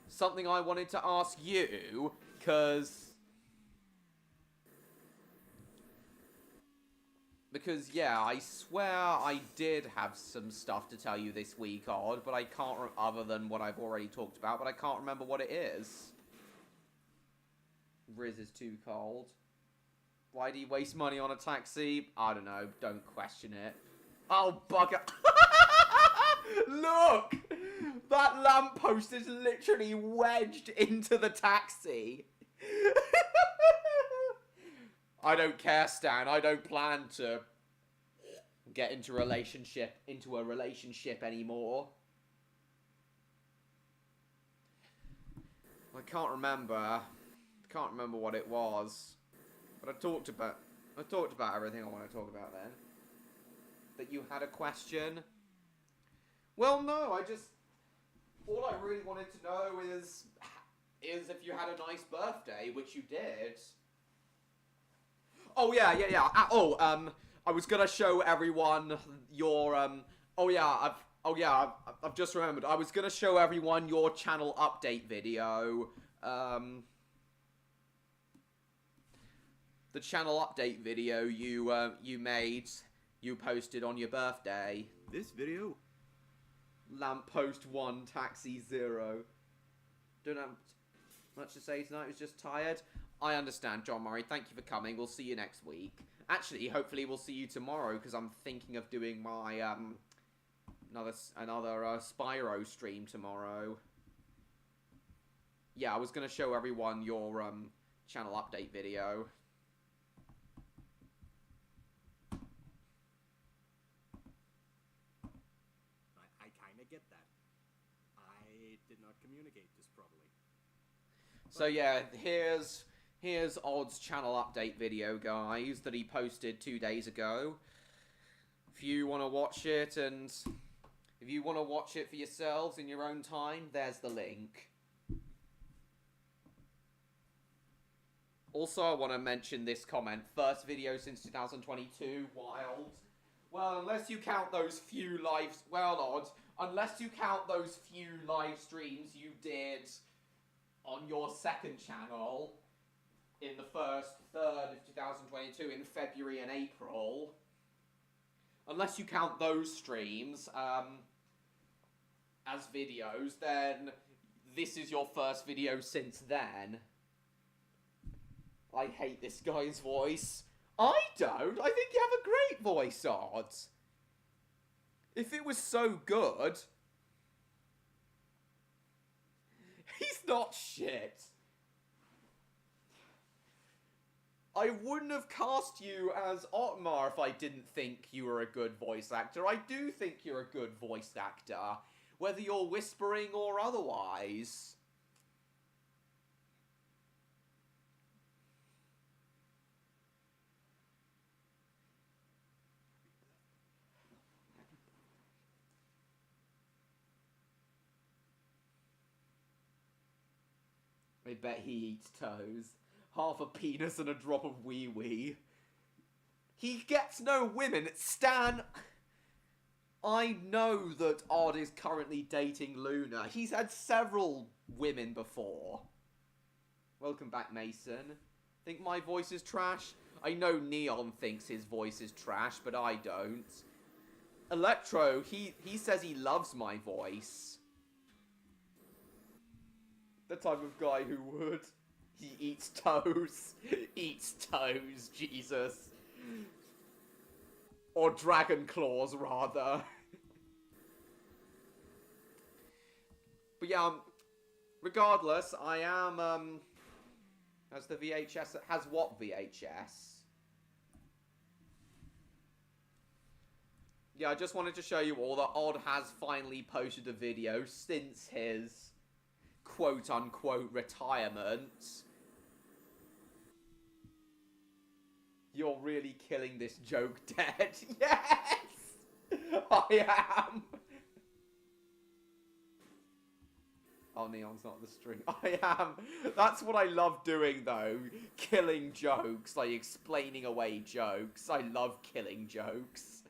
Something I wanted to ask you, because, yeah, I swear I did have some stuff to tell you this week, Odd, but I can't, other than what I've already talked about, but I can't remember what it is. Riz is too cold. Why do you waste money on a taxi? I don't know, don't question it. Oh, bugger. Look! That lamppost is literally wedged into the taxi. I don't care, Stan. I don't plan to get into a relationship anymore. I can't remember what it was. But I talked about everything I want to talk about then. that you had a question. Well, no, all I really wanted to know is if you had a nice birthday, which you did. Oh, yeah. I was gonna show everyone your, I've just remembered. I was gonna show everyone your channel update video. The channel update video you made, you posted on your birthday. This video. Lamppost 1, Taxi 0. Don't have much to say tonight. I was just tired. I understand, John Murray. Thank you for coming. We'll see you next week. Actually, hopefully we'll see you tomorrow, because I'm thinking of doing my another Spyro stream tomorrow. Yeah, I was gonna show everyone your channel update video. I kind of get that. I did not communicate this properly. So yeah, here's Odd's channel update video, guys, that he posted 2 days ago. If you want to watch it, and if you want to watch it for yourselves in your own time, there's the link. Also, I want to mention this comment. First video since 2022, wild. Well, unless you count those few live... Well, Odd, unless you count those few live streams you did on your second channel in the first third of 2022 in February and April. Unless you count those streams as videos, then this is your first video since then. I hate this guy's voice. I don't. I think you have a great voice, Odd. If it was so good... He's not shit. I wouldn't have cast you as Otmar if I didn't think you were a good voice actor. I do think you're a good voice actor, whether you're whispering or otherwise. I bet he eats toes. Half a penis and a drop of wee-wee. He gets no women. Stan... I know that Odd is currently dating Luna. He's had several women before. Welcome back, Mason. Think my voice is trash? I know Neon thinks his voice is trash, but I don't. Electro, he says he loves my voice. The type of guy who would. He eats toes. Eats toes, Jesus. Or dragon claws, rather. But yeah, regardless, I am, has the VHS, has what VHS? Yeah, I just wanted to show you all that Odd has finally posted a video since his quote-unquote retirement. You're really killing this joke, Dead. Yes! I am! Oh, Neon's not the stream. I am. That's what I love doing, though. Killing jokes. Like, explaining away jokes. I love killing jokes.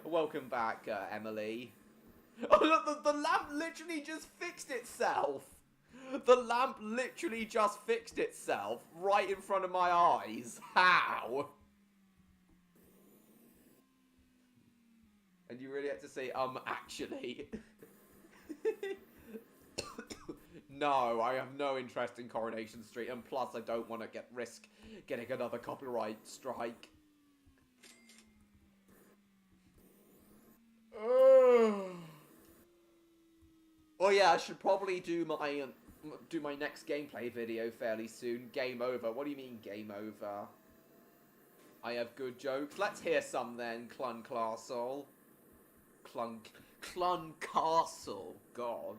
Welcome back, Emily. Oh, look, the lamp literally just fixed itself. The lamp literally just fixed itself right in front of my eyes. How? And you really had to say, actually. No, I have no interest in Coronation Street, and plus I don't want to risk getting another copyright strike. Oh yeah, I should probably do my next gameplay video fairly soon. Game over. What do you mean game over? I have good jokes. Let's hear some then, Clun Castle. Clun Castle. God.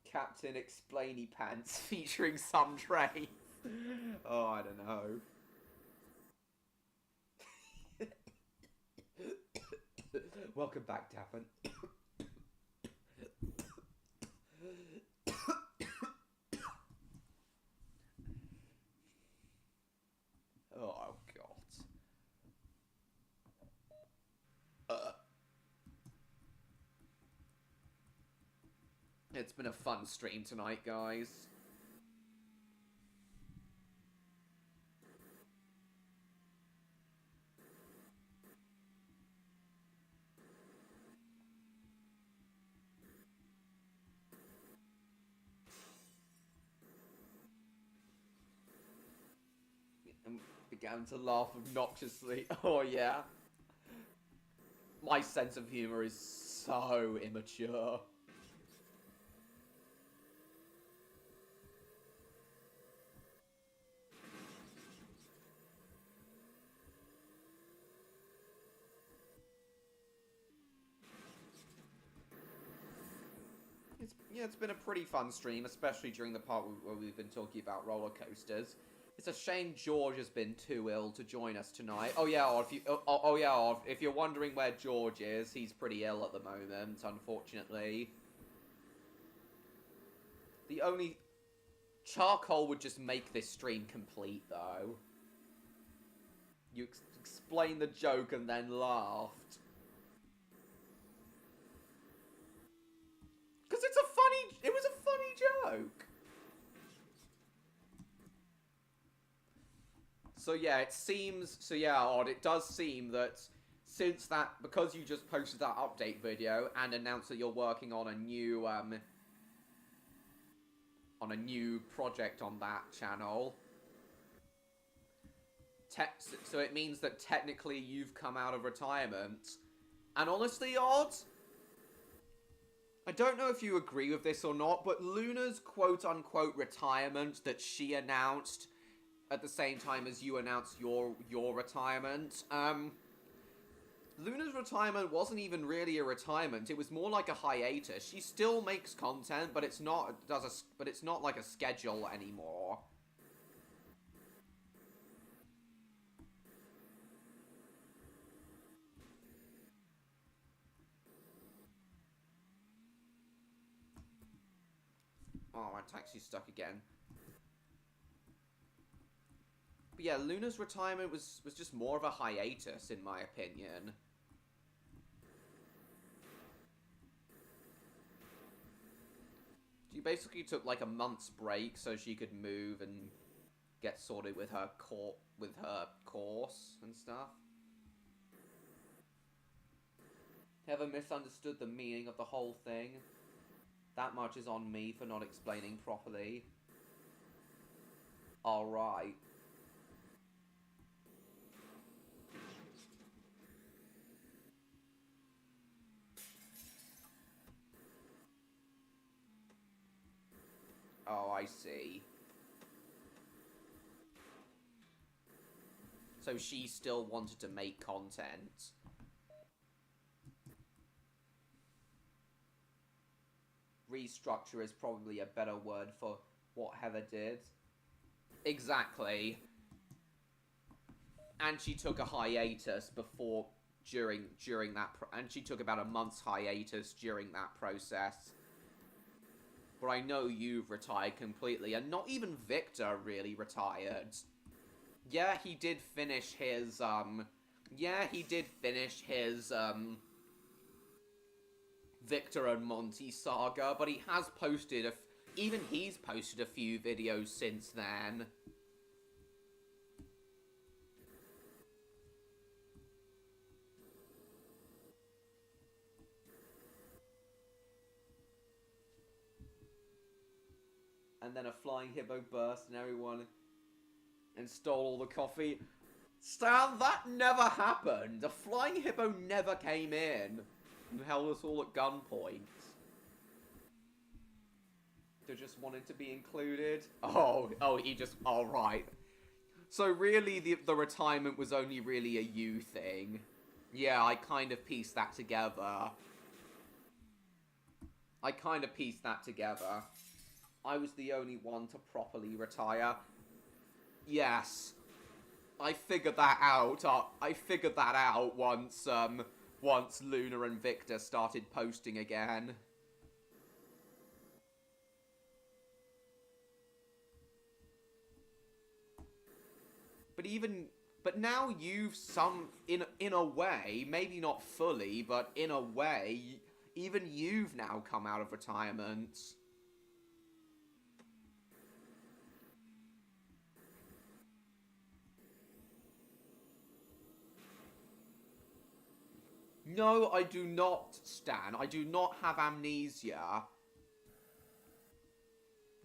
Captain Explainy Pants featuring some train. Oh, I don't know. Welcome back, Daphne. Oh, God. It's been a fun stream tonight, guys. And began to laugh obnoxiously. Oh, yeah. My sense of humor is so immature. It's been a pretty fun stream, especially during the part where we've been talking about roller coasters. It's a shame George has been too ill to join us tonight. Oh yeah, or if you're wondering where George is, he's pretty ill at the moment, unfortunately. The only charcoal would just make this stream complete, though. You explain the joke and then laughed. Because it was a funny joke. So yeah, Odd, it does seem that because you just posted that update video and announced that you're working on a new project on that channel, so it means that technically you've come out of retirement. And honestly, Odd, I don't know if you agree with this or not, but Luna's quote-unquote retirement that she announced at the same time as you announced your retirement, Luna's retirement wasn't even really a retirement. It was more like a hiatus. She still makes content, but it's not like a schedule anymore. Oh, my taxi's stuck again. But yeah, Luna's retirement was just more of a hiatus, in my opinion. She basically took like a month's break so she could move and get sorted with her course and stuff. Ever misunderstood the meaning of the whole thing? That much is on me for not explaining properly. Alright. Oh, I see. So she still wanted to make content. Restructure is probably a better word for what Heather did. Exactly. And she took a hiatus during that, and she took about a month's hiatus during that process. But I know you've retired completely, and not even Victor really retired. Yeah, he did finish his, Victor and Monty saga, but he has posted he's posted a few videos since then. And then a flying hippo burst and everyone and stole all the coffee. Stan, that never happened. A flying hippo never came in and held us all at gunpoint. They just wanted to be included. Alright. So really the retirement was only really a you thing. Yeah, I kind of pieced that together. I was the only one to properly retire. Yes. I figured that out. I figured that out once, once Luna and Victor started posting again. But now you've in a way, maybe not fully, but in a way, even you've now come out of retirement. No, I do not, Stan. I do not have amnesia.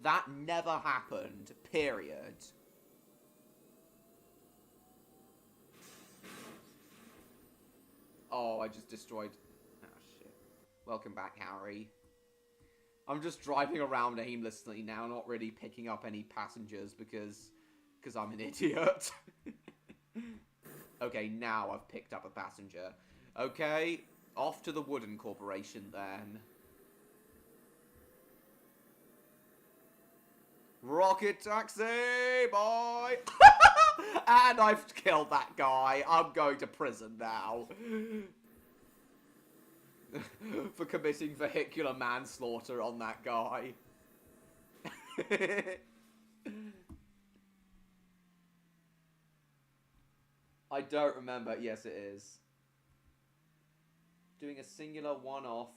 That never happened. Period. Oh, I just destroyed... Oh, shit. Welcome back, Harry. I'm just driving around aimlessly now, not really picking up any passengers because I'm an idiot. Okay, now I've picked up a passenger. Okay, off to the Wooden Corporation then. Rocket taxi, boy! And I've killed that guy. I'm going to prison now. For committing vehicular manslaughter on that guy. I don't remember. Yes, it is. Doing a singular one-off.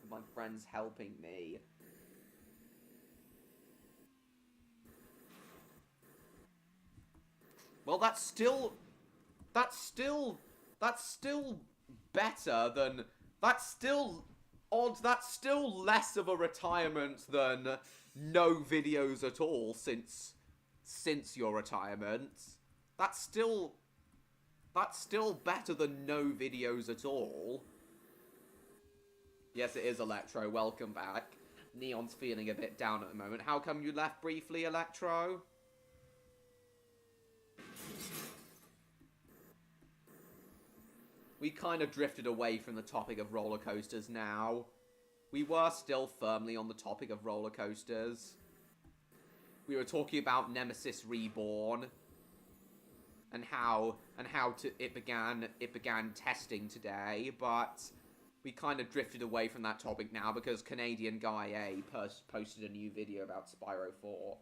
My friend's helping me. Well, that's still better than, that's still odd, that's still less of a retirement than no videos at all since your retirement. That's still better than no videos at all. Yes, it is Electro. Welcome back. Neon's feeling a bit down at the moment. How come you left briefly, Electro? We kind of drifted away from the topic of roller coasters now. We were still firmly on the topic of roller coasters. We were talking about Nemesis Reborn and how it began testing today, but we kind of drifted away from that topic now because Canadian Guy A posted a new video about Spyro 4.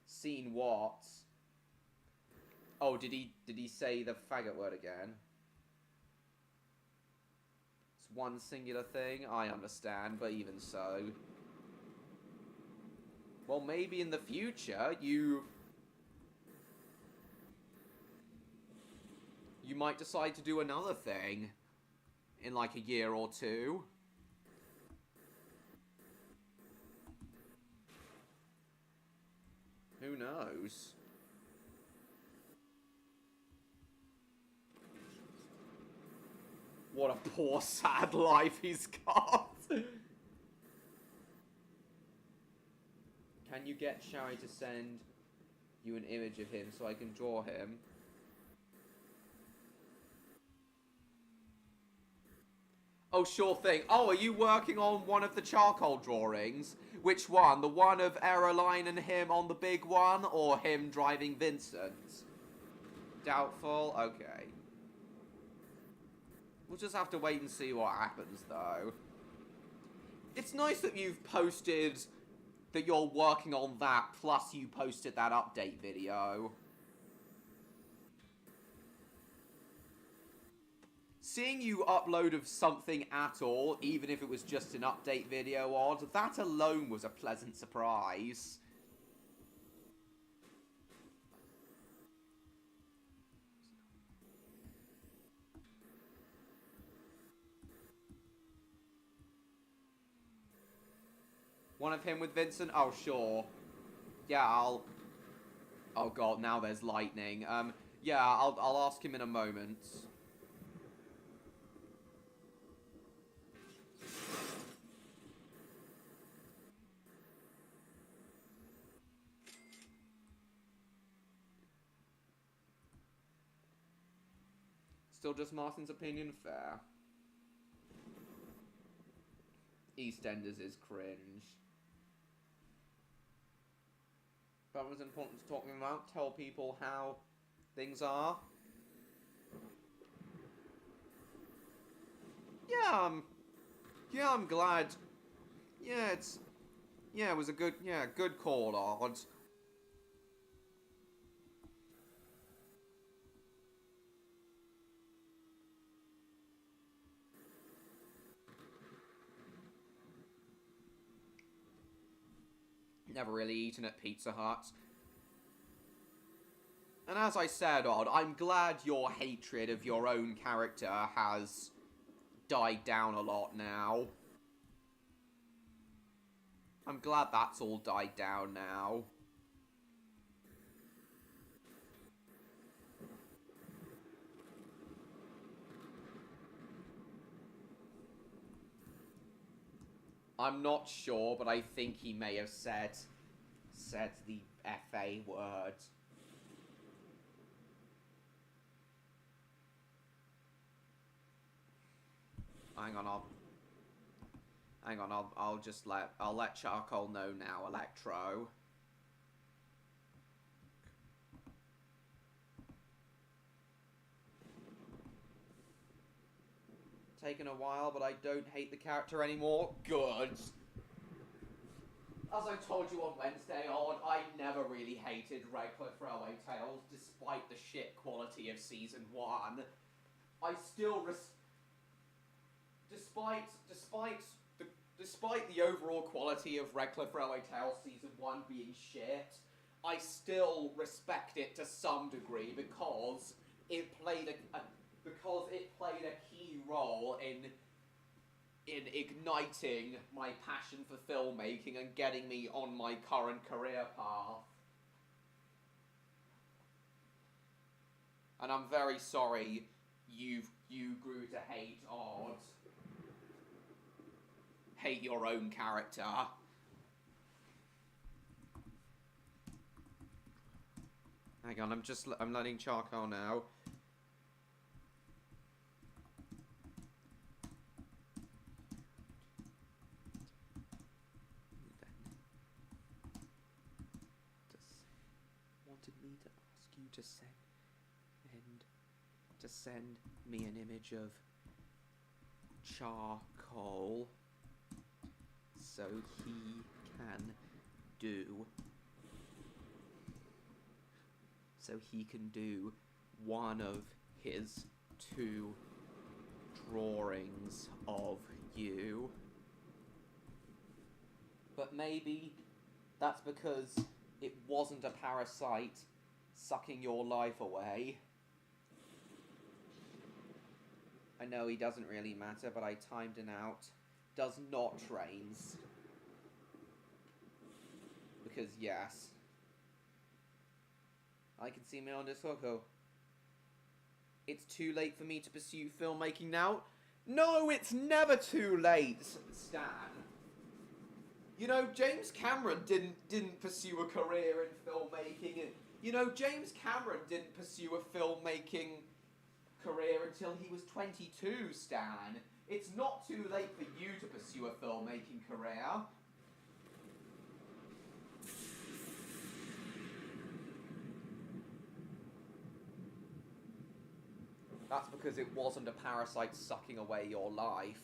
Seen what? Oh, did he say the faggot word again? It's one singular thing, I understand, but even so. Well, maybe in the future, you might decide to do another thing in like a year or two. Who knows? What a poor, sad life he's got. Can you get Shari to send you an image of him so I can draw him? Oh, sure thing. Oh, are you working on one of the charcoal drawings? Which one? The one of Aeroline and him on the big one, or him driving Vincent? Doubtful? Okay. We'll just have to wait and see what happens, though. It's nice that you've posted that you're working on that, plus you posted that update video. Seeing you upload of something at all, even if it was just an update video odd, that alone was a pleasant surprise. One of him with Vincent? Oh, sure. Yeah, I'll... Oh god, now there's lightning. Yeah, I'll ask him in a moment. Still just Martin's opinion? Fair. EastEnders is cringe. But it was important to talk about, tell people how things are. Yeah, I'm glad. Yeah, it was a good call, Odd. Never really eaten at Pizza Hut. And as I said, Odd, I'm glad your hatred of your own character has died down a lot now. I'm glad that's all died down now. I'm not sure, but I think he may have said the FA word. Hang on, I'll let Charcoal know now, Electro. Taken a while, but I don't hate the character anymore. Good. As I told you on Wednesday, Odd, I never really hated Redcliffe Railway Tales, despite the shit quality of Season 1. I still despite the overall quality of Redcliffe Railway Tales Season 1 being shit, I still respect it to some degree because it played a key role in igniting my passion for filmmaking and getting me on my current career path. And I'm very sorry you grew to hate Odd. Hate your own character. Hang on, I'm letting Charcoal know. Wanted me to ask you to send me an image of Charcoal so he can do one of his 2 drawings of you. But maybe that's because it wasn't a parasite sucking your life away. I know he doesn't really matter, but I timed him out. Does not trains. Because yes. I can see me on this hook. It's too late for me to pursue filmmaking now? No, it's never too late, Stan. You know, James Cameron didn't pursue a career in filmmaking. You know, James Cameron didn't pursue a filmmaking career until he was 22, Stan. It's not too late for you to pursue a filmmaking career. That's because it wasn't a parasite sucking away your life.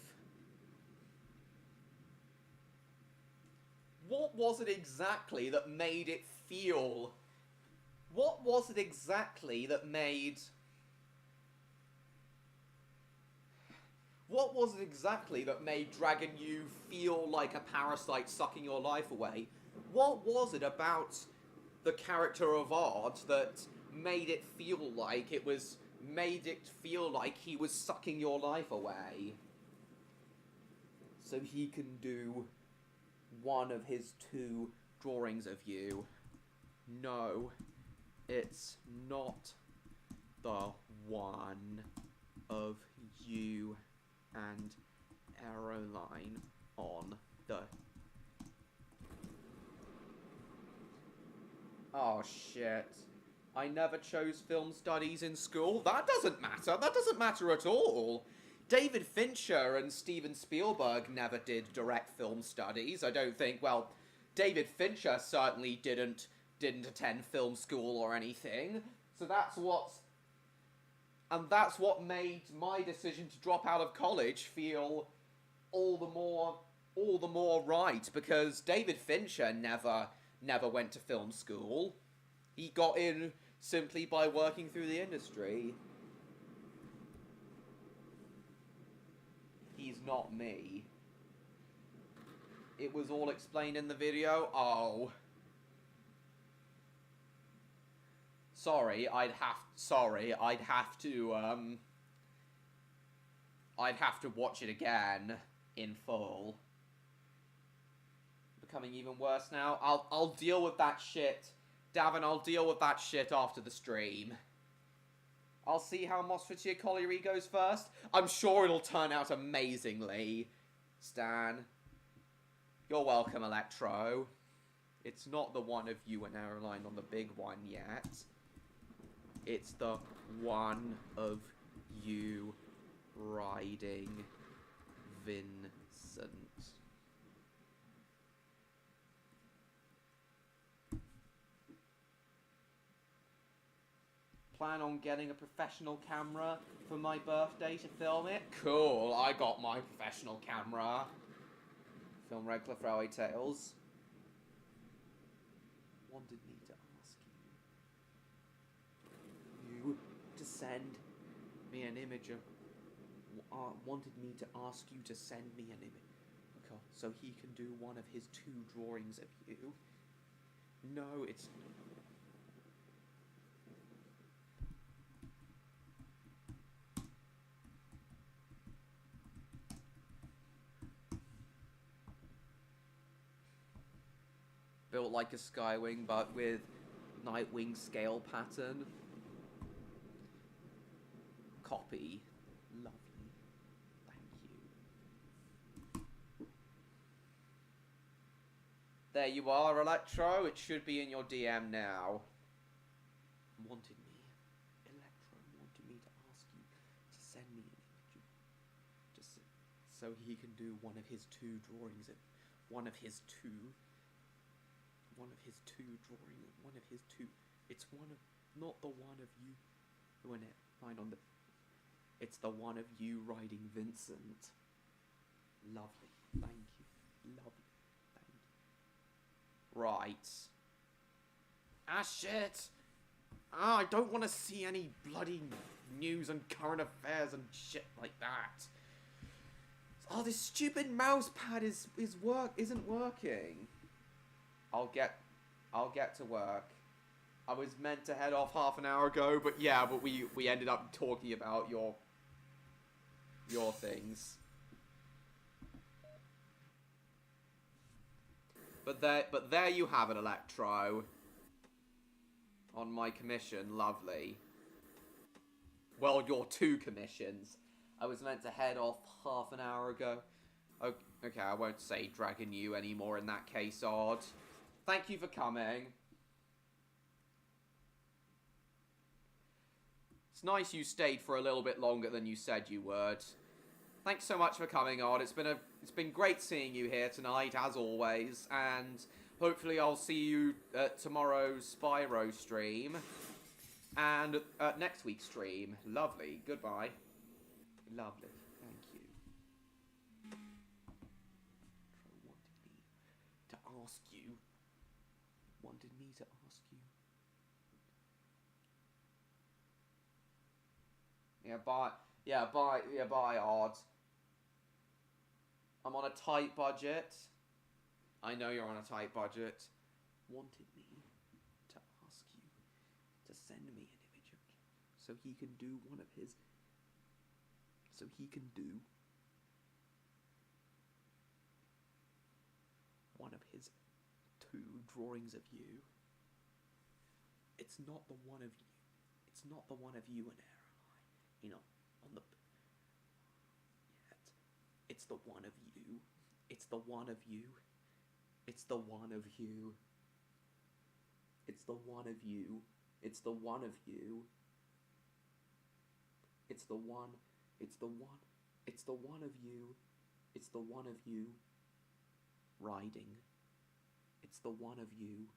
What was it exactly that made it feel... What was it exactly that made... What was it exactly that made Dragon You feel like a parasite sucking your life away? What was it about the character of Odd that made it feel like he was sucking your life away? So he can do one of his 2 drawings of you. No, it's not the one of you and Aeroline on the... Oh shit. I never chose film studies in school. That doesn't matter. That doesn't matter at all. David Fincher and Steven Spielberg never did direct film studies. I don't think. Well, David Fincher certainly didn't attend film school or anything. So that's what made my decision to drop out of college feel all the more right, because David Fincher never went to film school. He got in simply by working through the industry. He's not me. It was all explained in the video. Oh. Sorry, I'd have to watch it again in full. Becoming even worse now. I'll deal with that shit. Davin, I'll deal with that shit after the stream. I'll see how Mosfetier Colliery goes first. I'm sure it'll turn out amazingly. Stan. You're welcome, Electro. It's not the one of you and Aeroline on the big one yet. It's the one of you riding Vincent. Plan on getting a professional camera for my birthday to film it? Cool, I got my professional camera. Film Redcliffe Railway Tales. Wanted me to ask you to send me an image of... wanted me to ask you to send me an image. Okay, so he can do one of his 2 drawings of you. No, it's... built like a Skywing, but with Nightwing scale pattern. Copy. Lovely. Thank you. There you are, Electro. It should be in your DM now. Wanted me. Electro wanted me to ask you to send me an image. Just so he can do one of his 2 drawings. One of his 2 drawings. One of his 2. It's one of... Not the one of you... When it... Find on the... It's the one of you riding Vincent. Lovely. Thank you. Lovely. Thank you. Right. Ah, shit! Ah, I don't want to see any bloody news and current affairs and shit like that. Oh, this stupid mouse pad isn't working. I'll get to work. I was meant to head off half an hour ago, but yeah, but we ended up talking about your things. But there you have it, Electro. On my commission, lovely. Well, your 2 commissions. I was meant to head off half an hour ago. Okay, I won't say Dragon You anymore in that case, Odd. Thank you for coming. It's nice you stayed for a little bit longer than you said you would. Thanks so much for coming, Odd. It's been great seeing you here tonight, as always, and hopefully I'll see you at tomorrow's Spyro stream and at next week's stream. Lovely. Goodbye. Lovely. Thank you. Wanted me to ask you. Bye, Odd. I'm on a tight budget. I know you're on a tight budget. Wanted me to ask you to send me an image of so he can do one of his... So he can do one of his 2 drawings of you. It's not the one of you. It's not the one of you and Aeroline. You know, on the... Yet. It's the one of you. It's the one of you. It's the one of you. It's the one of you. It's the one of you. It's the one. It's the one. It's the one of you. It's the one of you riding. It's the one of you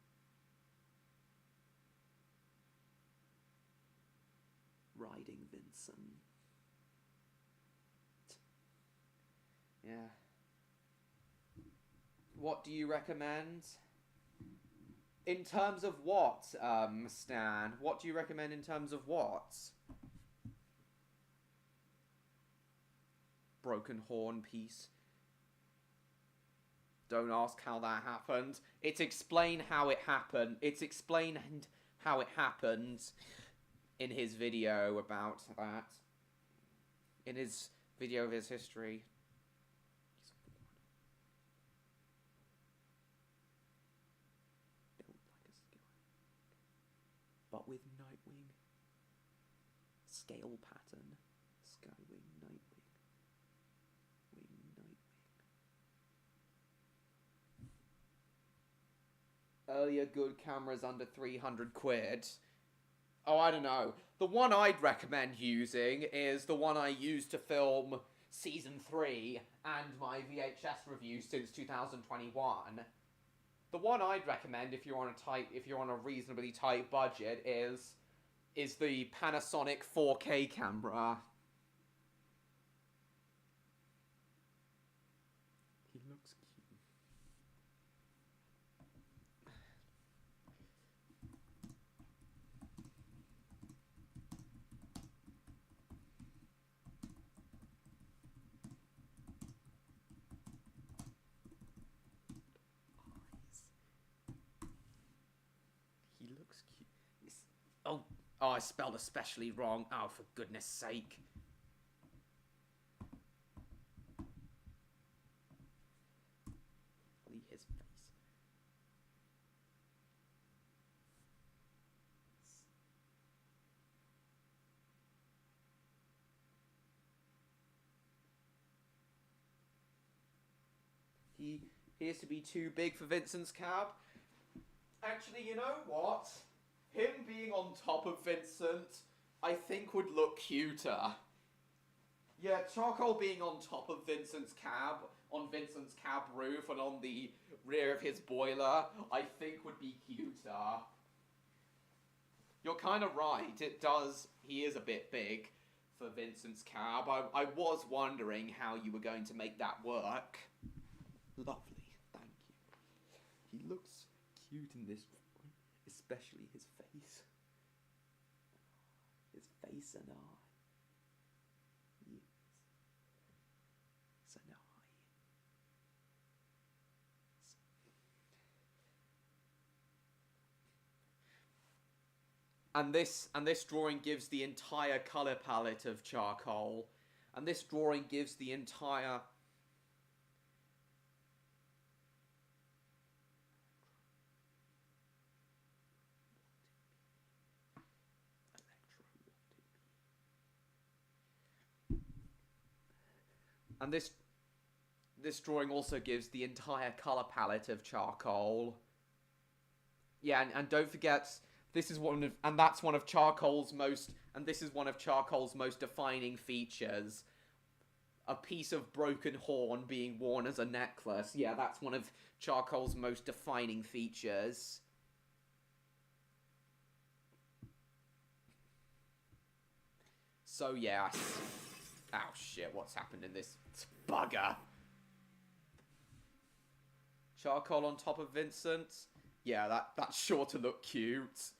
riding Vincent. Yeah. What do you recommend? In terms of what, Stan? What do you recommend in terms of what? Broken horn piece. Don't ask how that happened. It's explained how it happened. It's explained how it happened in his video about that. In his video of his history. But with Nightwing. Scale pattern. Skywing, Nightwing. Wing, Nightwing. Earlier good cameras under 300 quid. Oh, I don't know. The one I'd recommend using is the one I used to film Season 3 and my VHS review since 2021. The one I'd recommend if you're on a reasonably tight budget is the Panasonic 4K camera. He looks cute. He looks cute. Oh, I spelled especially wrong. Oh, for goodness sake. His face. He appears to be too big for Vincent's cab. Actually, you know what? Him being on top of Vincent, I think would look cuter. Yeah, Charcoal being on top of Vincent's cab, on Vincent's cab roof and on the rear of his boiler, I think would be cuter. You're kind of right, it does, he is a bit big for Vincent's cab. I was wondering how you were going to make that work. Lovely, thank you. He looks cute in this one, especially his face. His face and eye. Yes. It's an eye. And this drawing gives the entire colour palette of Charcoal. And this drawing gives the entire... And this drawing also gives the entire colour palette of Charcoal. Yeah, and don't forget, this is that's one of Charcoal's most defining features. A piece of broken horn being worn as a necklace. Yeah, that's one of Charcoal's most defining features. So yeah. Oh shit, what's happened in this bugger? Charcoal on top of Vincent? Yeah, that's sure to look cute.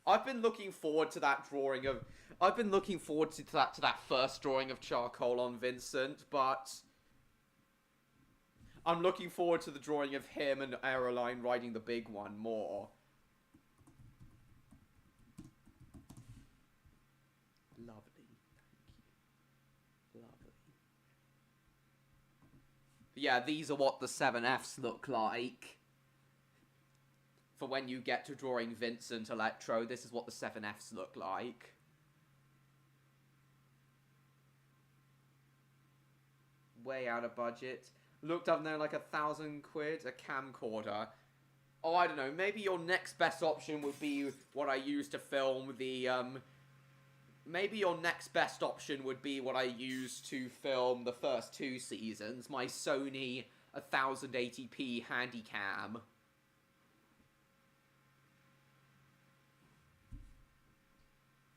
I've been looking forward to that drawing of... I've been looking forward to that first drawing of Charcoal on Vincent, but... I'm looking forward to the drawing of him and Aeroline riding the big one more. Lovely. Lovely. Yeah, these are what the 7Fs look like. For when you get to drawing Vincent Electro, this is what the 7Fs look like. Way out of budget. Looked up there like £1,000 a camcorder. Oh, I don't know, maybe your next best option would be what I used to film the maybe your next best option would be what I used to film the first 2 seasons, my Sony 1080p Handycam.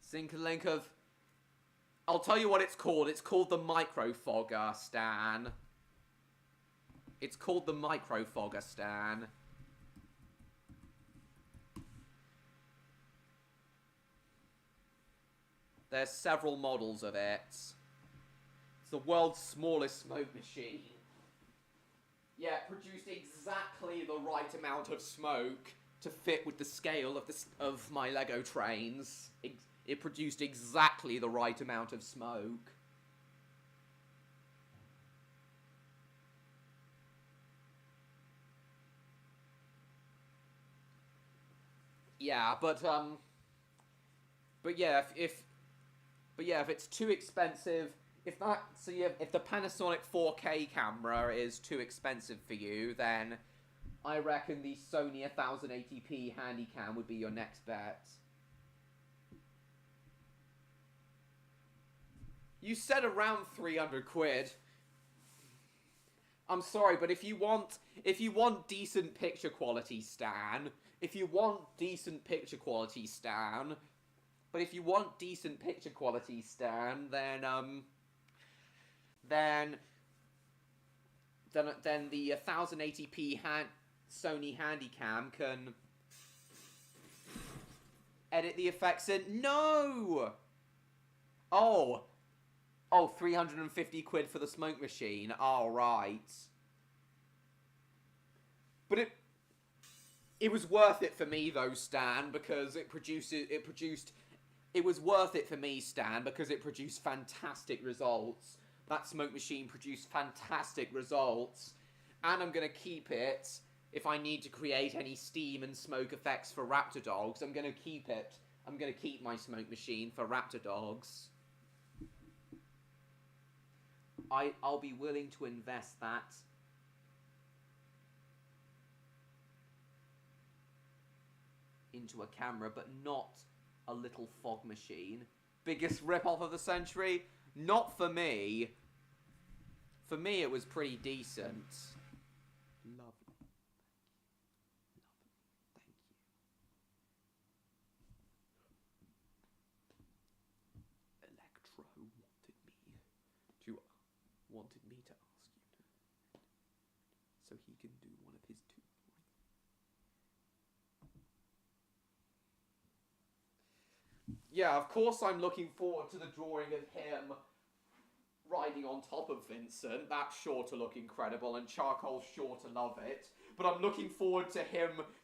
Think a link of... I'll tell you what it's called. It's called the Microfogger, Stan. It's called the Microfogger, Stan. There's several models of it. It's the world's smallest smoke machine. Yeah, it produced exactly the right amount of smoke to fit with the scale of my Lego trains. It produced exactly the right amount of smoke. Yeah, but yeah, if it's too expensive, if the Panasonic 4K camera is too expensive for you, then I reckon the Sony 1080p Handycam would be your next bet. You said around 300 quid. I'm sorry, but if you want decent picture quality, Stan, then the 1080p Sony Handycam can edit the effects in. No! Oh, 350 quid for the smoke machine. All right. But it was worth it for me though, Stan, because it produced fantastic results. That smoke machine produced fantastic results. And I'm going to keep it if I need to create any steam and smoke effects for Raptordogs. I'm going to keep it. I'm going to keep my smoke machine for Raptordogs. I'll be willing to invest that. Into a camera, but not a little fog machine. Biggest rip-off of the century? Not for me. For me, it was pretty decent. Lovely. Thank you. Electro wanted me to ask you so he can do one of his 2. Yeah, of course I'm looking forward to the drawing of him riding on top of Vincent. That's sure to look incredible, and Charcoal's sure to love it. But I'm looking forward to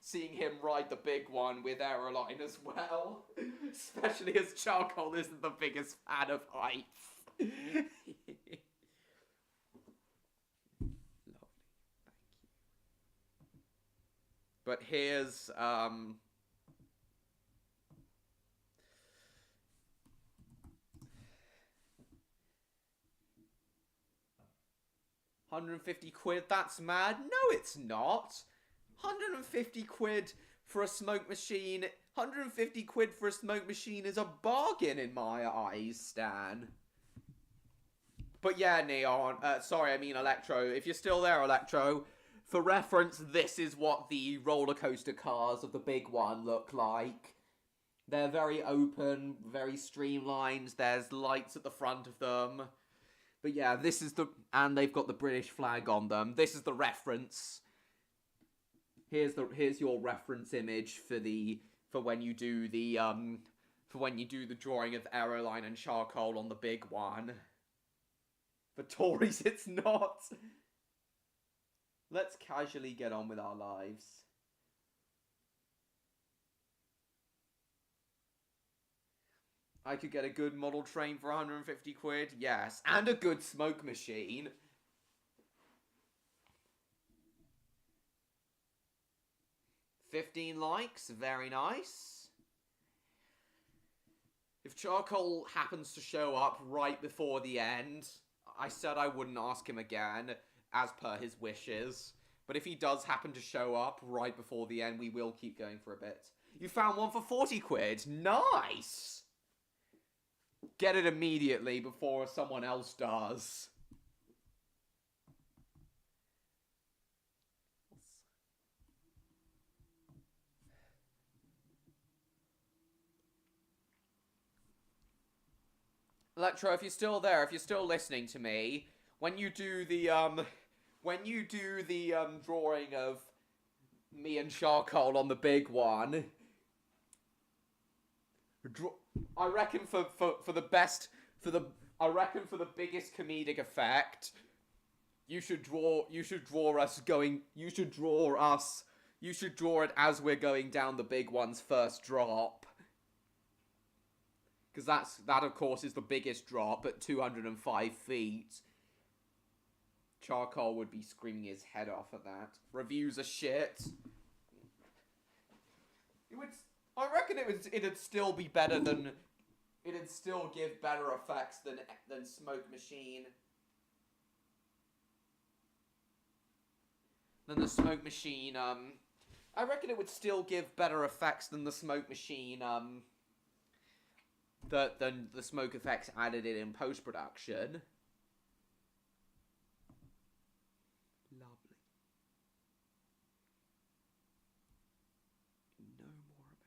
seeing him ride the big one with Aeroline as well. Especially as Charcoal isn't the biggest fan of heights. Lovely, thank you. But here's, £150, that's mad. No, it's not. 150 quid for a smoke machine. 150 quid for a smoke machine is a bargain in my eyes, Stan. But yeah, Neon. Electro. If you're still there, Electro. For reference, this is what the roller coaster cars of the big one look like. They're very open, very streamlined. There's lights at the front of them. But yeah, this is and they've got the British flag on them. This is the reference. Here's your reference image for when you do the drawing of Aeroline and Charcoal on the big one. For Tories, it's not. Let's casually get on with our lives. I could get a good model train for 150 quid, yes. And a good smoke machine. $15 likes, very nice. If Charcoal happens to show up right before the end, I said I wouldn't ask him again, as per his wishes. But if he does happen to show up right before the end, we will keep going for a bit. You found one for 40 quid, nice! Get it immediately before someone else does. Electro, if you're still there, if you're still listening to me, when you do the drawing of me and Charcoal on the big one, I reckon for the biggest comedic effect, you should draw it as we're going down the big one's first drop. Because that, of course, is the biggest drop at 205 feet. Charcoal would be screaming his head off at that. Reviews are shit. I reckon it'd still be better than... It'd still give better effects than Smoke Machine. Than the Smoke Machine, I reckon it would still give better effects than the Smoke Machine, than the smoke effects added in post-production. Lovely. No more about it.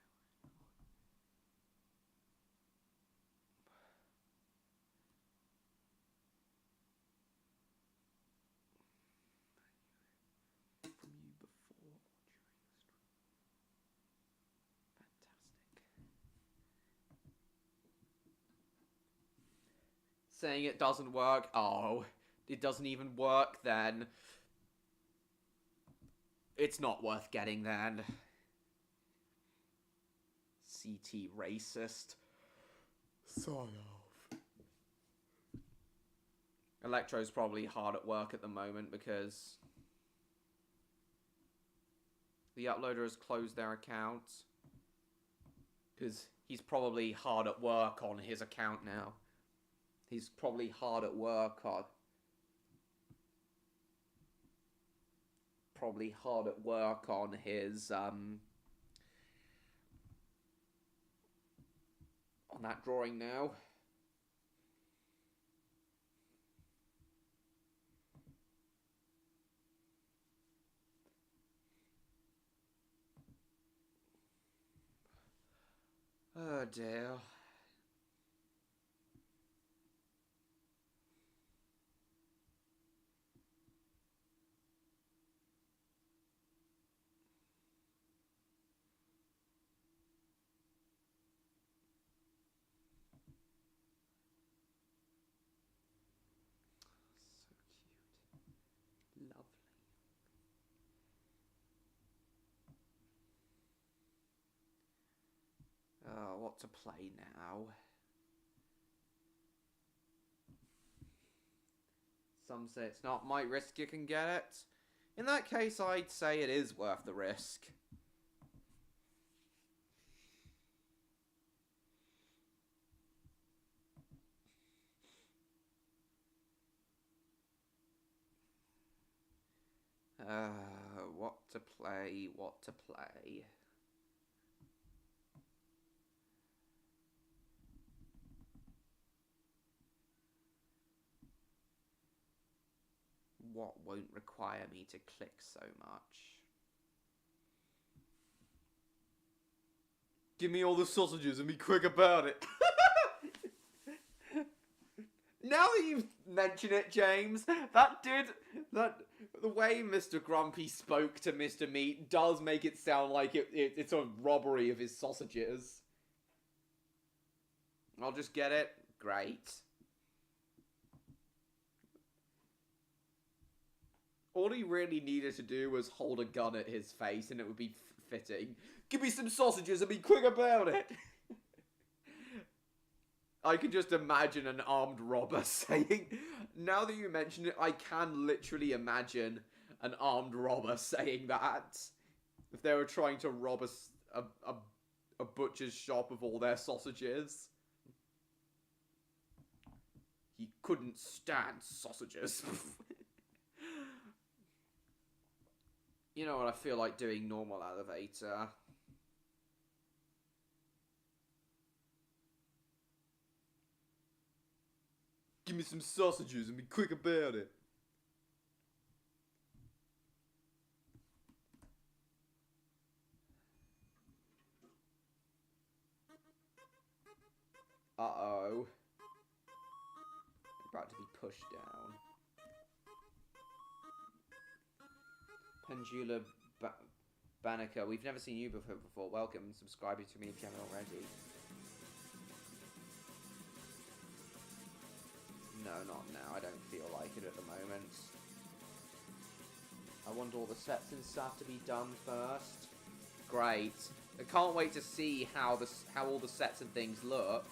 From you before or during the stream. Fantastic. Saying it doesn't work. Oh, it doesn't even work then. It's not worth getting then. CT racist. Sort of. Electro's probably hard at work at the moment because the uploader has closed their account. Because he's probably hard at work on his account now. He's probably hard at work on... Probably hard at work on his, on that drawing now. Oh dear. What to play now? Some say it's not. Might risk you can get it. In that case, I'd say it is worth the risk. What to play, what to play. What won't require me to click so much? Give me all the sausages and be quick about it. Now that you've mentioned it, James, the way Mr. Grumpy spoke to Mr. Meat does make it sound like it's a robbery of his sausages. I'll just get it. Great. All he really needed to do was hold a gun at his face and it would be fitting. Give me some sausages and be quick about it. I can just imagine an armed robber saying... Now that you mention it, I can literally imagine an armed robber saying that. If they were trying to rob a butcher's shop of all their sausages. He couldn't stand sausages. You know what, I feel like doing normal elevator. me some sausages and be quick about it. Uh-oh. About to be pushed down. Pendula Banneker, we've never seen you before. Welcome, subscribe to me if you haven't already. No, not now. I don't feel like it at the moment. I want all the sets and stuff to be done first. Great. I can't wait to see how all the sets and things look.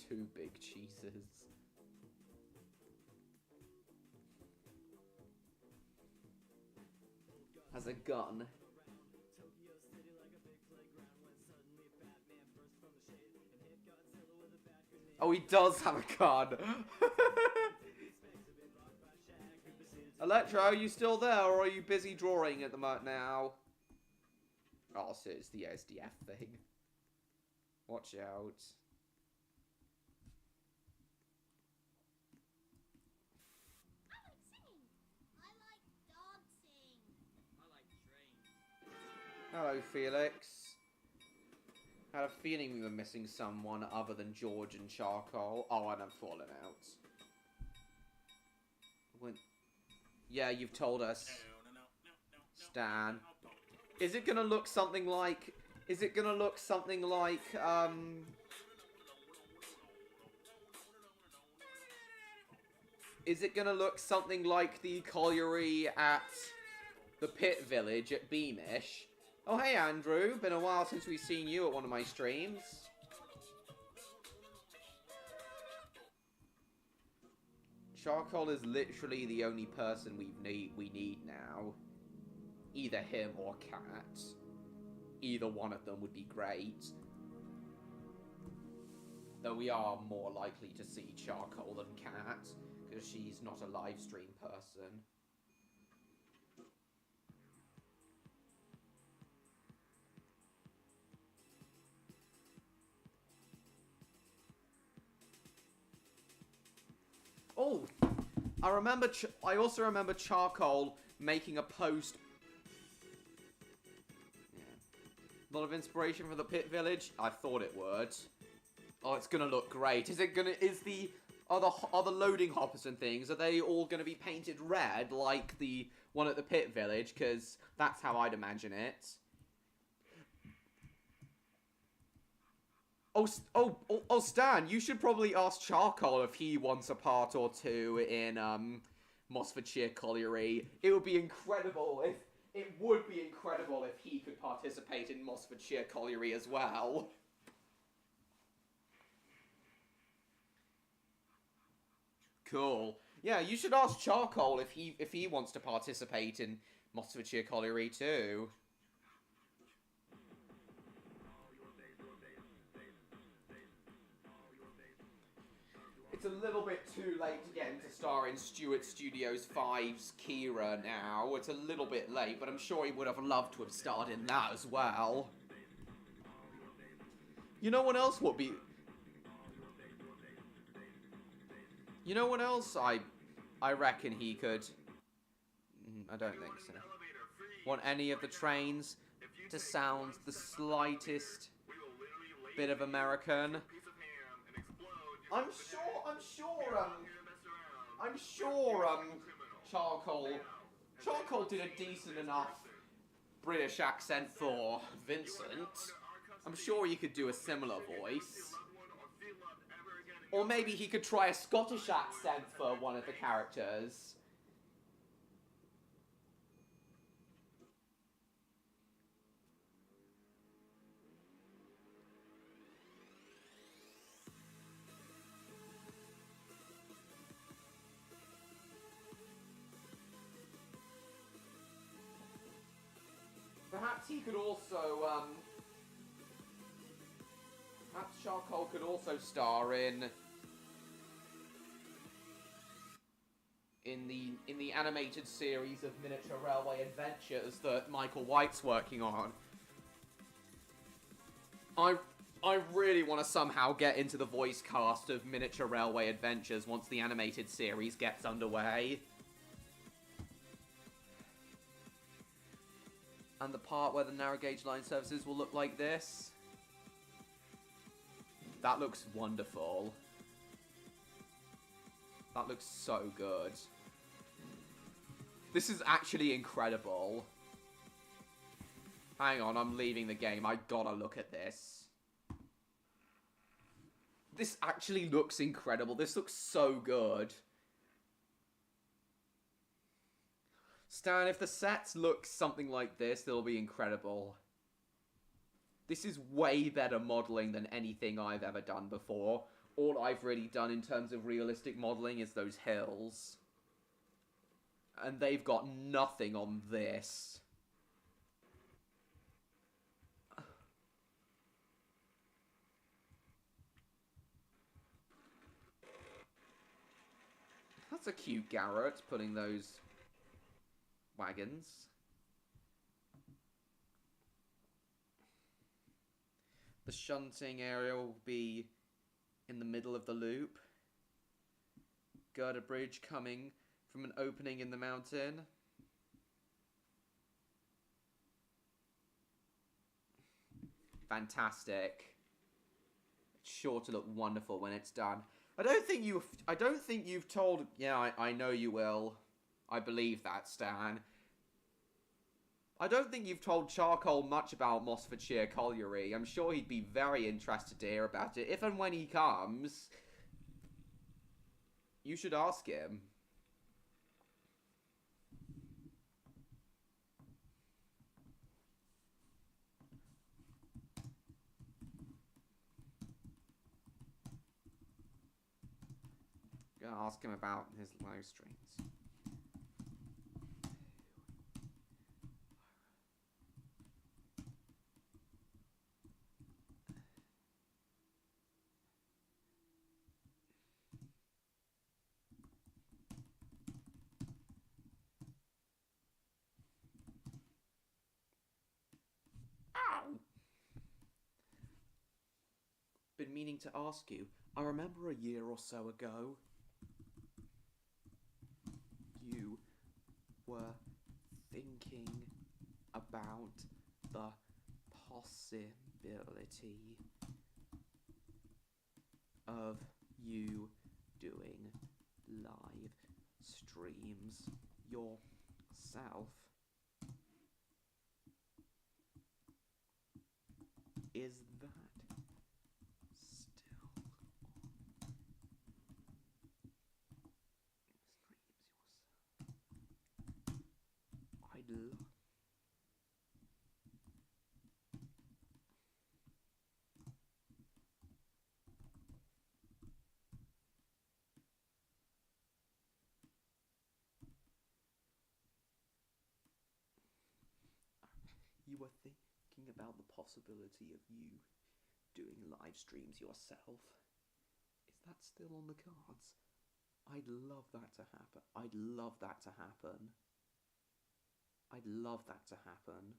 Two big cheeses. Has a gun. Oh, he does have a gun. Electro, are you still there, or are you busy drawing at the moment now? Oh, so it's the SDF thing. Watch out. Hello, Felix. I had a feeling we were missing someone other than George and Charcoal. Oh, and I've fallen out. Yeah, you've told us. Stan. Is it gonna look something like... Is it gonna look something like, Is it gonna look something like the colliery at the Pit Village at Beamish? Oh, hey, Andrew. Been a while since we've seen you at one of my streams. Charcoal is literally the only person we need now. Either him or Cat. Either one of them would be great. Though we are more likely to see Charcoal than Cat, because she's not a live stream person. Oh, I also remember Charcoal making a post. Yeah. A lot of inspiration for the Pit Village. I thought it would. Oh, it's gonna look great. Are the loading hoppers and things, are they all gonna be painted red like the one at the Pit Village? Because that's how I'd imagine it. Oh, Stan, you should probably ask Charcoal if he wants a part or two in, Mossfordshire Colliery. It would be incredible if he could participate in Mossfordshire Colliery as well. Cool. Yeah, you should ask Charcoal if he wants to participate in Mossfordshire Colliery too. It's a little bit too late to get him to star in Stuart Studios 5's Kira now. It's a little bit late, but I'm sure he would have loved to have starred in that as well. You know what else would be... You know what else I reckon he could... I don't think so. Want any of the trains to sound the slightest bit of American? I'm sure, Charcoal did a decent enough British accent for Vincent. I'm sure he could do a similar voice. Or maybe he could try a Scottish accent for one of the characters. Perhaps he could also, perhaps Charcoal could also star in the animated series of Miniature Railway Adventures that Michael White's working on. I really want to somehow get into the voice cast of Miniature Railway Adventures once the animated series gets underway. And the part where the narrow gauge line services will look like this. That looks wonderful. That looks so good. This is actually incredible. Hang on, I'm leaving the game. I gotta look at this. This actually looks incredible. This looks so good. Stan, if the sets look something like this, they'll be incredible. This is way better modelling than anything I've ever done before. All I've really done in terms of realistic modelling is those hills. And they've got nothing on this. That's a cute Garrett, putting those wagons. The shunting area will be in the middle of the loop. Girder bridge coming from an opening in the mountain. Fantastic. It's sure to look wonderful when it's done. I don't think you've told... Yeah, I know you will. I believe that, Stan. I don't think you've told Charcoal much about Mossfordshire Colliery. I'm sure he'd be very interested to hear about it. If and when he comes, you should ask him. Gonna ask him about his live streams. Been meaning to ask you. I remember a year or so ago, you were thinking about the possibility of you doing live streams yourself. Is that still on? I'd love... You were thinking about the possibility of you doing live streams yourself. Is that still on the cards? I'd love that to happen. I'd love that to happen. I'd love that to happen.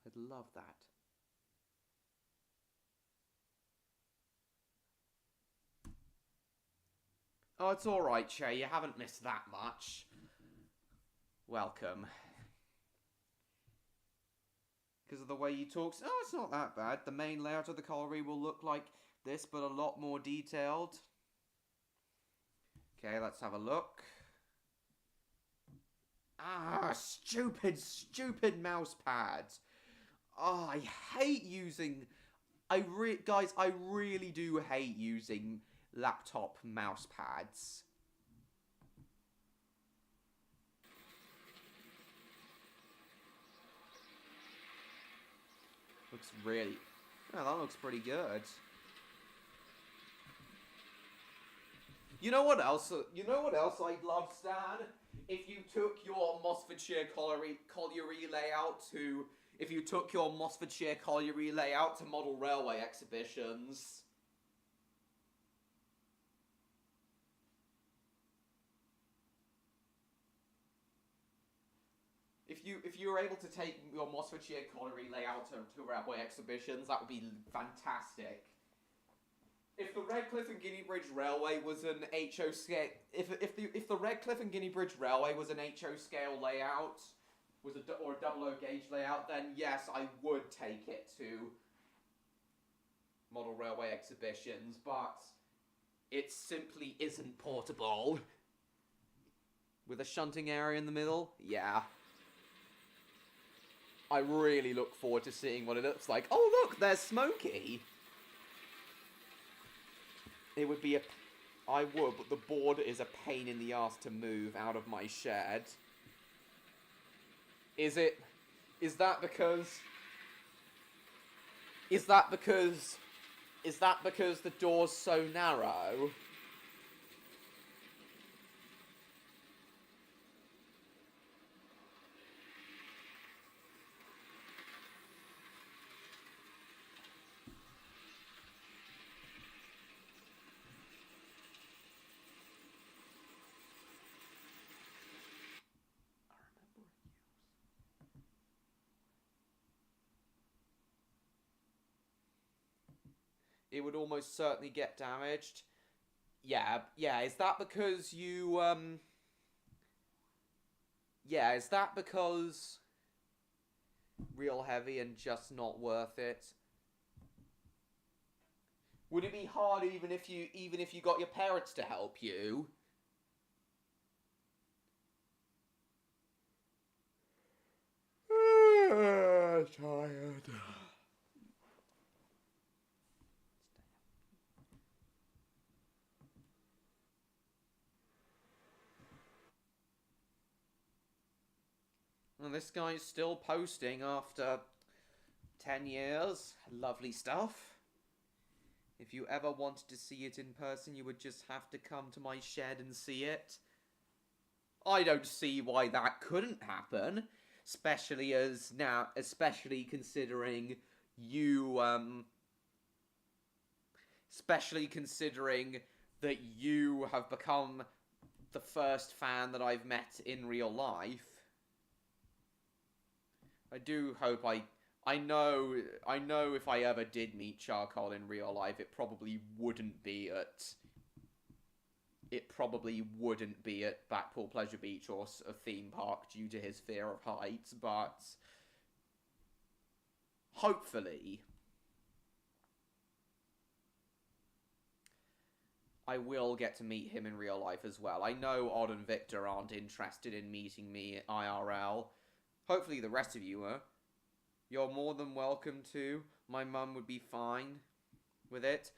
I'd love that. Oh, it's alright, Che. You haven't missed that much. Welcome. Because of the way you talk. Oh, it's not that bad. The main layout of the colliery will look like this, but a lot more detailed. Okay, let's have a look. Ah, stupid mouse pads. Oh, I hate using... Guys, I really do hate using laptop mouse pads. Looks really... Oh, that looks pretty good. You know what else? I'd love, Stan? If you took your Mossfordshire colliery layout to... If you took your Mossfordshire colliery layout to model railway exhibitions. if you were able to take your Mossfordshire colliery layout to Railway Exhibitions, that would be fantastic. If the Redcliffe and Guinea Bridge Railway was an HO scale, if the Redcliffe and Guinea Bridge Railway was an HO scale layout, or a double O gauge layout, then yes, I would take it to Model Railway Exhibitions, but it simply isn't portable. With a shunting area in the middle? Yeah. I really look forward to seeing what it looks like. Oh look, there's Smokey! It would be a... I would, but the board is a pain in the ass to move out of my shed. Is it... Is that because the door's so narrow? It would almost certainly get damaged. Yeah, is that because you, yeah, is that because real heavy and just not worth it? Would it be hard even if you got your parents to help you? Tired. And this guy's still posting after 10 years. Lovely stuff. If you ever wanted to see it in person, you would just have to come to my shed and see it. I don't see why that couldn't happen. Especially considering you, especially considering that you have become the first fan that I've met in real life. I do hope I know if I ever did meet Charcoal in real life, it probably wouldn't be at Blackpool Pleasure Beach or a theme park due to his fear of heights, but hopefully I will get to meet him in real life as well. I know Odd and Victor aren't interested in meeting me IRL. Hopefully the rest of you are. You're more than welcome to. My mum would be fine with it.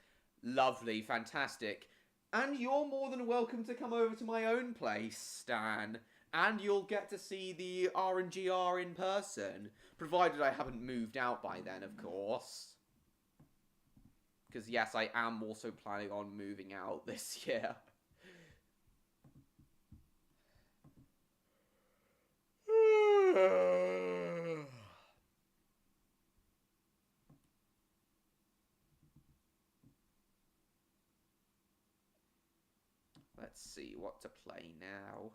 Lovely, fantastic. And you're more than welcome to come over to my own place, Stan. And you'll get to see the RNGR in person. Provided I haven't moved out by then, of course. Because yes, I am also planning on moving out this year. Let's see what to play now.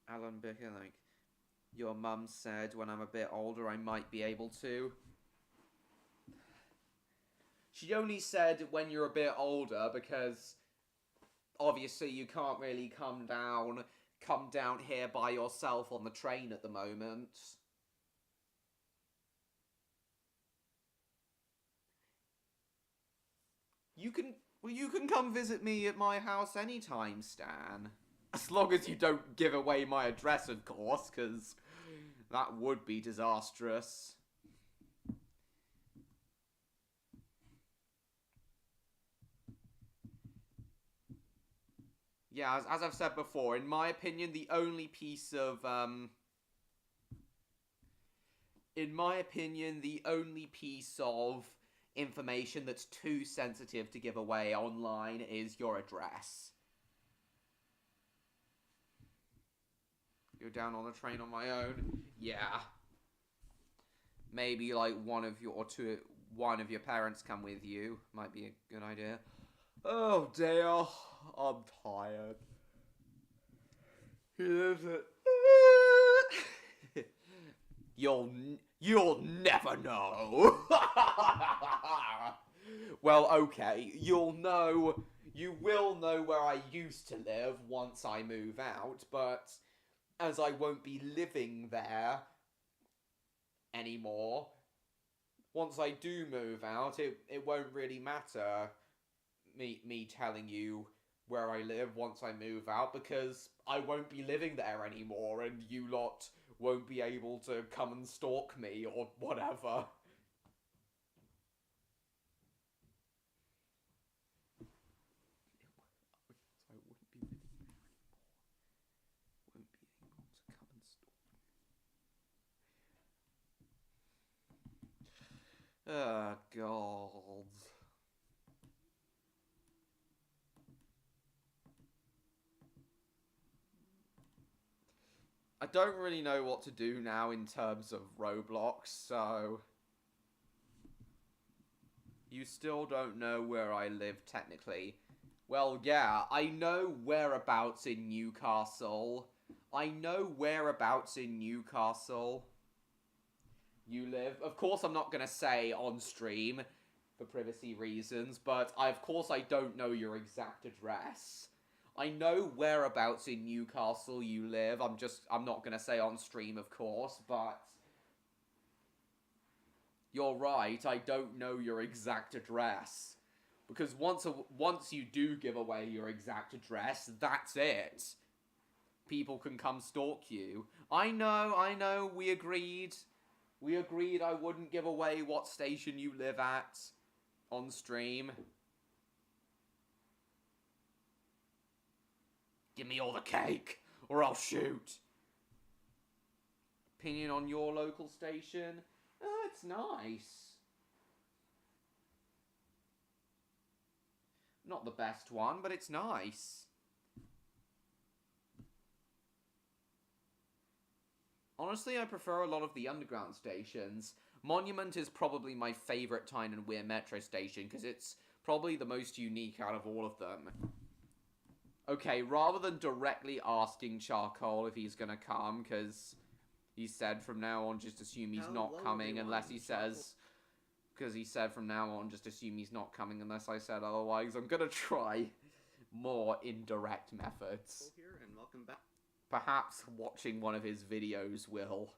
Alan Bicker, like, your mum said when I'm a bit older I might be able to. She only said when you're a bit older because obviously you can't really come down here by yourself on the train at the moment. You can come visit me at my house anytime, Stan. As long as you don't give away my address, of course, because that would be disastrous. Yeah, as I've said before, in my opinion, the only piece of, information that's too sensitive to give away online is your address. Go down on the train on my own? Yeah. Maybe like one of your parents come with you. Might be a good idea. Oh dear, I'm tired. He lives it. You'll never know. Well, okay, you will know where I used to live once I move out, but as I won't be living there anymore, once I do move out, it won't really matter me telling you where I live once I move out, because I won't be living there anymore, and you lot won't be able to come and stalk me or whatever. So I wouldn't be living there anymore. Won't be able to come and stalk me. Oh, God. I don't really know what to do now in terms of Roblox, so... You still don't know where I live, technically. Well, yeah, I know whereabouts in Newcastle. I know whereabouts in Newcastle you live. Of course, I'm not gonna say on stream, for privacy reasons, but of course I don't know your exact address. I know whereabouts in Newcastle you live. I'm not gonna say on stream, of course, but you're right, I don't know your exact address. Because once you do give away your exact address, that's it. People can come stalk you. I know, we agreed. We agreed I wouldn't give away what station you live at on stream. Give me all the cake, or I'll shoot. Opinion on your local station? Oh, it's nice. Not the best one, but it's nice. Honestly, I prefer a lot of the underground stations. Monument is probably my favourite Tyne and Weir metro station, because it's probably the most unique out of all of them. Okay, rather than directly asking Charcoal if he's gonna come, because he said from now on just assume he's not coming unless he says... Because he said from now on just assume he's not coming unless I said otherwise. I'm gonna try more indirect methods. Here and welcome back. Perhaps watching one of his videos will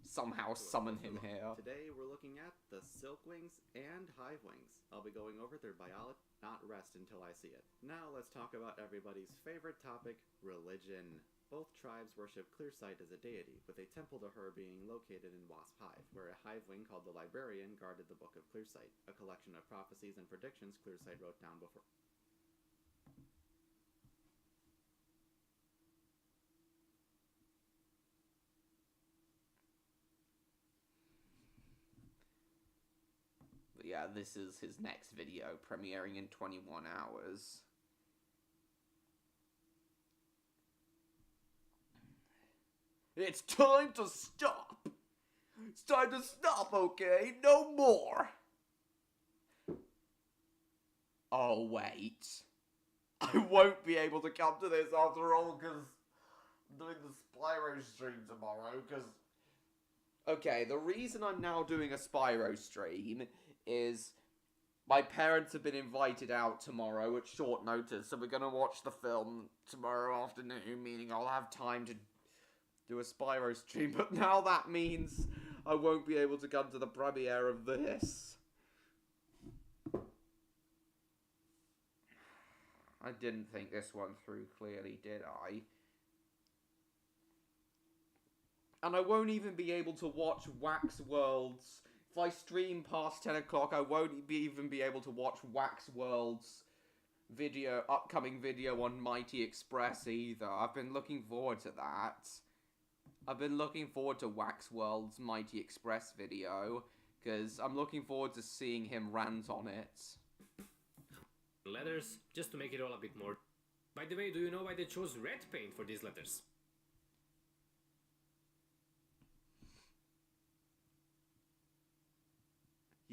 somehow summon him here. Today we're looking at the Silkwings and Hivewings. I'll be going over their biology, not rest until I see it. Now let's talk about everybody's favorite topic, religion. Both tribes worship Clearsight as a deity, with a temple to her being located in Wasp Hive, where a Hivewing called the Librarian guarded the Book of Clearsight, a collection of prophecies and predictions Clearsight wrote down before. But yeah, this is his next video, premiering in 21 hours. It's time to stop! It's time to stop, okay? No more! Oh, wait. I won't be able to come to this after all, because I'm doing the Spyro stream tomorrow, because... Okay, the reason I'm now doing a Spyro stream is my parents have been invited out tomorrow at short notice, so we're going to watch the film tomorrow afternoon, meaning I'll have time to do a Spyro stream, but now that means I won't be able to come to the premiere of this. I didn't think this one through clearly, did I? And I won't even be able to watch Wax World's... If I stream past 10 o'clock, I won't even be able to watch Wax World's upcoming video on Mighty Express either. I've been looking forward to that. I've been looking forward to Wax World's Mighty Express video, because I'm looking forward to seeing him rant on it. Letters, just to make it all a bit more... By the way, do you know why they chose red paint for these letters?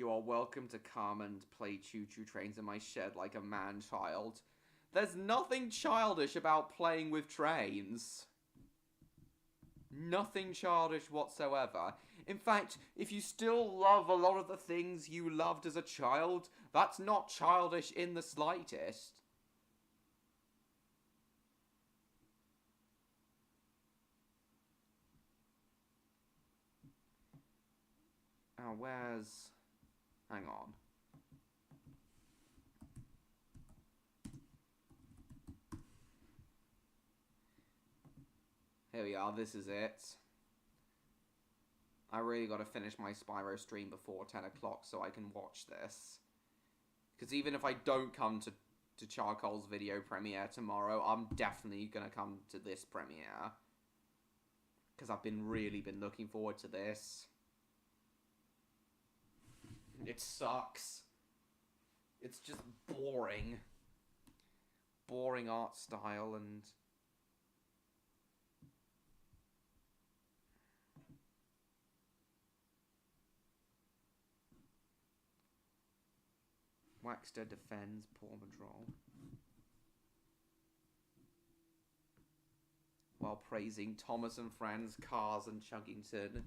You are welcome to come and play choo-choo trains in my shed like a man-child. There's nothing childish about playing with trains. Nothing childish whatsoever. In fact, if you still love a lot of the things you loved as a child, that's not childish in the slightest. Now, where's... Hang on. Here we are, this is it. I really gotta finish my Spyro stream before 10 o'clock so I can watch this. Because even if I don't come to Charcoal's video premiere tomorrow, I'm definitely gonna come to this premiere. Because I've really been looking forward to this. It sucks. It's just boring. Boring art style and... Waxter defends Paw Patrol while praising Thomas and Friends, Cars and Chuggington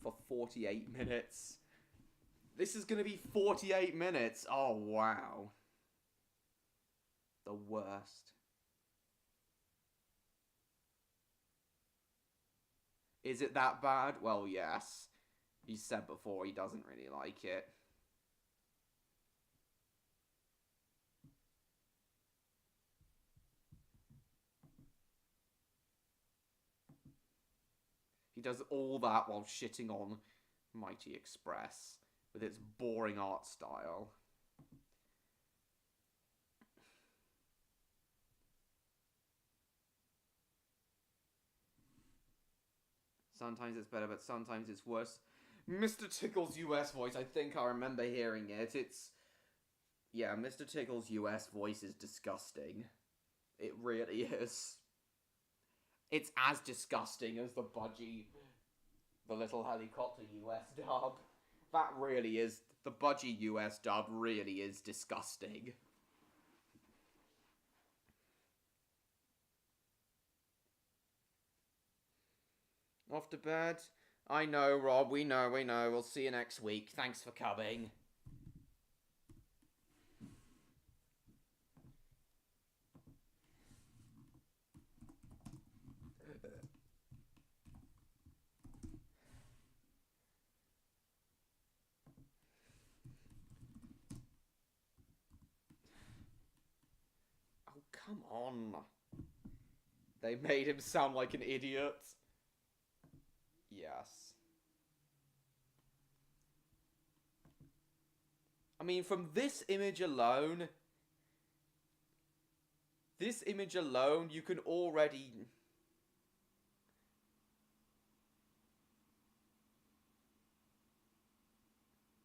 for 48 minutes. This is gonna be 48 minutes. Oh, wow. The worst. Is it that bad? Well, yes. He said before he doesn't really like it. He does all that while shitting on Mighty Express with its boring art style. Sometimes it's better, but sometimes it's worse. Mr. Tickle's US voice, I think I remember hearing it. Yeah, Mr. Tickle's US voice is disgusting. It really is. It's as disgusting as the Budgie, the little helicopter US dub. That really is, the Budgie US dub really is disgusting. Off to bed? I know, Rob, we know. We'll see you next week. Thanks for coming. Oh, come on. They made him sound like an idiot. Yes. I mean, from this image alone, you can already...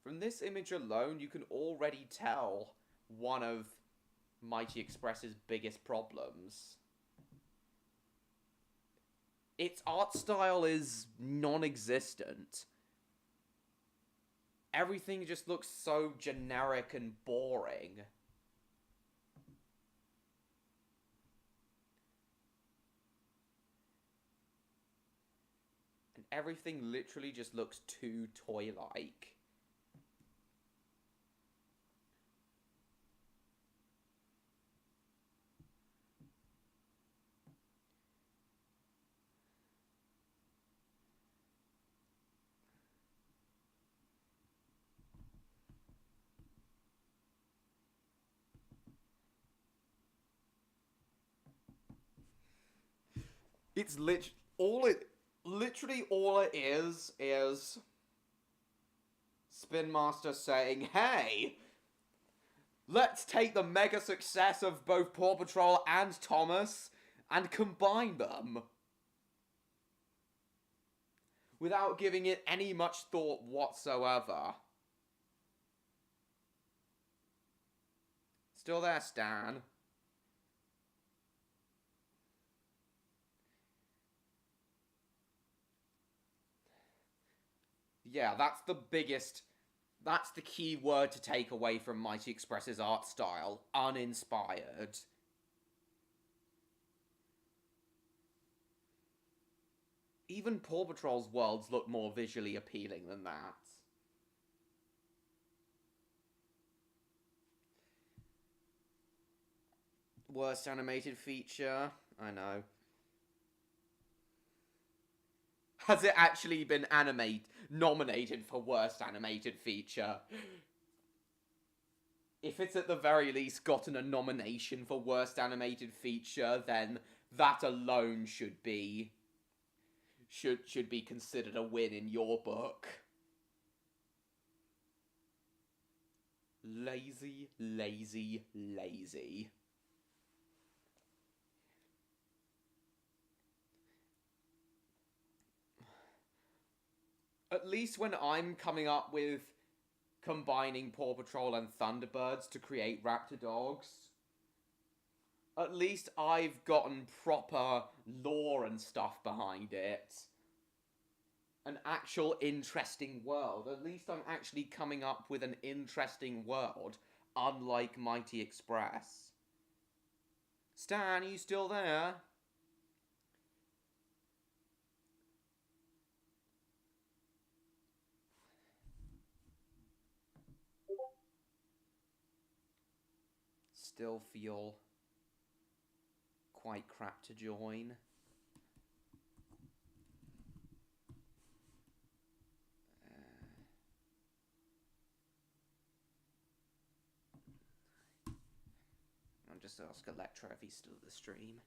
From this image alone, you can already tell one of Mighty Express's biggest problems. Its art style is non-existent. Everything just looks so generic and boring. And everything literally just looks too toy-like. It's literally all it is Spin Master saying, hey, let's take the mega success of both Paw Patrol and Thomas and combine them. Without giving it any much thought whatsoever. Still there, Stan? Yeah, that's the biggest... That's the key word to take away from Mighty Express's art style. Uninspired. Even Paw Patrol's worlds look more visually appealing than that. Worst animated feature? I know. Has it actually been nominated for worst animated feature? If it's at the very least gotten a nomination for worst animated feature, then that alone should be considered a win in your book. Lazy, lazy, lazy. At least when I'm coming up with combining Paw Patrol and Thunderbirds to create Raptordogs, at least I've gotten proper lore and stuff behind it. An actual interesting world. At least I'm actually coming up with an interesting world, unlike Mighty Express. Stan, are you still there? Still feel quite crap to join. I'll just ask Electra if he's still at the stream.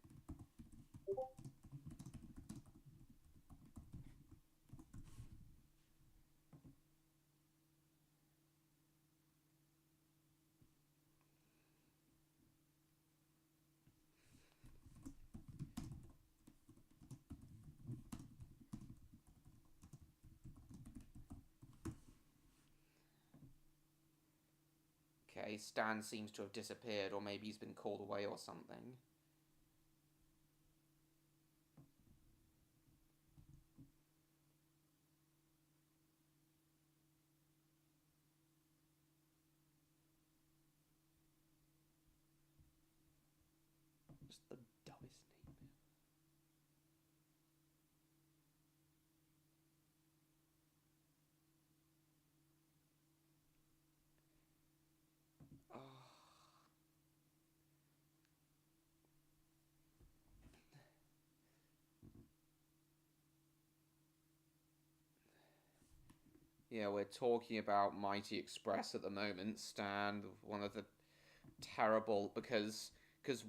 Okay, Stan seems to have disappeared, or maybe he's been called away or something. Just the dumbest name. Oh. Yeah, we're talking about Mighty Express at the moment, Stan. One of the terrible, because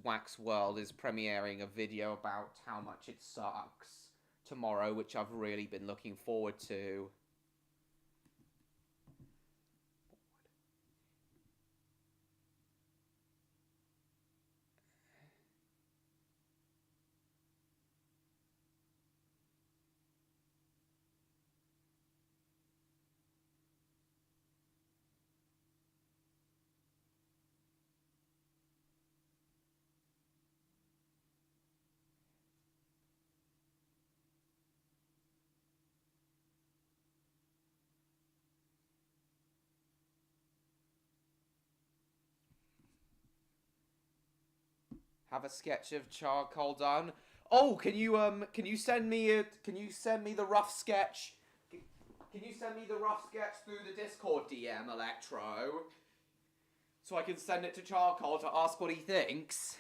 Wax World is premiering a video about how much it sucks tomorrow, which I've really been looking forward to. Have a sketch of charcoal done. Oh, can you send me the rough sketch? Can you send me the rough sketch through the Discord DM, Electro? So I can send it to Charcoal to ask what he thinks.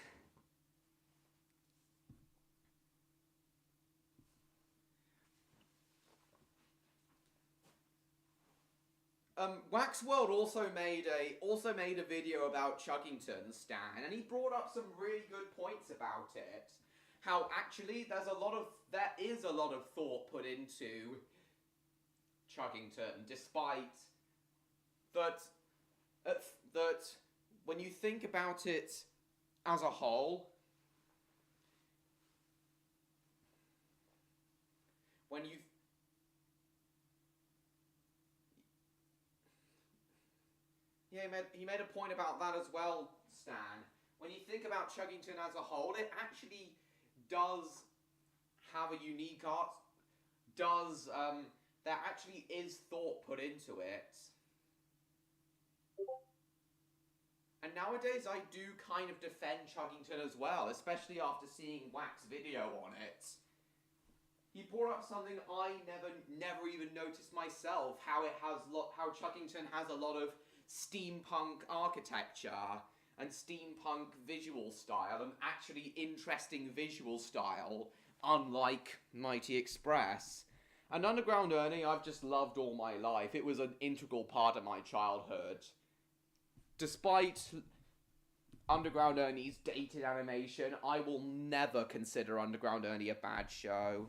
Wax World also made a video about Chuggington, Stan, and he brought up some really good points about it. How actually there is a lot of thought put into Chuggington, despite that when you think about it as a whole, yeah, he made a point about that as well, Stan. When you think about Chuggington as a whole, it actually does have a unique art. there actually is thought put into it. And nowadays I do kind of defend Chuggington as well, especially after seeing Wack's video on it. He brought up something I never even noticed myself, how Chuggington has a lot of steampunk architecture and steampunk visual style, and actually interesting visual style, unlike Mighty Express. And Underground Ernie I've just loved all my life. It was an integral part of my childhood. Despite Underground Ernie's dated animation, I will never consider Underground Ernie a bad show.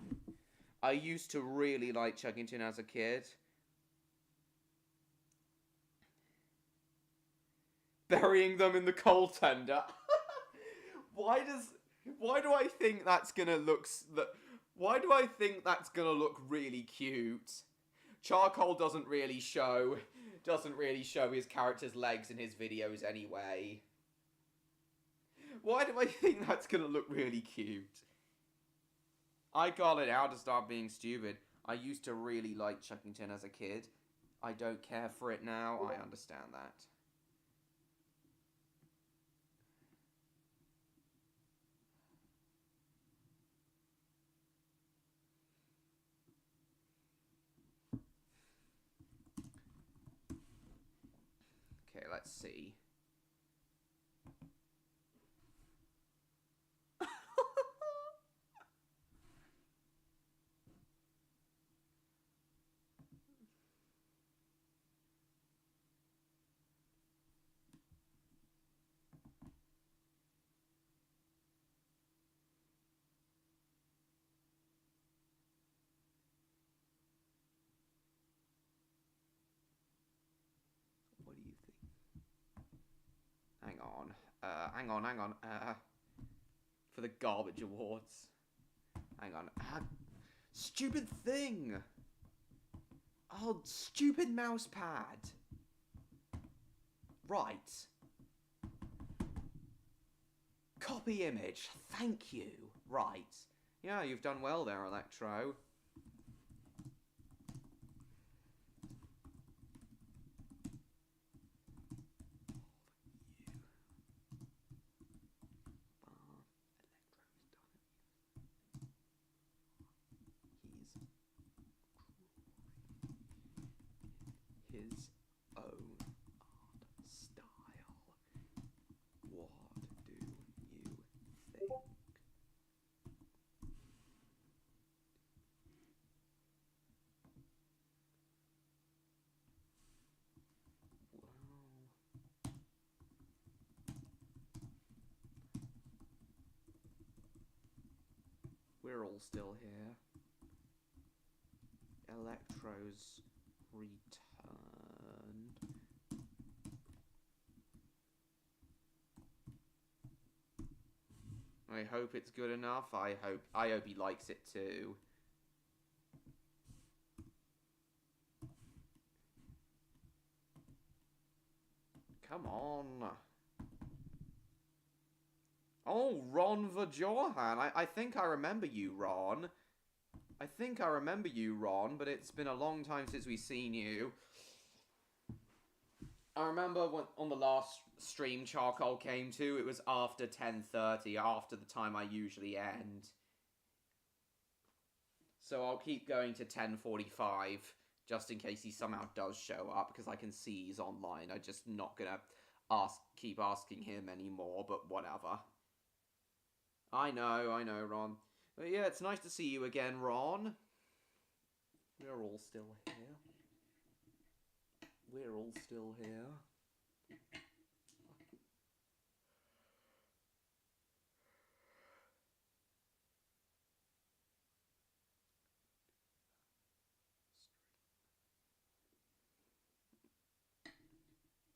I used to really like Chuggington as a kid. Burying them in the coal tender. Why do I think that's gonna look really cute? Charcoal doesn't really show his character's legs in his videos anyway. Why do I think that's gonna look really cute? I call it out to stop being stupid. I used to really like Chuggington as a kid. I don't care for it now. I understand that. Okay, let's see. What do you think? Hang on. For the garbage awards. Hang on. Stupid thing! Oh, stupid mouse pad. Right. Copy image. Thank you. Right. Yeah, you've done well there, Electro. His own art style. What do you think? Well, we're all still here. Electro's returned. I hope it's good enough. I hope he likes it too. Come on. Oh, Ron Vajohan. I think I remember you, Ron. I think I remember you, Ron, but it's been a long time since we've seen you. I remember when, on the last stream Charcoal came to, it was after 10:30, after the time I usually end. So I'll keep going to 10:45, just in case he somehow does show up, because I can see he's online. I'm just not gonna keep asking him anymore, but whatever. I know, Ron. But yeah, it's nice to see you again, Ron. We're all still here. We're all still here.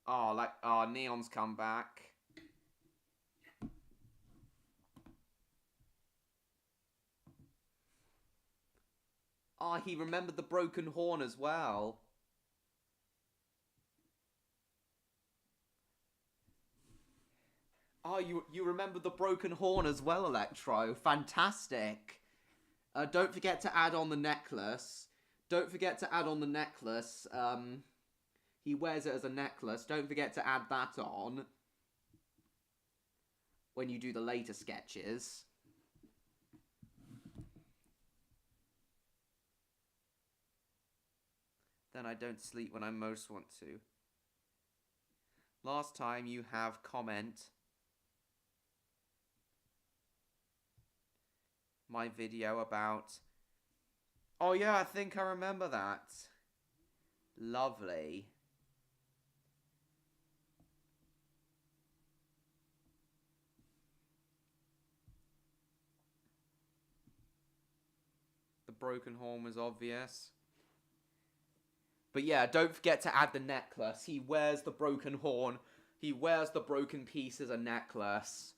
Oh, Neon's come back. Oh, he remembered the broken horn as well. Oh, you remember the broken horn as well, Electro. Fantastic. Don't forget to add on the necklace. Don't forget to add on the necklace. He wears it as a necklace. Don't forget to add that on when you do the later sketches. Then I don't sleep when I most want to. Last time you have comment my video about... Oh yeah, I think I remember that. Lovely. The broken horn was obvious. But yeah, don't forget to add the necklace. He wears the broken horn. He wears the broken piece as a necklace.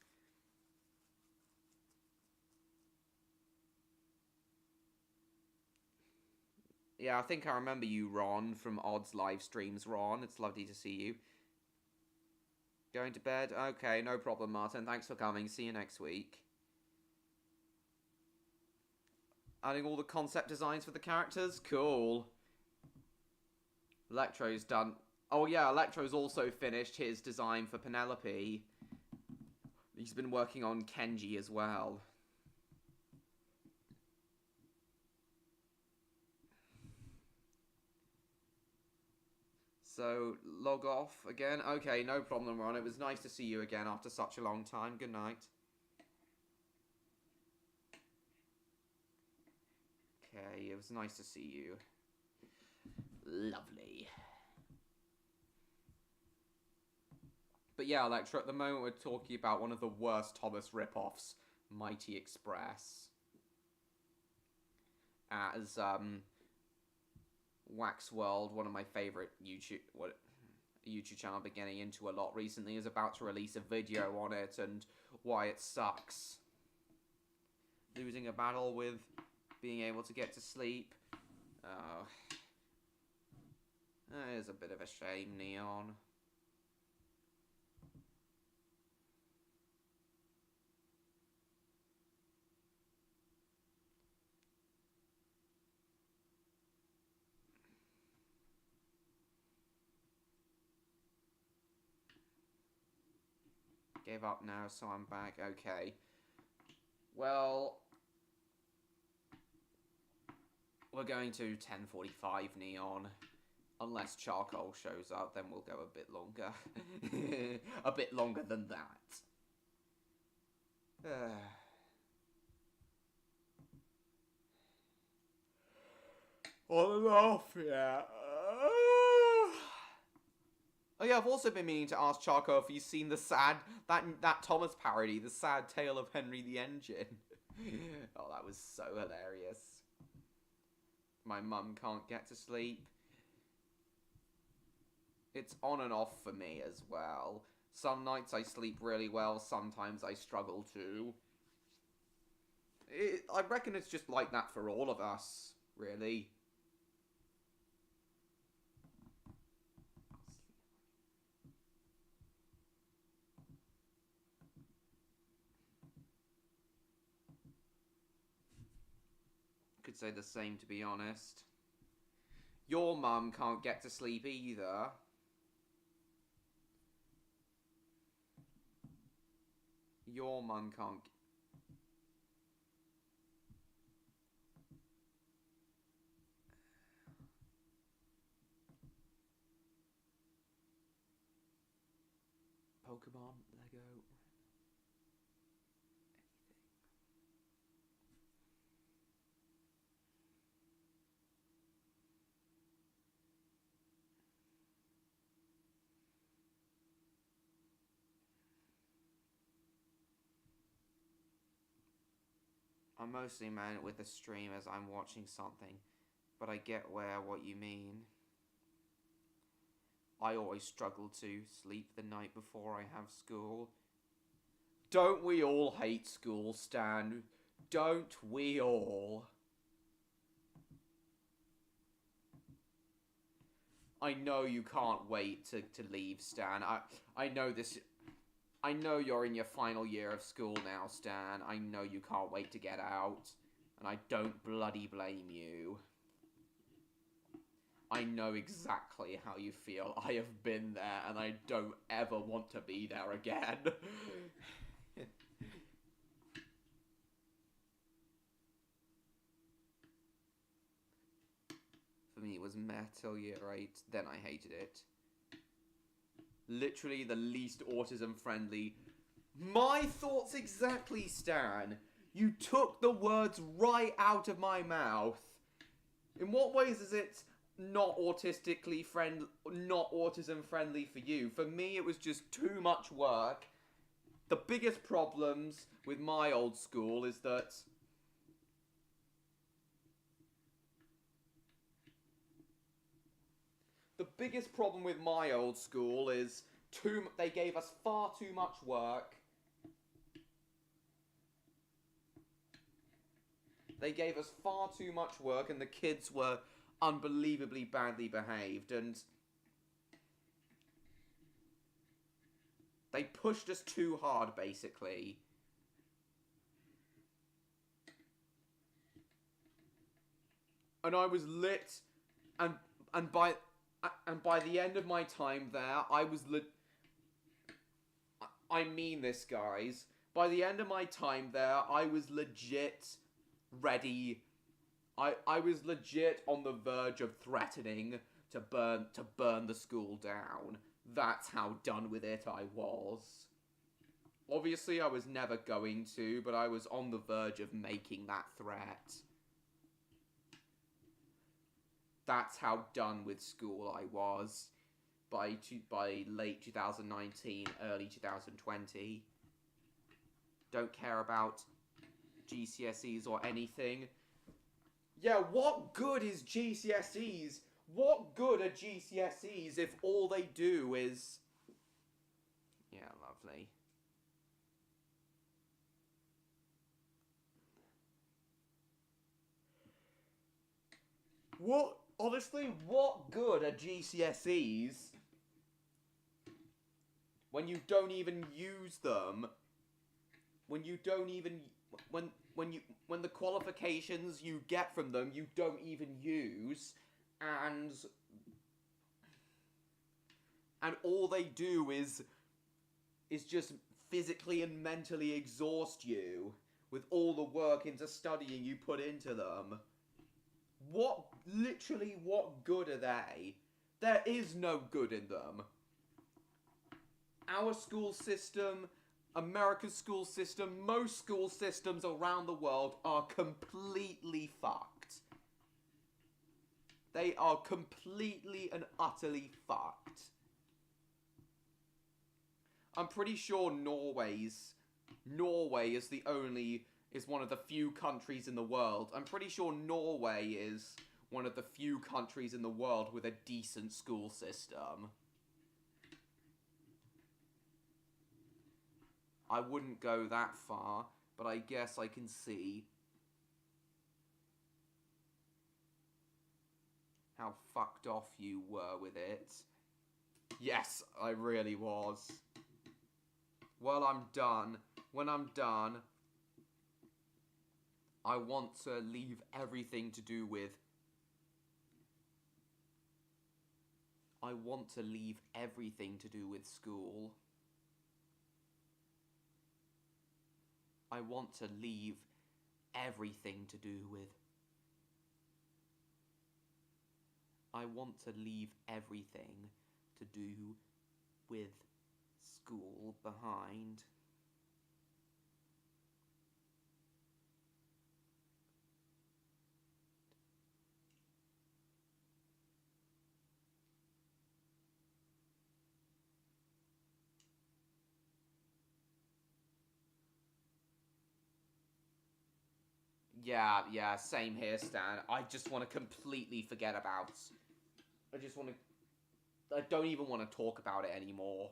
Yeah, I think I remember you, Ron, from Odd's live streams, Ron. It's lovely to see you. Going to bed? Okay, no problem, Martin. Thanks for coming. See you next week. Adding all the concept designs for the characters? Cool. Electro's done. Oh yeah, Electro's also finished his design for Penelope. He's been working on Kenji as well. So, log off again? Okay, no problem, Ron. It was nice to see you again after such a long time. Good night. Okay, it was nice to see you. Lovely. But yeah, Electra, at the moment we're talking about one of the worst Thomas ripoffs, Mighty Express. As, Wax World, one of my favourite YouTube channel I've been getting into a lot recently, is about to release a video on it and why it sucks. Losing a battle with being able to get to sleep. That is a bit of a shame, Neon. Gave up now, so I'm back. Okay. Well, we're going to 10:45 Neon. Unless Charcoal shows up, then we'll go a bit longer. A bit longer than that. On and off, yeah. Oh yeah, I've also been meaning to ask Charco if he's seen the that Thomas parody, The Sad Tale of Henry the Engine. Oh, that was so hilarious. My mum can't get to sleep. It's on and off for me as well. Some nights I sleep really well, sometimes I struggle to. I reckon it's just like that for all of us, really. Could say the same, to be honest. Your mum can't get to sleep either. Your mum can't... Pokemon, Lego... I mostly meant with the stream as I'm watching something, but I get what you mean. I always struggle to sleep the night before I have school. Don't we all hate school, Stan? Don't we all? I know you can't wait to leave, Stan. I know this... I know you're in your final year of school now, Stan. I know you can't wait to get out. And I don't bloody blame you. I know exactly how you feel. I have been there, and I don't ever want to be there again. For me, it was Meh till year 8, then I hated it. Literally the least autism-friendly. My thoughts exactly, Stan. You took the words right out of my mouth. In what ways is it not autistically friendly, not autism-friendly for you? For me, it was just too much work. The biggest problems with my old school is that the biggest problem with my old school is they gave us far too much work. They gave us far too much work, and the kids were unbelievably badly behaved, and they pushed us too hard, basically. And I was lit, and by the end of my time there, I was I mean this, guys. By the end of my time there, I was legit ready. I was legit on the verge of threatening to burn the school down. That's how done with it I was. Obviously, I was never going to, but I was on the verge of making that threat. That's how done with school I was by late 2019, early 2020. Don't care about GCSEs or anything. Yeah, what good is GCSEs? What good are GCSEs if all they do is... Yeah, lovely. Honestly, what good are GCSEs when you don't even use them? When you don't even... When the qualifications you get from them you don't even use, and all they do is just physically and mentally exhaust you with all the work into studying you put into them. Literally what good are they? There is no good in them. Our school system, America's school system, most school systems around the world are completely fucked. They are completely and utterly fucked. I'm pretty sure Norway is one of the few countries in the world. I'm pretty sure Norway is one of the few countries in the world with a decent school system. I wouldn't go that far, but I guess I can see how fucked off you were with it. Yes, I really was. Well, I'm done. When I'm done, I want to leave everything to do with... I want to leave everything to do with school. I want to leave everything to do with... I want to leave everything to do with school behind. Yeah, same here, Stan. I just want to completely forget about... I don't even want to talk about it anymore.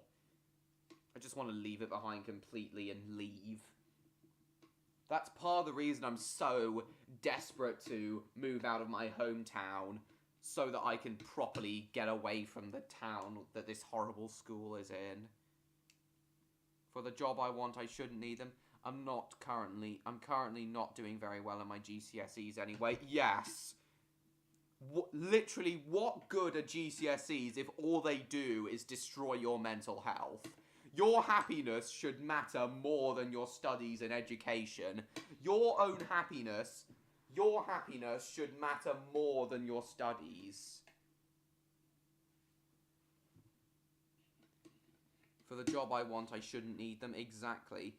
I just want to leave it behind completely and leave. That's part of the reason I'm so desperate to move out of my hometown, so that I can properly get away from the town that this horrible school is in. For the job I want, I shouldn't need them. I'm currently not doing very well in my GCSEs anyway. Yes! Literally, what good are GCSEs if all they do is destroy your mental health? Your happiness should matter more than your studies and education. Your own happiness, should matter more than your studies. For the job I want, I shouldn't need them. Exactly.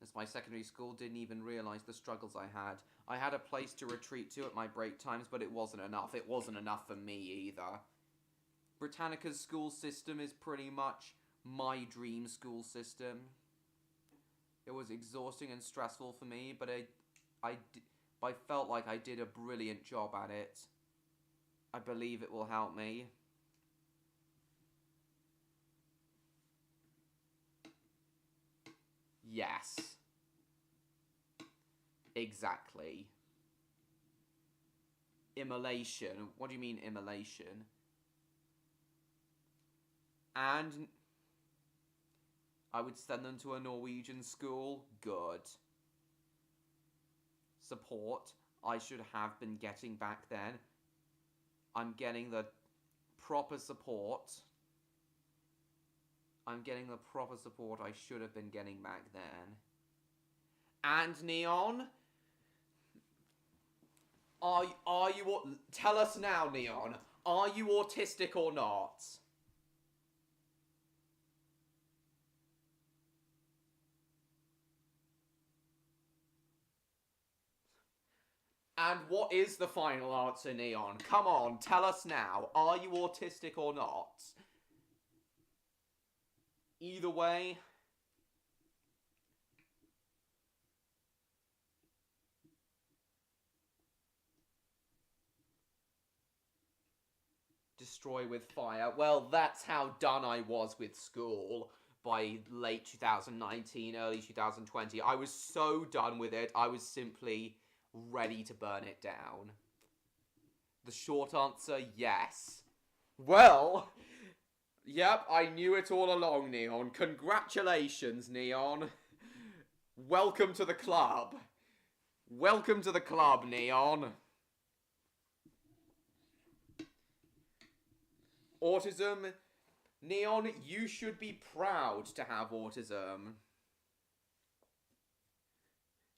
As my secondary school didn't even realise the struggles I had. I had a place to retreat to at my break times, but it wasn't enough. It wasn't enough for me either. Britannica's school system is pretty much my dream school system. It was exhausting and stressful for me, but I felt like I did a brilliant job at it. I believe it will help me. Yes. Exactly. Immolation. What do you mean, immolation? And I would send them to a Norwegian school. Good. Support. I should have been getting back then. I'm getting the proper support. I'm getting the proper support I should have been getting back then. And Neon? Are you... Tell us now, Neon. Are you autistic or not? And what is the final answer, Neon? Come on, tell us now. Are you autistic or not? Either way... Destroy with fire. Well, that's how done I was with school by late 2019, early 2020. I was so done with it, I was simply ready to burn it down. The short answer, yes. Well, yep, I knew it all along, Neon. Congratulations, Neon. Welcome to the club. Welcome to the club, Neon. Autism. Neon, you should be proud to have autism.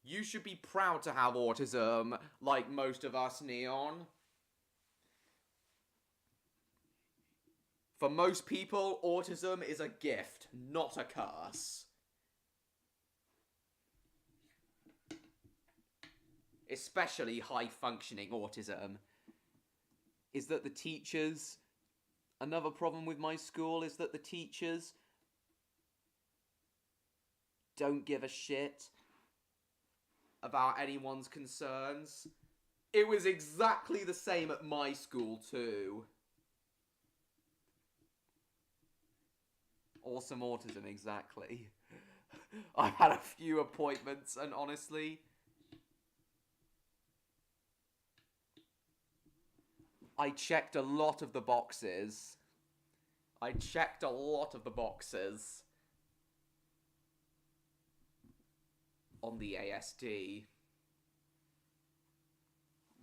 You should be proud to have autism, like most of us, Neon. For most people, autism is a gift, not a curse. Especially high-functioning autism. Is that the teachers... Another problem with my school is that the teachers don't give a shit about anyone's concerns. It was exactly the same at my school too. Awesome autism, exactly. I've had a few appointments and honestly... I checked a lot of the boxes. I checked a lot of the boxes on the ASD.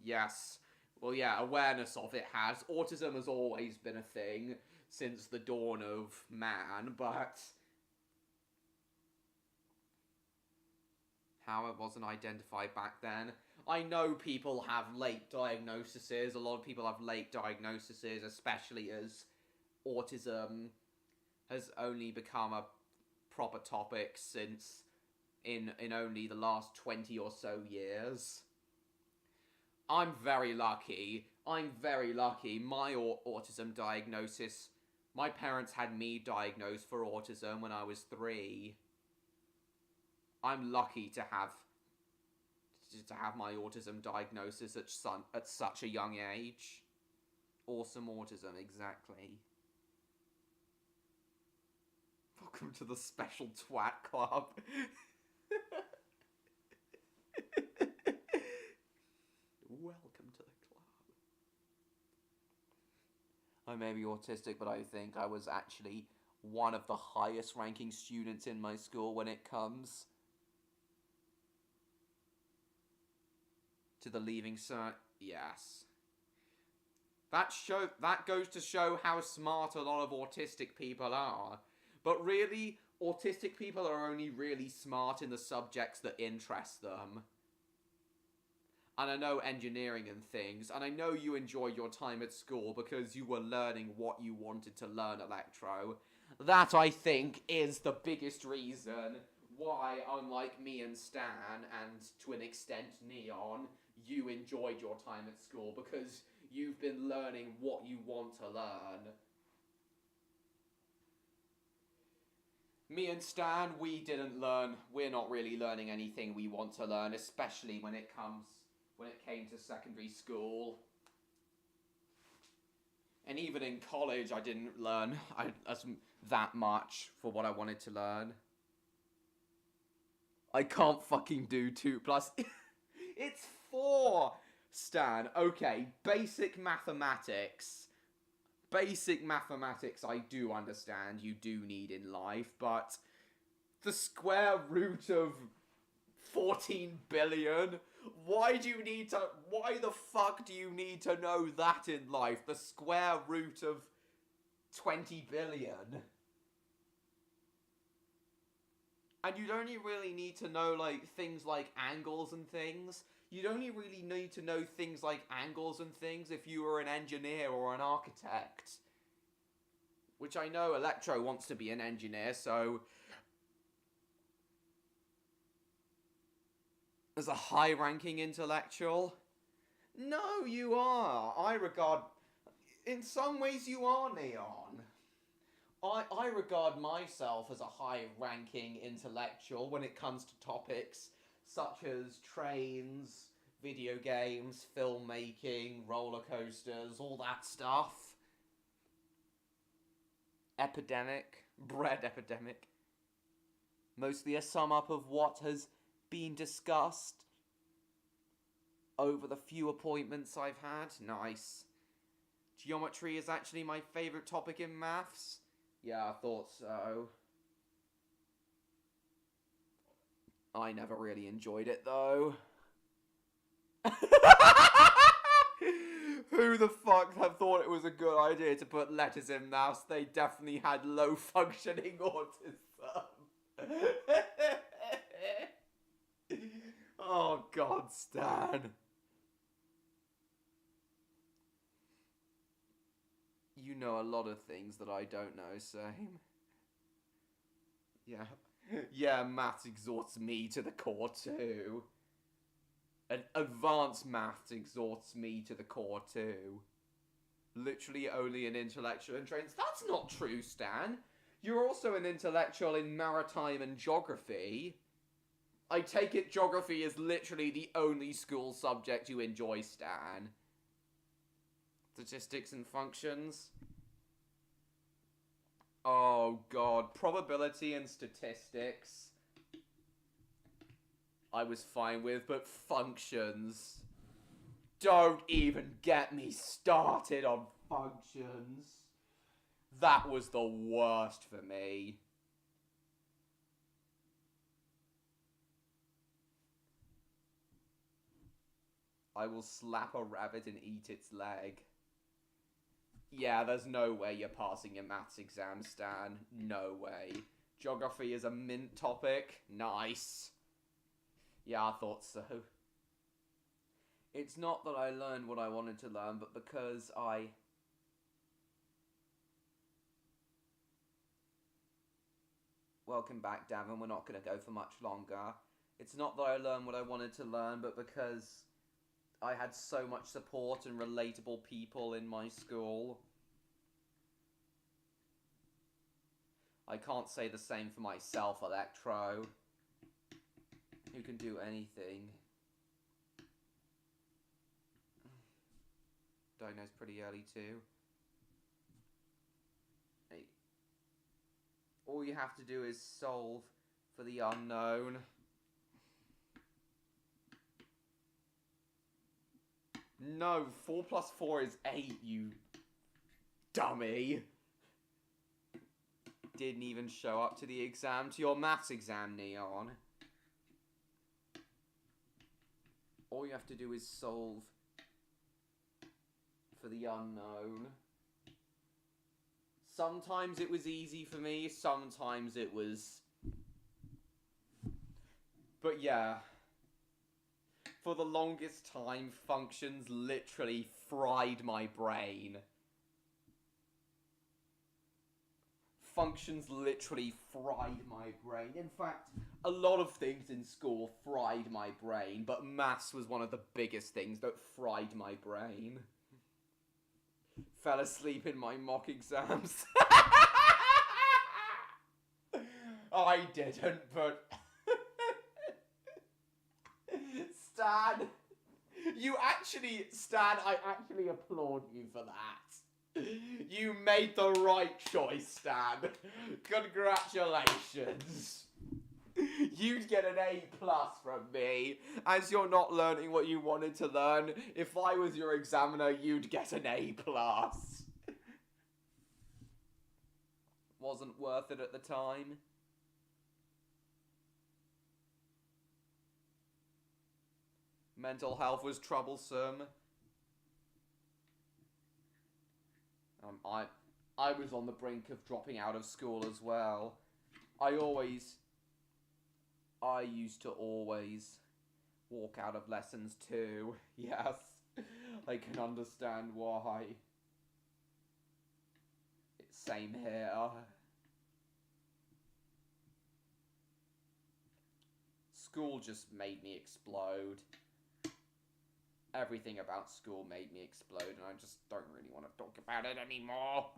Yes. Well, yeah, awareness of it has. Autism has always been a thing since the dawn of man, but how it wasn't identified back then. I know people have late diagnoses. A lot of people have late diagnoses, especially as autism has only become a proper topic since in only the last 20 or so years. I'm very lucky. I'm very lucky. My autism diagnosis, my parents had me diagnosed for autism when I was 3. I'm lucky to have my autism diagnosis at such a young age. Awesome autism, exactly. Welcome to the special twat club. Welcome to the club. I may be autistic, but I think I was actually one of the highest ranking students in my school when it comes to the leaving cert. Yes. That goes to show how smart a lot of autistic people are. But really, autistic people are only really smart in the subjects that interest them. And I know engineering and things, and I know you enjoyed your time at school because you were learning what you wanted to learn, Electro. That, I think, is the biggest reason why, unlike me and Stan, and to an extent Neon, you enjoyed your time at school, because you've been learning what you want to learn. Me and Stan, we didn't learn. We're not really learning anything we want to learn, especially when it came to secondary school. And even in college, I didn't learn that much for what I wanted to learn. I can't fucking do 2 plus... It's 4! Stan, okay, basic mathematics. Basic mathematics I do understand you do need in life, but the square root of 14 billion? Why the fuck do you need to know that in life? The square root of 20 billion? And you'd only really need to know, like, things like angles and things. You'd only really need to know things like angles and things if you were an engineer or an architect. Which I know Electro wants to be an engineer, so... As a high-ranking intellectual? No, you are. In some ways you are, Neon. I regard myself as a high-ranking intellectual when it comes to topics such as trains, video games, filmmaking, roller coasters, all that stuff. Bread epidemic. Mostly a sum up of what has been discussed over the few appointments I've had. Nice. Geometry is actually my favourite topic in maths. Yeah, I thought so. I never really enjoyed it, though. Who the fuck have thought it was a good idea to put letters in maths? They definitely had low-functioning autism. Oh, God, Stan. You know a lot of things that I don't know, same. Yeah. Yeah, maths exhausts me to the core too. And advanced maths exhausts me to the core too. Literally only an intellectual in trains. That's not true, Stan. You're also an intellectual in maritime and geography. I take it geography is literally the only school subject you enjoy, Stan. Statistics and functions. Oh god, probability and statistics I was fine with, but functions. Don't even get me started on functions. That was the worst for me. I will slap a rabbit and eat its leg. Yeah, there's no way you're passing your maths exam, Stan. No way. Geography is a mint topic. Nice. Yeah, I thought so. It's not that I learned what I wanted to learn, but because I... Welcome back, Davin. We're not going to go for much longer. It's not that I learned what I wanted to learn, but because I had so much support and relatable people in my school. I can't say the same for myself, Electro. You can do anything. Diagnosed pretty early too. Hey. All you have to do is solve for the unknown. No, 4 plus 4 is 8, you dummy. Didn't even show up to the exam, to your maths exam, Neon. All you have to do is solve for the unknown. Sometimes it was easy for me, sometimes it was... But yeah, for the longest time, functions literally fried my brain. Functions literally fried my brain. In fact, a lot of things in school fried my brain, but maths was one of the biggest things that fried my brain. Fell asleep in my mock exams. I didn't, but... Stan, Stan, I actually applaud you for that. You made the right choice, Stan. Congratulations. You'd get an A+ from me, as you're not learning what you wanted to learn. If I was your examiner, you'd get an A+. Wasn't worth it at the time. Mental health was troublesome. I was on the brink of dropping out of school as well. I used to always walk out of lessons too. Yes, I can understand why. It's same here. School just made me explode. Everything about school made me explode, and I just don't really want to talk about it anymore.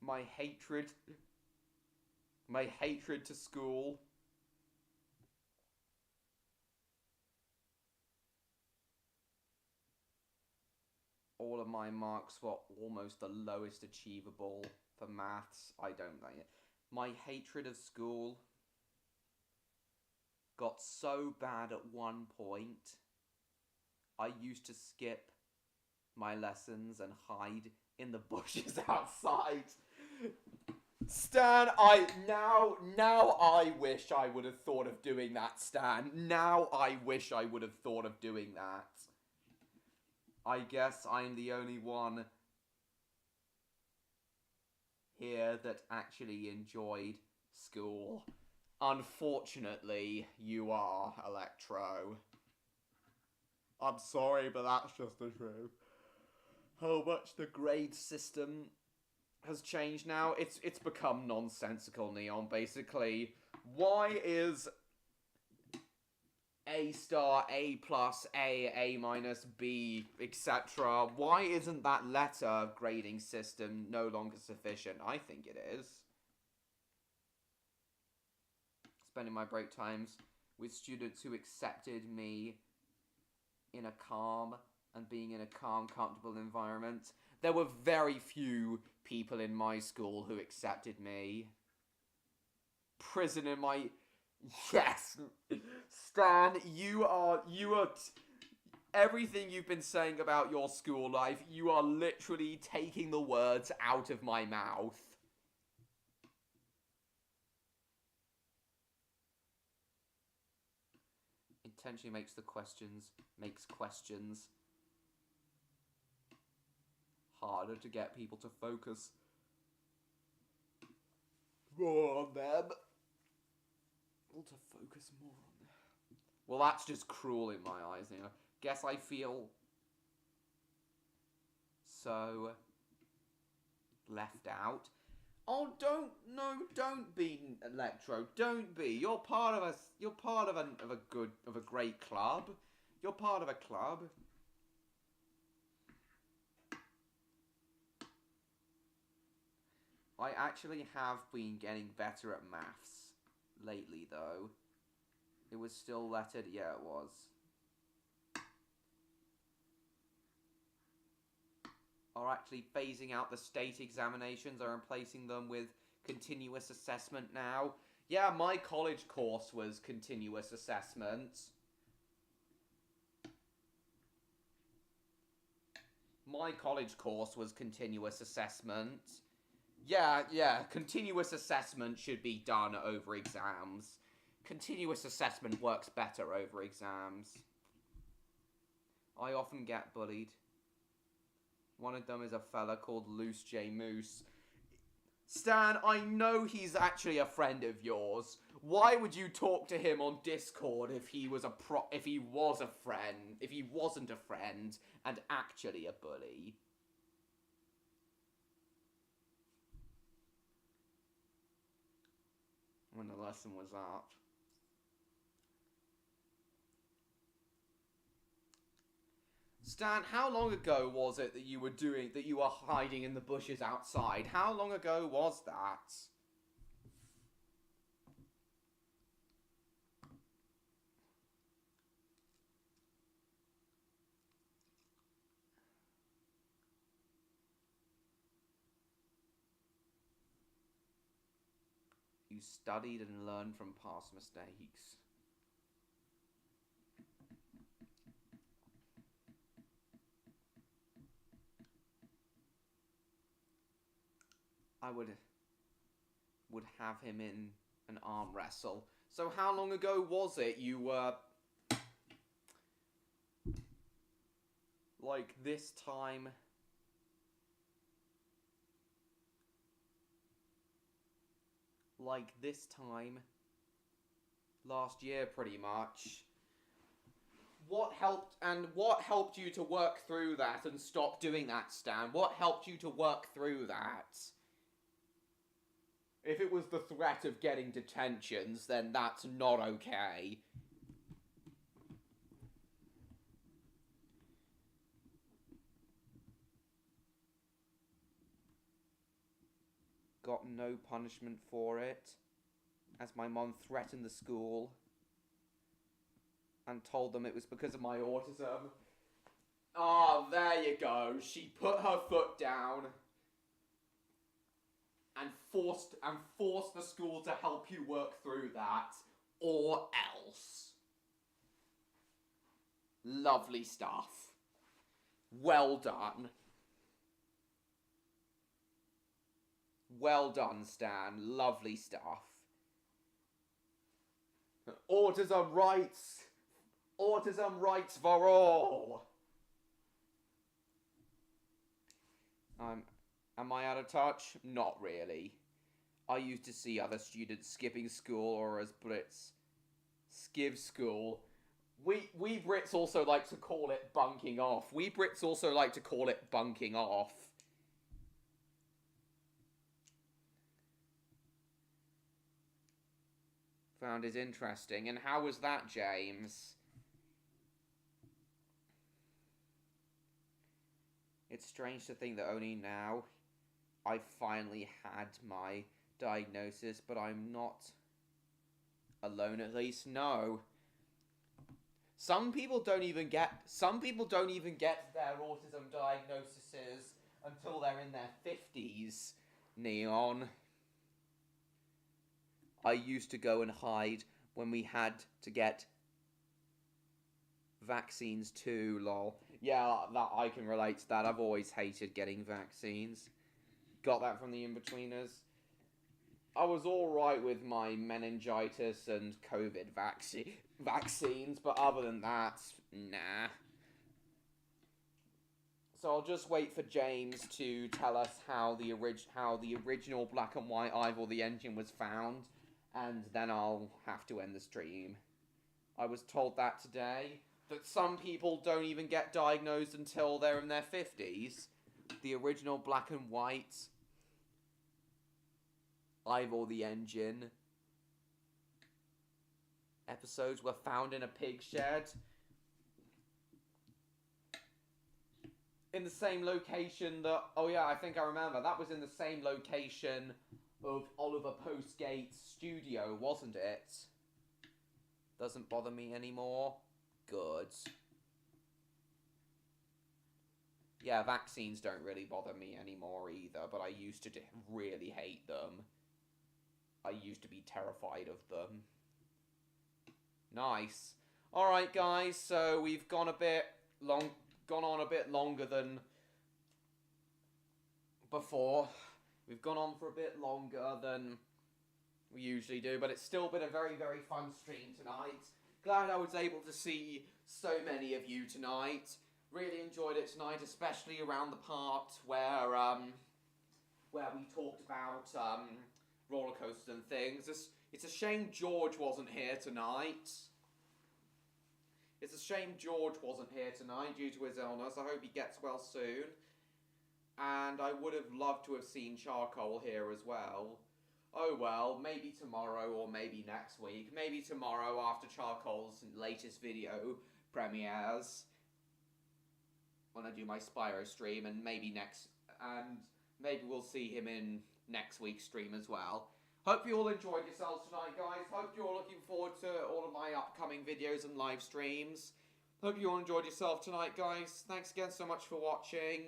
My hatred to school. All of my marks were almost the lowest achievable for maths. I don't like it. My hatred of school got so bad at one point, I used to skip my lessons and hide in the bushes outside. Stan, now I wish I would have thought of doing that, Stan. Now I wish I would have thought of doing that. I guess I'm the only one here that actually enjoyed school. Unfortunately, you are, Electro. I'm sorry, but that's just the truth. How much the grade system has changed now. It's become nonsensical, Neon, basically. Why is A star, A plus, A minus, B, etc. Why isn't that letter grading system no longer sufficient? I think it is. Spending my break times with students who accepted me in a calm and being in a calm, comfortable environment. There were very few people in my school who accepted me. Prison in my... Yes! Stan, you are everything you've been saying about your school life, you are literally taking the words out of my mouth. Intentionally makes questions harder to get people to focus more on them. To focus more on them. Well, that's just cruel in my eyes, you know. Guess I feel so left out. Oh, don't be, Electro. Don't be. You're part of a great club. You're part of a club. I actually have been getting better at maths lately, though. It was still lettered. Yeah, it was. Are actually phasing out the state examinations, are replacing them with continuous assessment now. Yeah, my college course was continuous assessment. My college course was continuous assessment. Yeah, continuous assessment should be done over exams. continuous assessment works better over exams. I often get bullied. One of them is a fella called Loose J Moose. Stan, I know he's actually a friend of yours. Why would you talk to him on Discord if he was if he wasn't a friend and actually a bully? When the lesson was up. Stan, how long ago was it that you were hiding in the bushes outside? How long ago was that? You studied and learned from past mistakes. I would have him in an arm wrestle. So how long ago was it you were... like this time... like this time last year, pretty much. What helped you to work through that and stop doing that, Stan? What helped you to work through that? If it was the threat of getting detentions, then that's not okay. Got no punishment for it, as my mom threatened the school and told them it was because of my autism. Ah, there you go. She put her foot down and forced the school to help you work through that, or else. Lovely stuff. Well done. Well done, Stan. Lovely stuff. Autism rights. Autism rights for all. Am I out of touch? Not really. I used to see other students skipping school, or as Brits, skip school. We Brits also like to call it bunking off. We Brits also like to call it bunking off. Found it interesting. And how was that, James? It's strange to think that only now I finally had my diagnosis, but I'm not alone, at least. No. Some people don't even get their autism diagnoses until they're in their 50s, Neon. I used to go and hide when we had to get vaccines too, lol. Yeah, that I can relate to that. I've always hated getting vaccines. Got that from the In-Betweeners. I was alright with my meningitis and COVID vaccines, but other than that, nah. So I'll just wait for James to tell us how the original black and white Ivor the Engine was found, and then I'll have to end the stream. I was told that today, that some people don't even get diagnosed until they're in their 50s. The original black and white Ivor the Engine episodes were found in a pig shed. In the same location that... oh yeah, I think I remember. That was in the same location of Oliver Postgate's studio, wasn't it? Doesn't bother me anymore. Good. Yeah, vaccines don't really bother me anymore either, but I used to really hate them. I used to be terrified of them. Nice. Alright guys, so we've gone on a bit longer than before. We've gone on for a bit longer than we usually do, but it's still been a very, very fun stream tonight. Glad I was able to see so many of you tonight. Really enjoyed it tonight, especially around the part where we talked about roller coasters and things. It's a shame George wasn't here tonight. It's a shame George wasn't here tonight due to his illness. I hope he gets well soon. And I would have loved to have seen Charcoal here as well. Oh well, maybe tomorrow or maybe next week. Maybe tomorrow after Charcoal's latest video premieres. When I do my Spyro stream, and maybe we'll see him in next week's stream as well. Hope you all enjoyed yourselves tonight, guys. Hope you're all looking forward to all of my upcoming videos and live streams. Hope you all enjoyed yourself tonight, guys. Thanks again so much for watching.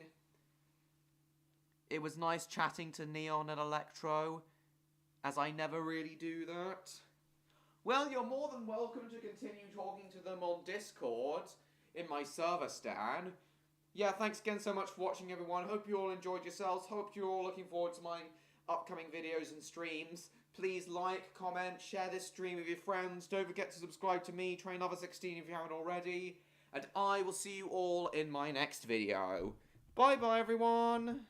It was nice chatting to Neon and Electro, as I never really do that. Well, you're more than welcome to continue talking to them on Discord, in my server, Stan. Yeah, thanks again so much for watching, everyone. Hope you all enjoyed yourselves. Hope you're all looking forward to my upcoming videos and streams. Please like, comment, share this stream with your friends. Don't forget to subscribe to me, Train16 if you haven't already. And I will see you all in my next video. Bye-bye, everyone.